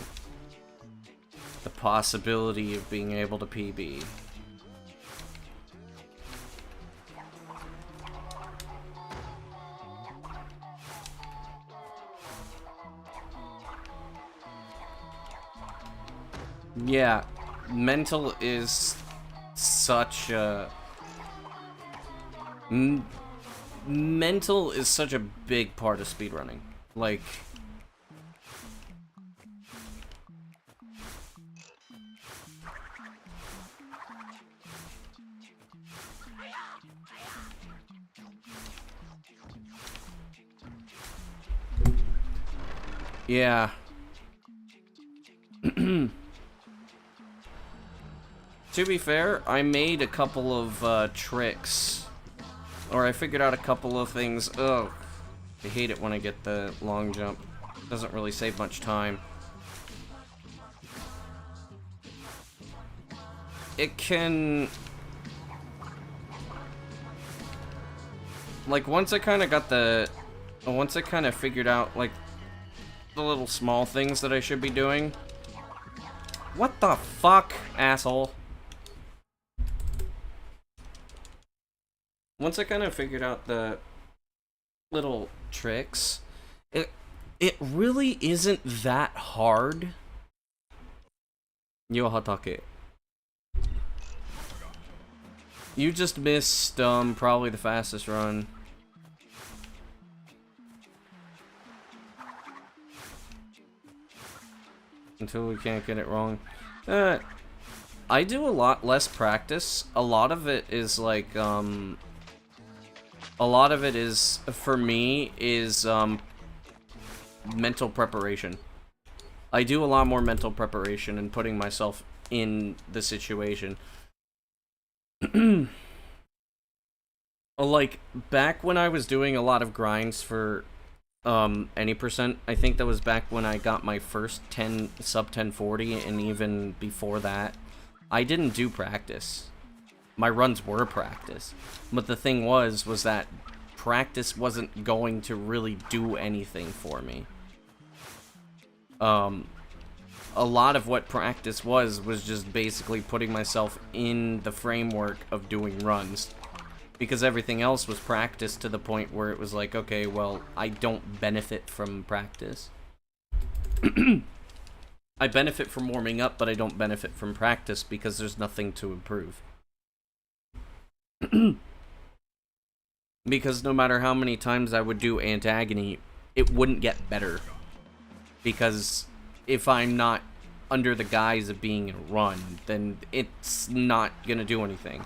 the possibility of being able to PB. Yeah, mental is such a... mental is such a big part of speedrunning. Like... Yeah. To be fair, I made a couple of tricks. Or I figured out a couple of things. Ugh. I hate it when I get the long jump. Doesn't really save much time. It can... Like, once I kind of got the... Once I kind of figured out, like, the little small things that I should be doing. What the fuck, asshole? Once I kind of figured out the little tricks, it really isn't that hard. Yohatake. You just missed probably the fastest run. Until we can't get it wrong. I do a lot less practice. A lot of it is like a lot of it is, for me, is mental preparation. I do a lot more mental preparation and putting myself in the situation. Like, back when I was doing a lot of grinds for any percent, I think that was back when I got my first sub 1040, and even before that, I didn't do practice. My runs were practice. But the thing was that practice wasn't going to really do anything for me. A lot of what practice was just basically putting myself in the framework of doing runs. Because everything else was practice to the point where it was like, okay, well, I don't benefit from practice. I benefit from warming up, but I don't benefit from practice because there's nothing to improve. Because no matter how many times I would do Antagony, it wouldn't get better. Because if I'm not under the guise of being in a run, then it's not gonna do anything.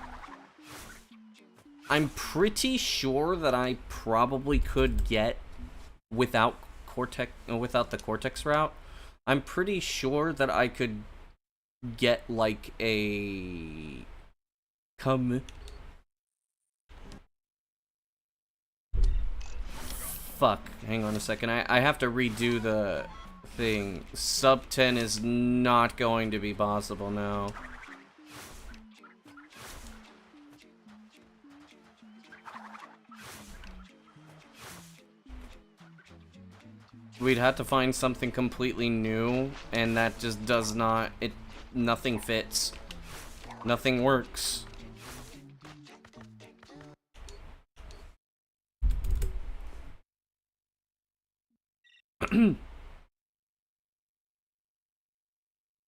I'm pretty sure that I probably could get without the Cortex route. I'm pretty sure that I could get like a Fuck, hang on a second. I have to redo the thing. Sub 10 is not going to be possible now. We'd have to find something completely new, and that just does not... Nothing fits. Nothing works.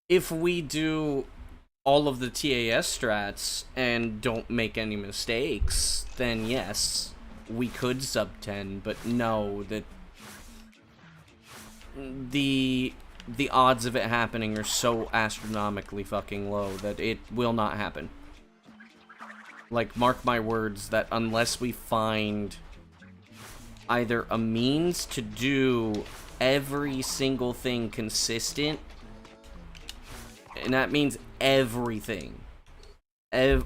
If we do all of the TAS strats and don't make any mistakes, then yes, we could sub 10, but no, that the odds of it happening are so astronomically fucking low that it will not happen. Like, mark my words, that unless we find either a means to do every single thing consistent, and that means everything,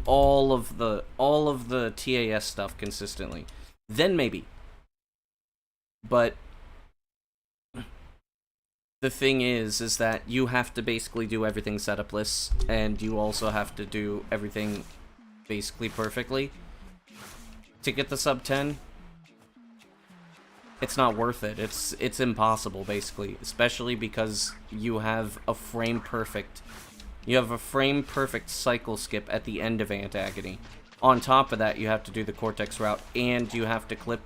all of the TAS stuff consistently, then maybe. But the thing is that you have to basically do everything setupless, and you also have to do everything basically perfectly to get the sub 10. It's not worth it. It's impossible, basically, especially because you have a frame perfect cycle skip at the end of Antagony. On top of that, you have to do the Cortex route, and you have to clip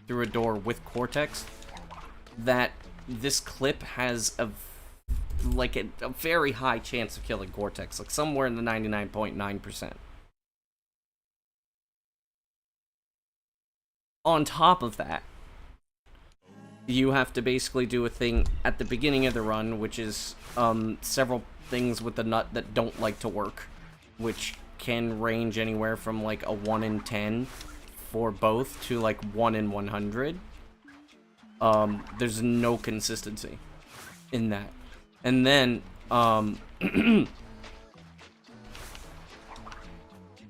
through a door with Cortex. That this clip has a very high chance of killing Cortex, like somewhere in the 99.9%. On top of that, you have to basically do a thing at the beginning of the run, which is several things with the nut that don't like to work, which can range anywhere from like a 1 in 10 for both to like 1 in 100. There's no consistency. in that. And then,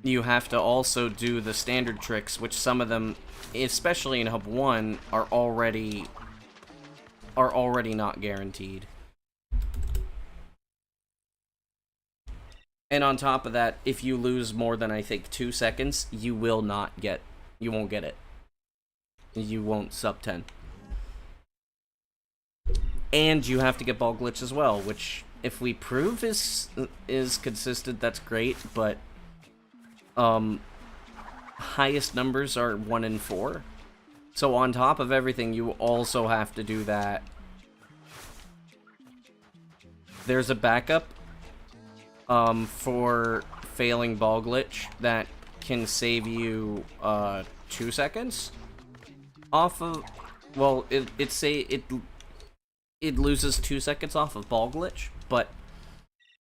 you have to also do the standard tricks, which some of them, especially in Hub 1, are already not guaranteed. And on top of that, if you lose more than, I think, 2 seconds, you won't get it. You won't sub 10. And you have to get ball glitch as well, which, if we prove is consistent, that's great, but highest numbers are 1 and 4. So on top of everything, you also have to do that. There's a backup for failing ball glitch that can save you 2 seconds off of, well, it loses 2 seconds off of ball glitch, but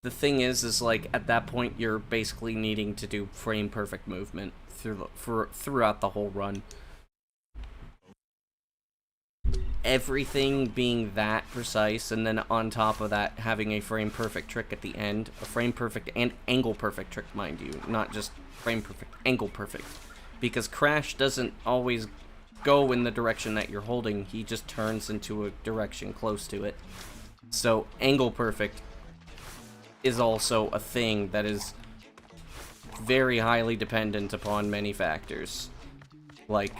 the thing is like, at that point you're basically needing to do frame perfect movement throughout the whole run. Everything being that precise, and then on top of that having a frame perfect trick at the end, a frame perfect and angle perfect trick, mind you, not just frame perfect, angle perfect, because Crash doesn't always go in the direction that you're holding, he just turns into a direction close to it. So angle perfect is also a thing that is very highly dependent upon many factors. Like,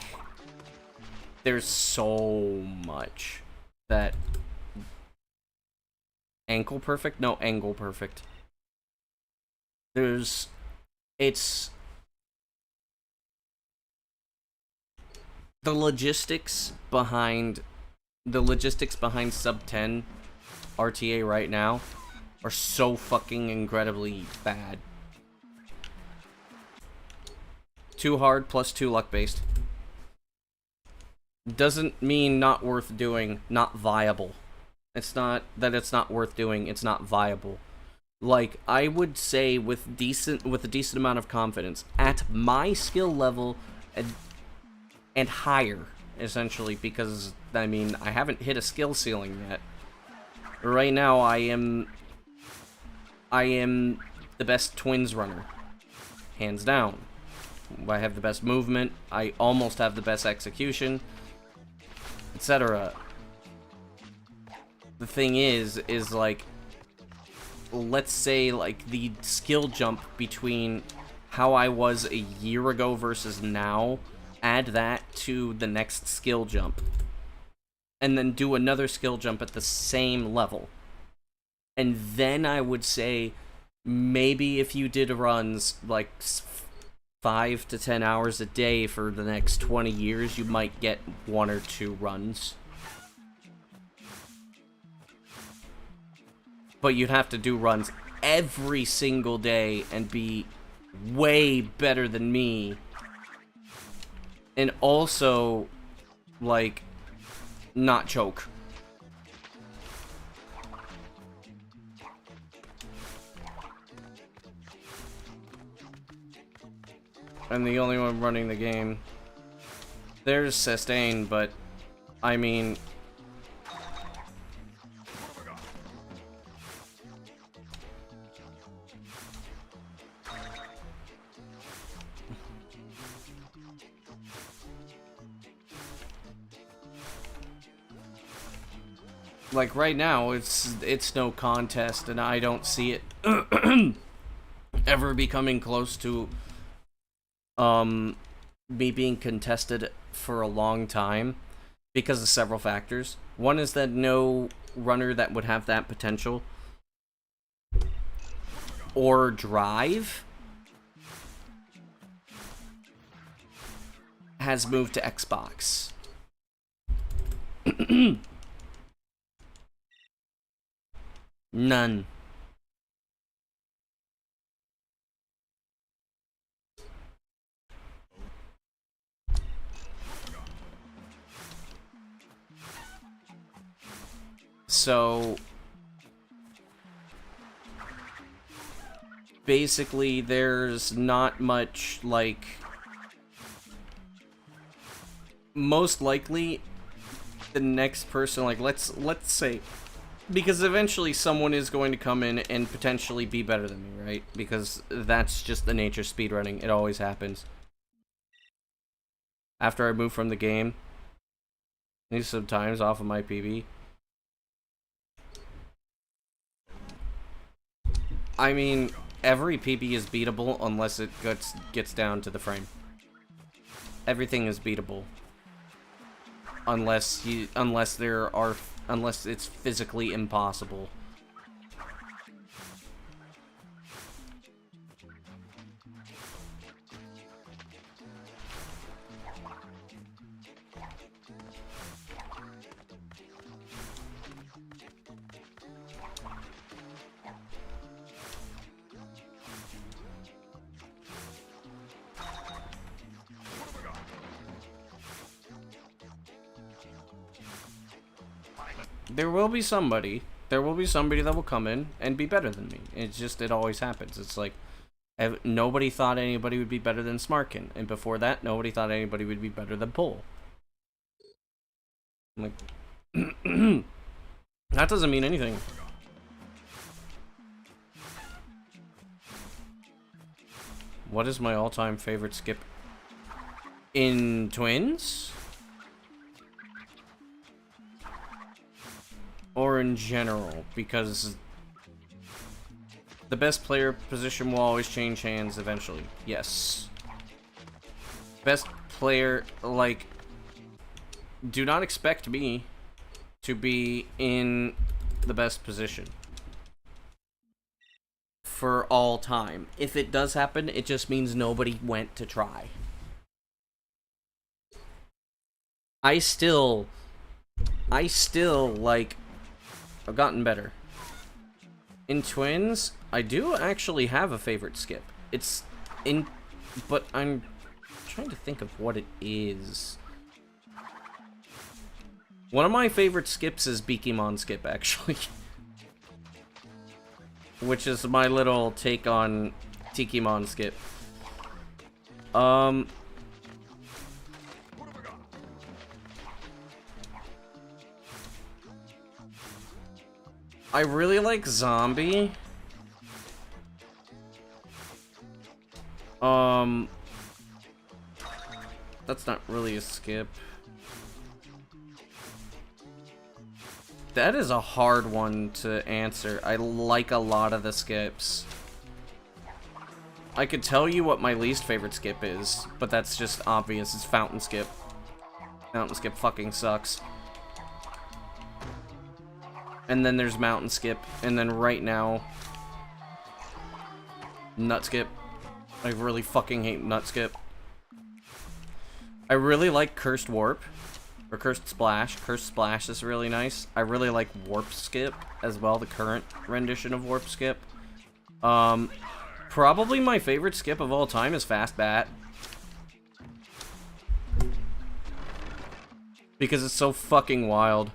there's so much that angle perfect? No, angle perfect. It's the logistics behind sub 10 RTA right now are so fucking incredibly bad. 2 hard plus 2 luck based. Doesn't mean not worth doing, not viable. It's not that it's not worth doing, it's not viable. Like, I would say with a decent amount of confidence, at my skill level and higher, essentially, because, I mean, I haven't hit a skill ceiling yet. Right now, I am the best twins runner. Hands down. I have the best movement, I almost have the best execution, etc. The thing is like, let's say, like, the skill jump between how I was a year ago versus now, add that to the next skill jump, and then do another skill jump at the same level. And then I would say, maybe if you did runs, like, 5 to 10 hours a day for the next 20 years, you might get 1 or 2 runs. But you'd have to do runs every single day and be way better than me. And also, like, not choke. I'm the only one running the game. There's sustain, but I mean, like right now it's no contest, and I don't see it ever becoming close to me being contested for a long time, because of several factors. One is that no runner that would have that potential or drive has moved to Xbox. None. So basically there's not much, like, most likely the next person, like, let's say Because eventually someone is going to come in and potentially be better than me, right? Because that's just the nature of speedrunning. It always happens. After I move from the game, I need some times off of my PB. I mean, every PB is beatable unless it gets down to the frame. Everything is beatable. Unless it's physically impossible. There will be somebody that will come in and be better than me. It always happens. It's like, nobody thought anybody would be better than Smarkin, and before that, nobody thought anybody would be better than Pole. I'm like, that doesn't mean anything. What is my all-time favorite skip in Twins? Or in general, because the best player position will always change hands eventually. Yes. Best player, like, do not expect me to be in the best position for all time. If it does happen, it just means nobody went to try. I still, like, I've gotten better. In Twins, I do actually have a favorite skip. But I'm trying to think of what it is. One of my favorite skips is Beakymon skip, actually. Which is my little take on Tikimon skip. I really like Zombie. That's not really a skip. That is a hard one to answer. I like a lot of the skips. I could tell you what my least favorite skip is, but that's just obvious. It's Fountain Skip. Fountain Skip fucking sucks. And then there's Mountain Skip, and then right now, Nut Skip. I really fucking hate Nut Skip. I really like Cursed Warp, or Cursed Splash. Cursed Splash is really nice. I really like Warp Skip as well, the current rendition of Warp Skip. Probably my favorite skip of all time is Fast Bat. Because it's so fucking wild.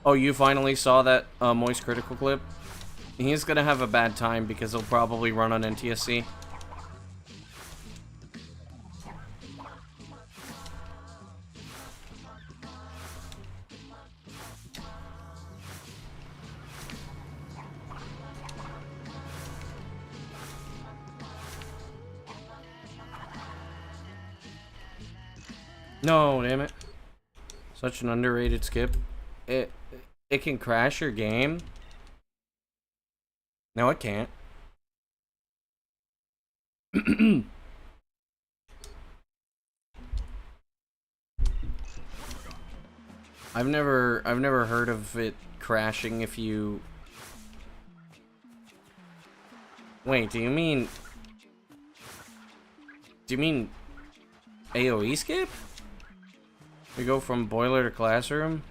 Oh, you finally saw that Moist Critical clip? He's gonna have a bad time because he'll probably run on NTSC. No, damn it. Such an underrated skip. It can crash your game. No, it can't. I've never heard of it crashing if you... Wait, do you mean AoE skip? We go from boiler to classroom?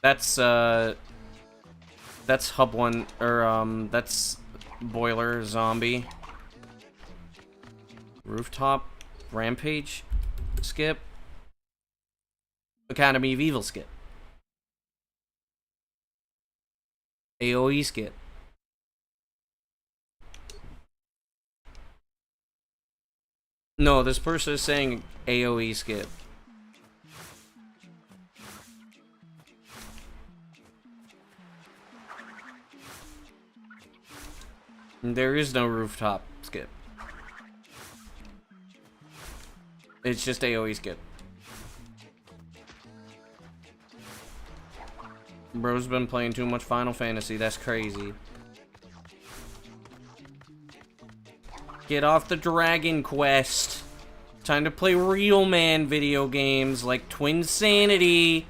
That's Hub 1, or that's Boiler, Zombie. Rooftop, Rampage, skip. Academy of Evil skip. AoE skip. No, this person is saying AoE skip. There is no rooftop skip. It's just AoE skip. Bro's been playing too much Final Fantasy, that's crazy. Get off the Dragon Quest. Time to play real man video games like Twinsanity.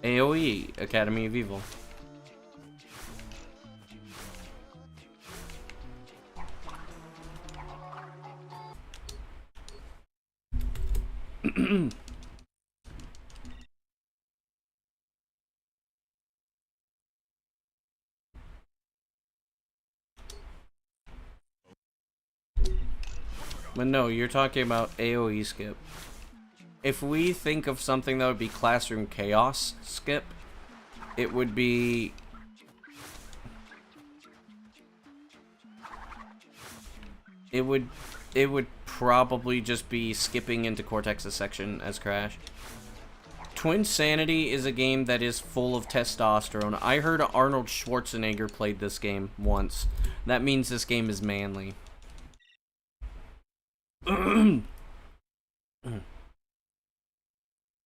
AoE, Academy of Evil. But no, you're talking about AoE skip. If we think of something that would be Classroom Chaos skip, it would be... It would probably just be skipping into Cortex's section as Crash. Twinsanity is a game that is full of testosterone. I heard Arnold Schwarzenegger played this game once. That means this game is manly.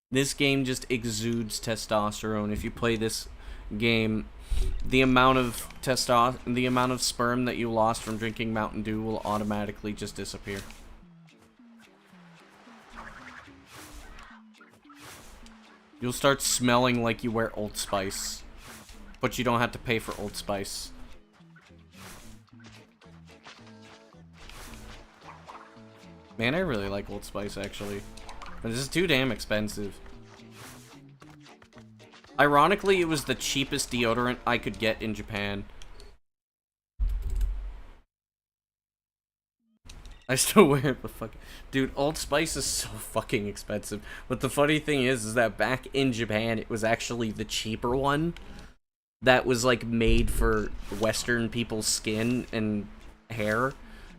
This game just exudes testosterone. If you play this game, the amount of sperm that you lost from drinking Mountain Dew will automatically just disappear. You'll start smelling like you wear Old Spice, but you don't have to pay for Old Spice. Man, I really like Old Spice, actually. But this is too damn expensive. Ironically, it was the cheapest deodorant I could get in Japan. I still wear it, but fuck. Dude, Old Spice is so fucking expensive. But the funny thing is that back in Japan, it was actually the cheaper one. That was, like, made for Western people's skin and hair.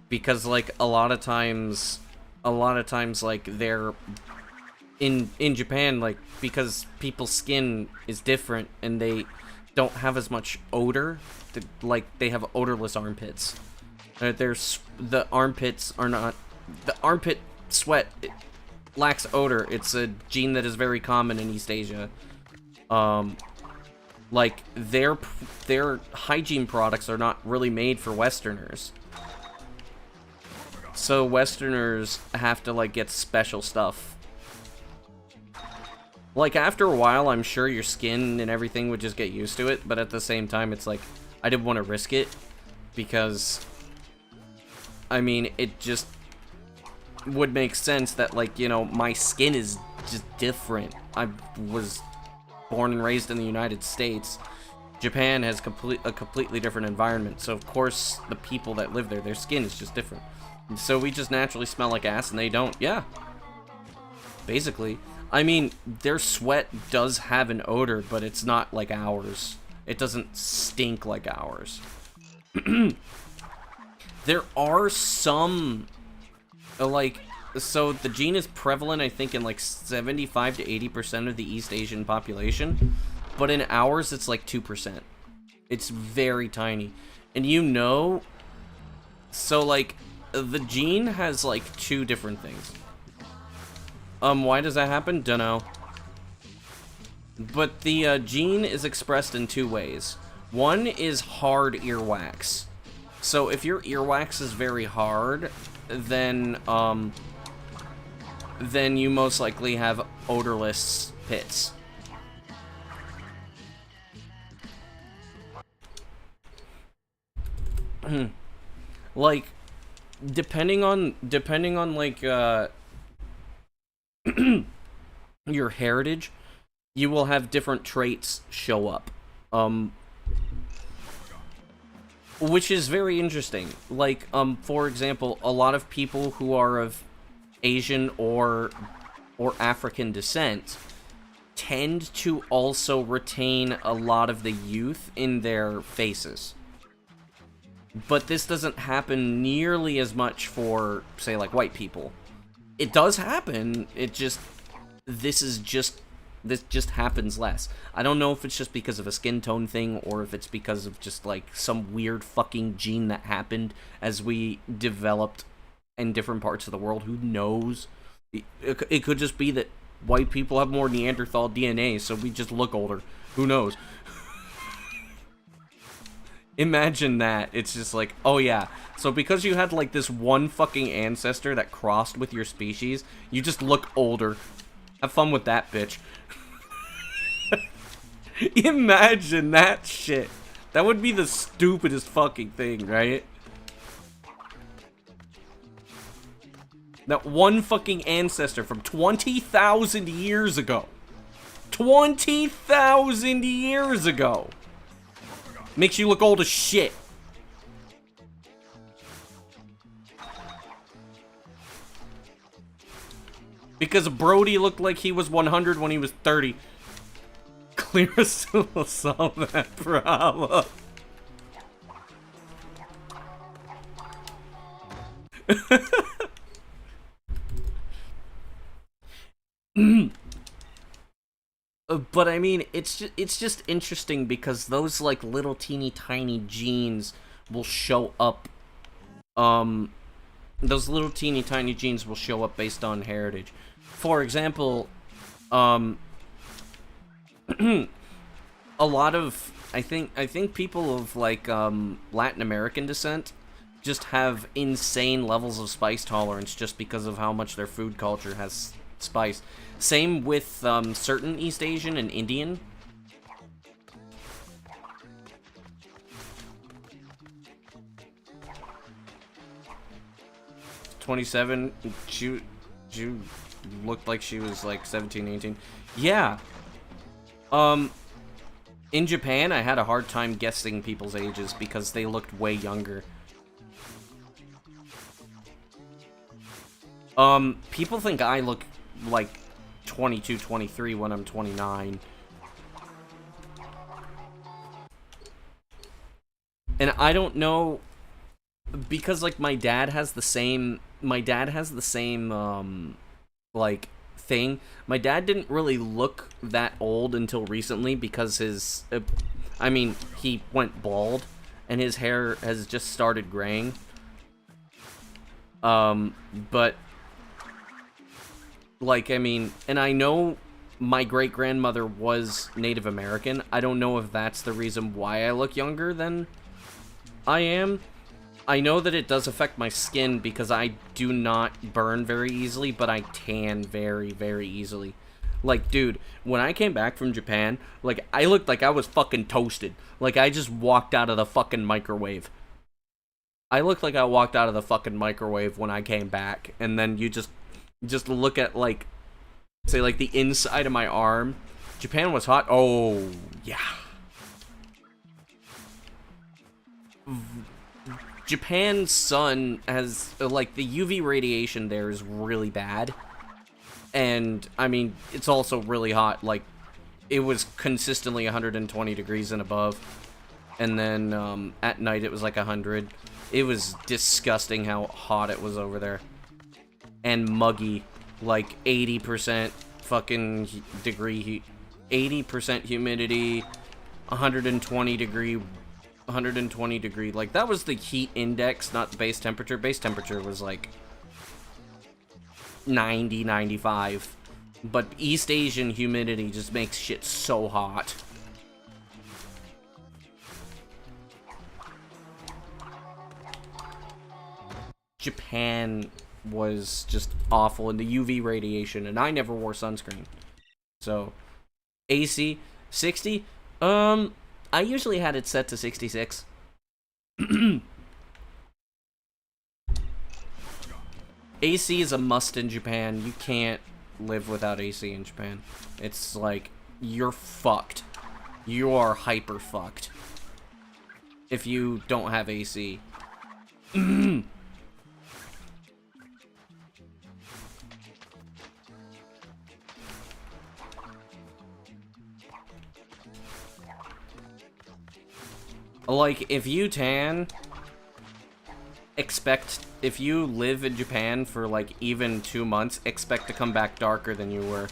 Because, like, a lot of times, like, they're... In Japan, like, because people's skin is different and they don't have as much odor, like, they have odorless armpits. The armpits are not... The armpit sweat lacks odor. It's a gene that is very common in East Asia. Like, their hygiene products are not really made for Westerners. So Westerners have to, like, get special stuff. Like, after a while, I'm sure your skin and everything would just get used to it, but at the same time, it's like, I didn't want to risk it, because, I mean, it just would make sense that, like, you know, my skin is just different. I was born and raised in the United States. Japan has a completely different environment, so of course, the people that live there, their skin is just different. So we just naturally smell like ass, and they don't. Yeah. Basically. I mean, their sweat does have an odor, but it's not like ours. It doesn't stink like ours. There are some, like, so the gene is prevalent, I think, in like 75 to 80% of the East Asian population, but in ours, it's like 2%. It's very tiny. And you know, so like, the gene has like two different things. Why does that happen? Dunno. But the gene is expressed in two ways. One is hard earwax. So if your earwax is very hard, then you most likely have odorless pits. Like, depending on like your heritage, you will have different traits show up, which is very interesting. Like, for example, a lot of people who are of Asian or African descent tend to also retain a lot of the youth in their faces. But this doesn't happen nearly as much for, say, like, white people. it does happen. This just happens less. I don't know if it's just because of a skin tone thing or if it's because of just like some weird fucking gene that happened as we developed in different parts of the world. Who knows? It could just be that white people have more Neanderthal DNA, so we just look older. Who knows? Imagine that. It's just like, oh yeah, so because you had like this one fucking ancestor that crossed with your species, you just look older. Have fun with that, bitch. Imagine that shit. That would be the stupidest fucking thing, right? That one fucking ancestor from 20,000 years ago. 20,000 years ago. Makes you look old as shit. Because Brody looked like he was 100 when he was 30. Clear still solve that problem. But I mean, it's just interesting because those like little teeny tiny genes will show up. Those little teeny tiny genes will show up based on heritage. For example, a lot of I think people of like Latin American descent just have insane levels of spice tolerance just because of how much their food culture has spice. Same with certain East Asian and Indian. "27, she looked like she was like 17, 18. Yeah. In Japan, I had a hard time guessing people's ages because they looked way younger. People think I look like 22, 23 when I'm 29. And I don't know, because like my dad has the same like thing. My dad didn't really look that old until recently because his I mean, he went bald and his hair has just started graying. But like, I mean, and I know my great-grandmother was Native American. I don't know if that's the reason why I look younger than I am. I know that it does affect my skin because I do not burn very easily, but I tan very, very easily. Like, dude, when I came back from Japan, like, I looked like I was fucking toasted. Like, I just walked out of the fucking microwave. I looked like I walked out of the fucking microwave when I came back, and then you just look at, like, say, like, the inside of my arm. Japan was hot. Oh, yeah. Japan's sun has, like, the UV radiation there is really bad. And, I mean, it's also really hot. Like, it was consistently 120 degrees and above. And then, at night it was like 100. It was disgusting how hot it was over there. And muggy. Like, 80% fucking degree heat. 80% humidity. 120 degree. Like, that was the heat index, not the base temperature. Base temperature was like 90, 95. But East Asian humidity just makes shit so hot. Japan was just awful in the UV radiation, and I never wore sunscreen. So, AC, 60? I usually had it set to 66. AC is a must in Japan. You can't live without AC in Japan. It's like, you're fucked. You are hyper fucked if you don't have AC. Like, if you tan, expect, if you live in Japan for like even 2 months, expect to come back darker than you were.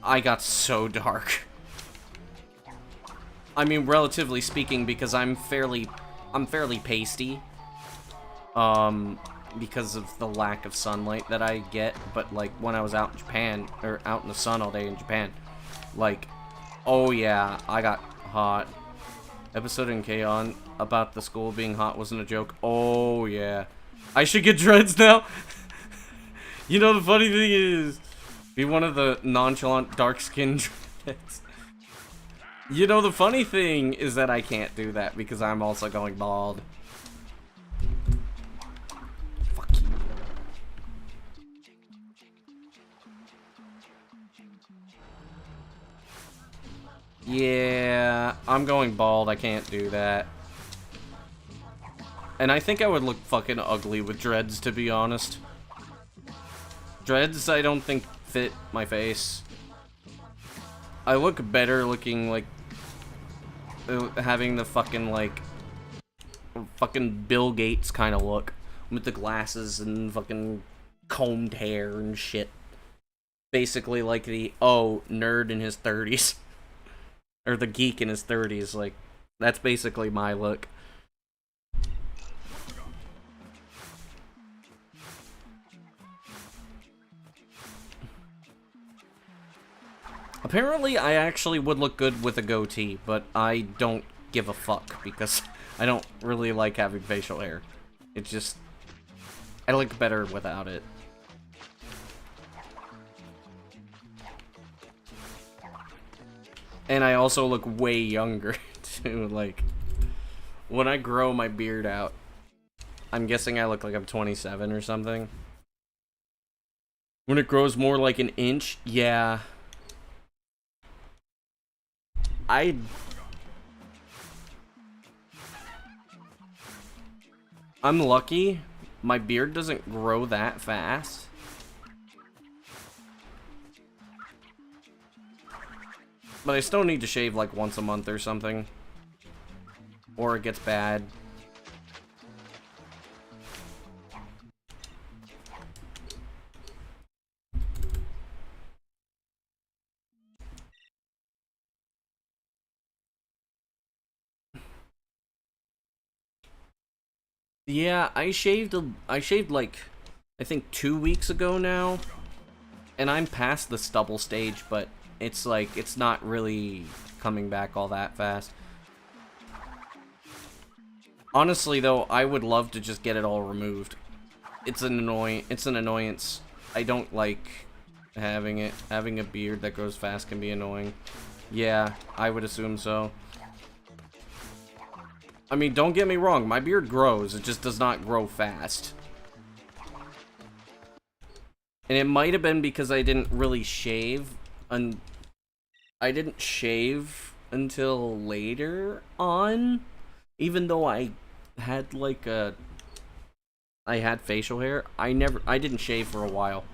I got so dark. I mean, relatively speaking, because I'm fairly pasty. Because of the lack of sunlight that I get, but like when I was out in Japan, or out in the sun all day in Japan, like, oh yeah, I got hot. Episode in K-On! About the school being hot wasn't a joke. Oh yeah. I should get dreads now. You know, the funny thing is, be one of the nonchalant dark-skinned dreads. You know, the funny thing is that I can't do that because I'm also going bald. Fuck you. Yeah, I'm going bald. I can't do that. And I think I would look fucking ugly with dreads, to be honest. Dreads, I don't think fit my face. I look better looking like having the fucking like Bill Gates kind of look with the glasses and fucking combed hair and shit. Basically like the nerd in his 30s or the geek in his 30s. Like that's basically my look. Apparently, I actually would look good with a goatee, but I don't give a fuck because I don't really like having facial hair. It just... I look better without it. And I also look way younger, too. Like, when I grow my beard out, I'm guessing I look like I'm 27 or something. When it grows more like an inch, yeah... I'm lucky. My beard doesn't grow that fast. But I still need to shave like once a month or something. Or it gets bad. Yeah, I shaved like, I think 2 weeks ago now. And I'm past the stubble stage, but it's like, it's not really coming back all that fast. Honestly though, I would love to just get it all removed. It's an annoyance. I don't like having it. Having a beard that grows fast can be annoying. Yeah, I would assume so. I mean, don't get me wrong, my beard grows, it just does not grow fast. And it might have been because I didn't really shave, I didn't shave until later on, even though I had like I had facial hair, I didn't shave for a while.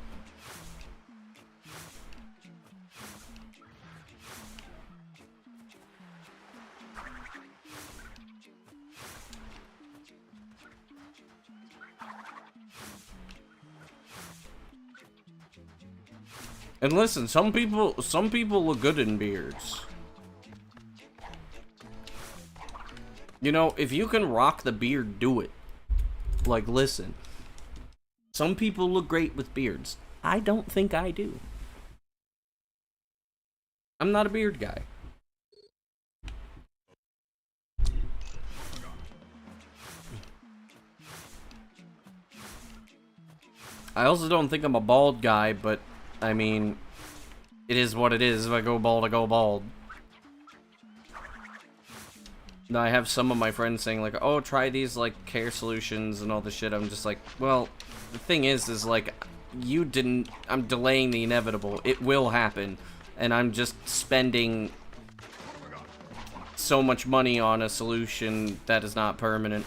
And listen, some people look good in beards. You know, if you can rock the beard, do it. Like, listen. Some people look great with beards. I don't think I do. I'm not a beard guy. I also don't think I'm a bald guy, but I mean, it is what it is. If I go bald, I go bald. Now, I have some of my friends saying, like, oh, try these, like, hair solutions and all this shit. I'm just like, well, the thing is, like, I'm delaying the inevitable. It will happen. And I'm just spending so much money on a solution that is not permanent.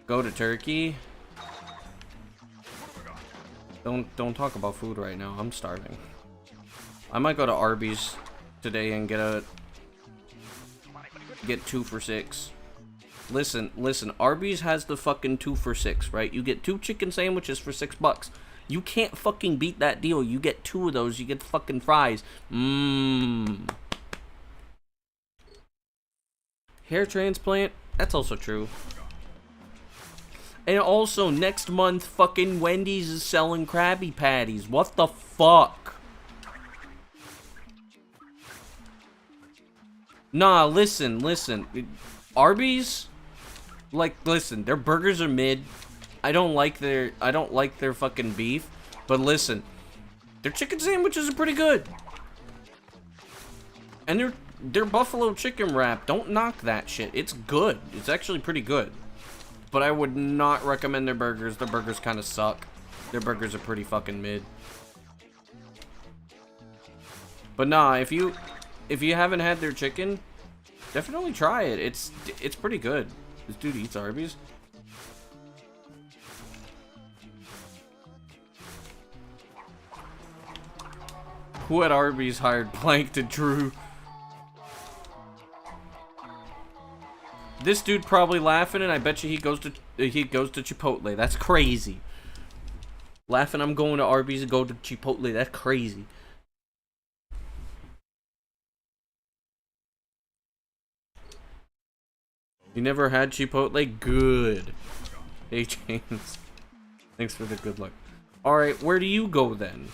Go to Turkey? Don't talk about food right now. I'm starving. I might go to Arby's today and get 2 for $6. Listen, Arby's has the fucking 2 for $6, right? You get 2 chicken sandwiches for $6. You can't fucking beat that deal. You get 2 of those, you get fucking fries. Hair transplant, that's also true. And also, next month, fucking Wendy's is selling Krabby Patties. What the fuck? Nah, listen. Arby's, like, listen, their burgers are mid. I don't like their fucking beef. But listen, their chicken sandwiches are pretty good. And their buffalo chicken wrap, don't knock that shit. It's good. It's actually pretty good. But I would not recommend their burgers. Their burgers kind of suck. Their burgers are pretty fucking mid. But nah, if you haven't had their chicken, definitely try it. It's pretty good. This dude eats Arby's. Who at Arby's hired Plankton Drew? This dude probably laughing, and I bet you he goes to Chipotle. That's crazy. Laughing, I'm going to Arby's and go to Chipotle. That's crazy. You never had Chipotle? Good. Hey, James. Thanks for the good luck. Alright, where do you go then?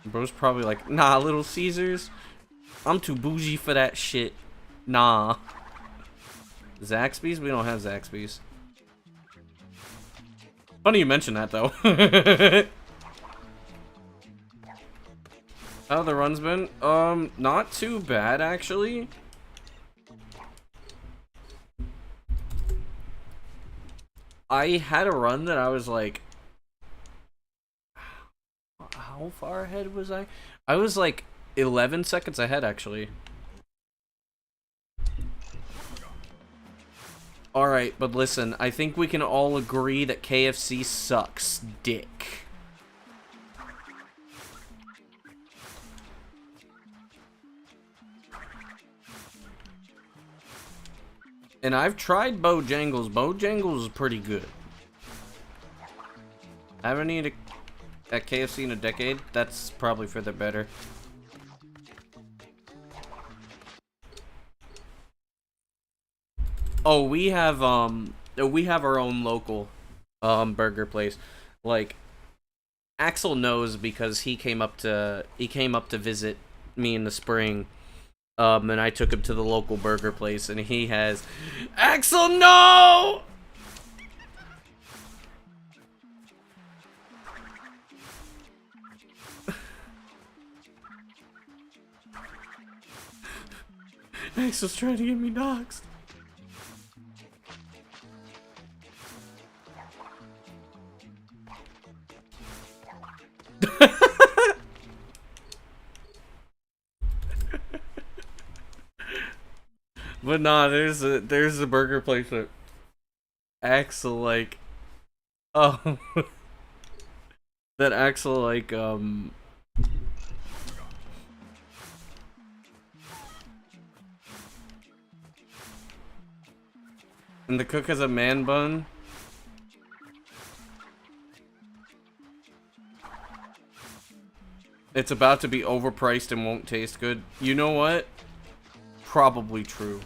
Bro's probably like, nah, Little Caesars. I'm too bougie for that shit. Nah. Zaxby's? We don't have Zaxby's. Funny you mention that, though. How the run's been? Not too bad, actually. I had a run that I was like... How far ahead was I? I was like 11 seconds ahead, actually. Alright, but listen, I think we can all agree that KFC sucks dick. And I've tried Bojangles. Bojangles is pretty good. I haven't eaten at KFC in a decade. That's probably for the better. Oh, we have our own local burger place. Like, Axel knows because he came up to visit me in the spring. And I took him to the local burger place, and he has... Axel, no! Axel's trying to get me doxxed. But nah, there's a burger place that Axel like, oh, that Axel like and the cook has a man bun. It's about to be overpriced and won't taste good. You know what? Probably true.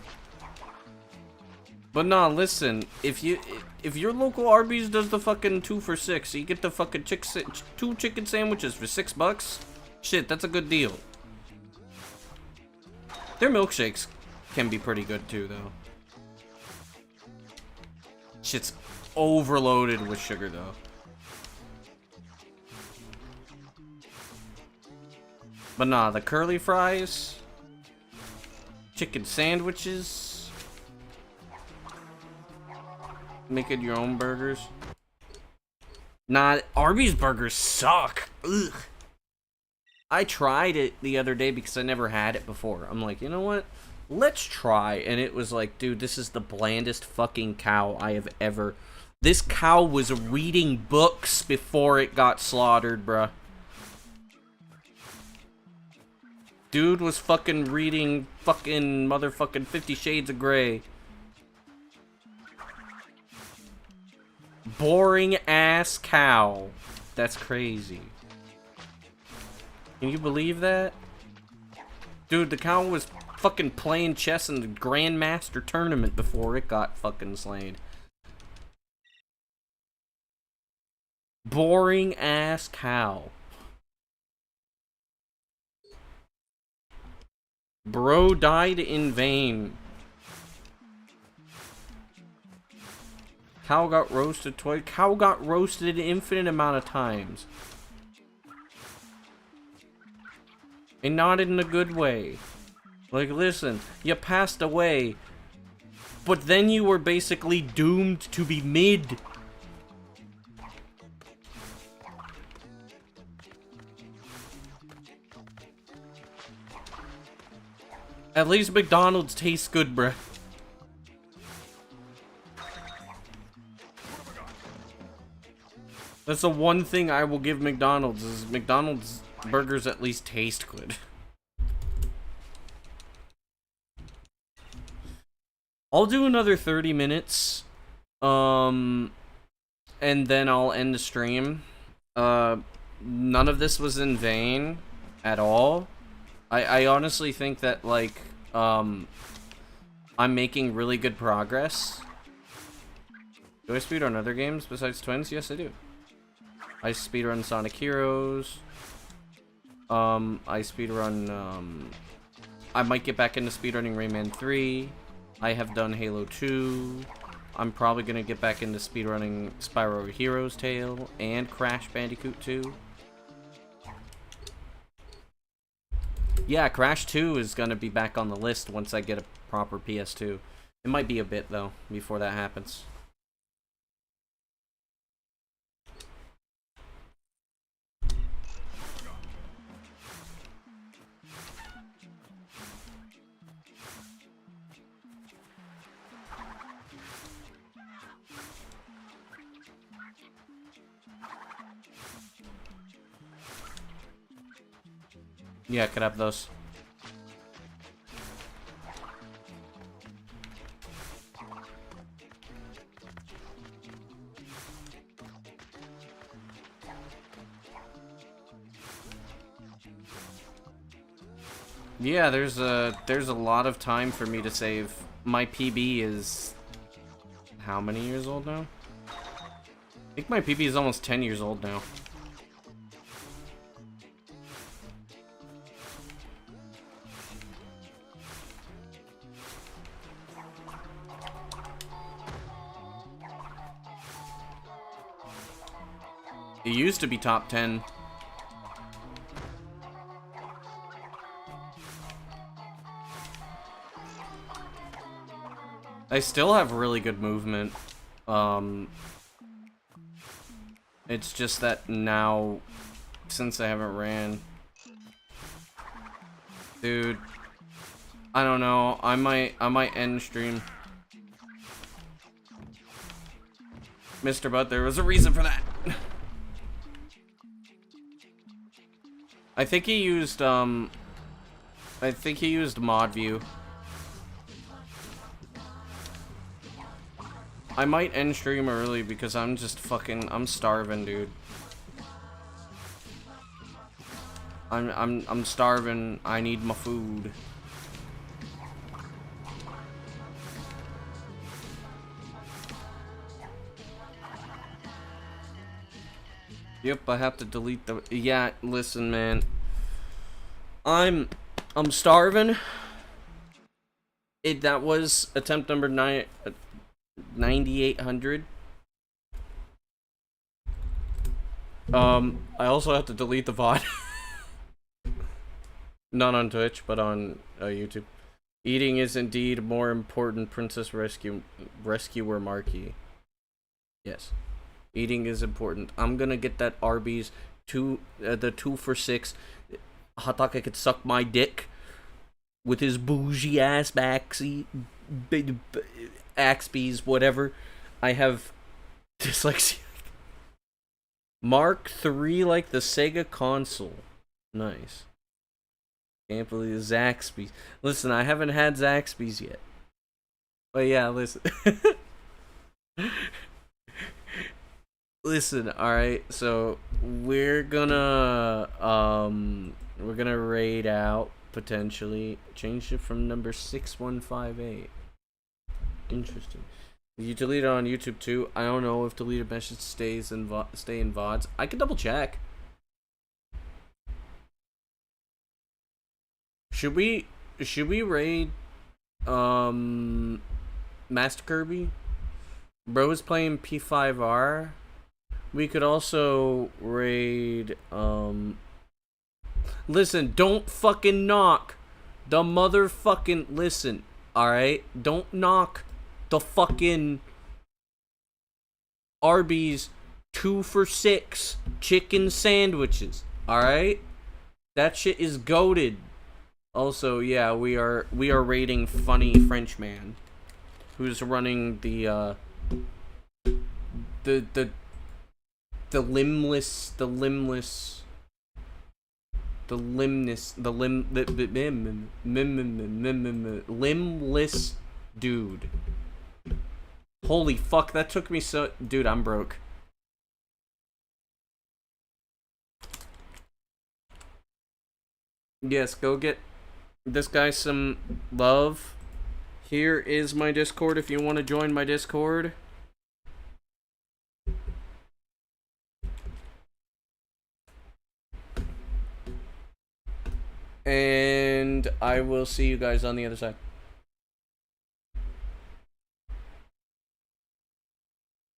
But nah, listen, if your local Arby's does the fucking 2 for $6, so you get the fucking 2 chicken sandwiches for $6, shit, that's a good deal. Their milkshakes can be pretty good too, though. Shit's overloaded with sugar, though. But nah, the curly fries, chicken sandwiches, making your own burgers. Nah, Arby's burgers suck. Ugh. I tried it the other day because I never had it before. I'm like, you know what? Let's try. And it was like, dude, this is the blandest fucking cow I have ever... This cow was reading books before it got slaughtered, bruh. Dude was fucking reading fucking motherfucking 50 Shades of Grey. Boring ass cow. That's crazy. Can you believe that? Dude, the cow was fucking playing chess in the Grandmaster tournament before it got fucking slain. Boring ass cow. Bro died in vain. Cow got roasted twice. Cow got roasted an infinite amount of times. And not in a good way. Like, listen, you passed away, but then you were basically doomed to be mid. At least McDonald's tastes good, bruh. That's the one thing I will give McDonald's, is McDonald's burgers at least taste good. I'll do another 30 minutes, and then I'll end the stream. None of this was in vain at all. I honestly think that, like, I'm making really good progress. Do I speedrun other games besides Twins? Yes, I do. I speedrun Sonic Heroes. I speedrun, I might get back into speedrunning Rayman 3. I have done Halo 2. I'm probably gonna get back into speedrunning Spyro Heroes Tale and Crash Bandicoot 2. Yeah, Crash 2 is gonna be back on the list once I get a proper PS2. It might be a bit, though, before that happens. Yeah, I could have those. Yeah, there's a lot of time for me to save. My PB is how many years old now? I think my PB is almost 10 years old now. It used to be top 10. I still have really good movement. It's just that now, since I haven't ran, dude, I don't know. I might end stream. Mr. Butt, there was a reason for that. I think he used mod view. I might end stream early because I'm just fucking, I'm starving, dude. I'm starving. I need my food. Yep, I have to delete the... Yeah, listen, man. I'm starving. That was attempt number 9800. I also have to delete the VOD. Not on Twitch, but on YouTube. Eating is indeed more important, Princess Rescuer Marquee. Yes. Eating is important. I'm gonna get that Arby's the 2 for $6. Hatake could suck my dick with his bougie ass Axebees, whatever. I have Dyslexia. Mark III, like the Sega console. Nice. Can't believe Zaxby's. Listen, I haven't had Zaxby's yet. But yeah, listen. Listen, alright, so we're gonna raid out, potentially. Change it from number 6158. Interesting. You delete it on YouTube too. I don't know if deleted message stay in VODs. I can double check. Should we raid Master Kirby? Bro is playing P5R. We could also raid listen, don't fucking knock the motherfucking listen, alright? Don't knock the fucking Arby's 2 for $6 chicken sandwiches, alright? That shit is goated. Also, yeah, we are raiding Funny Frenchman, who's running the limbless dude. Holy fuck, that took me so... Dude, I'm broke. Yes, go get this guy some love. Here is my Discord if you want to join my Discord. And I will see you guys on the other side.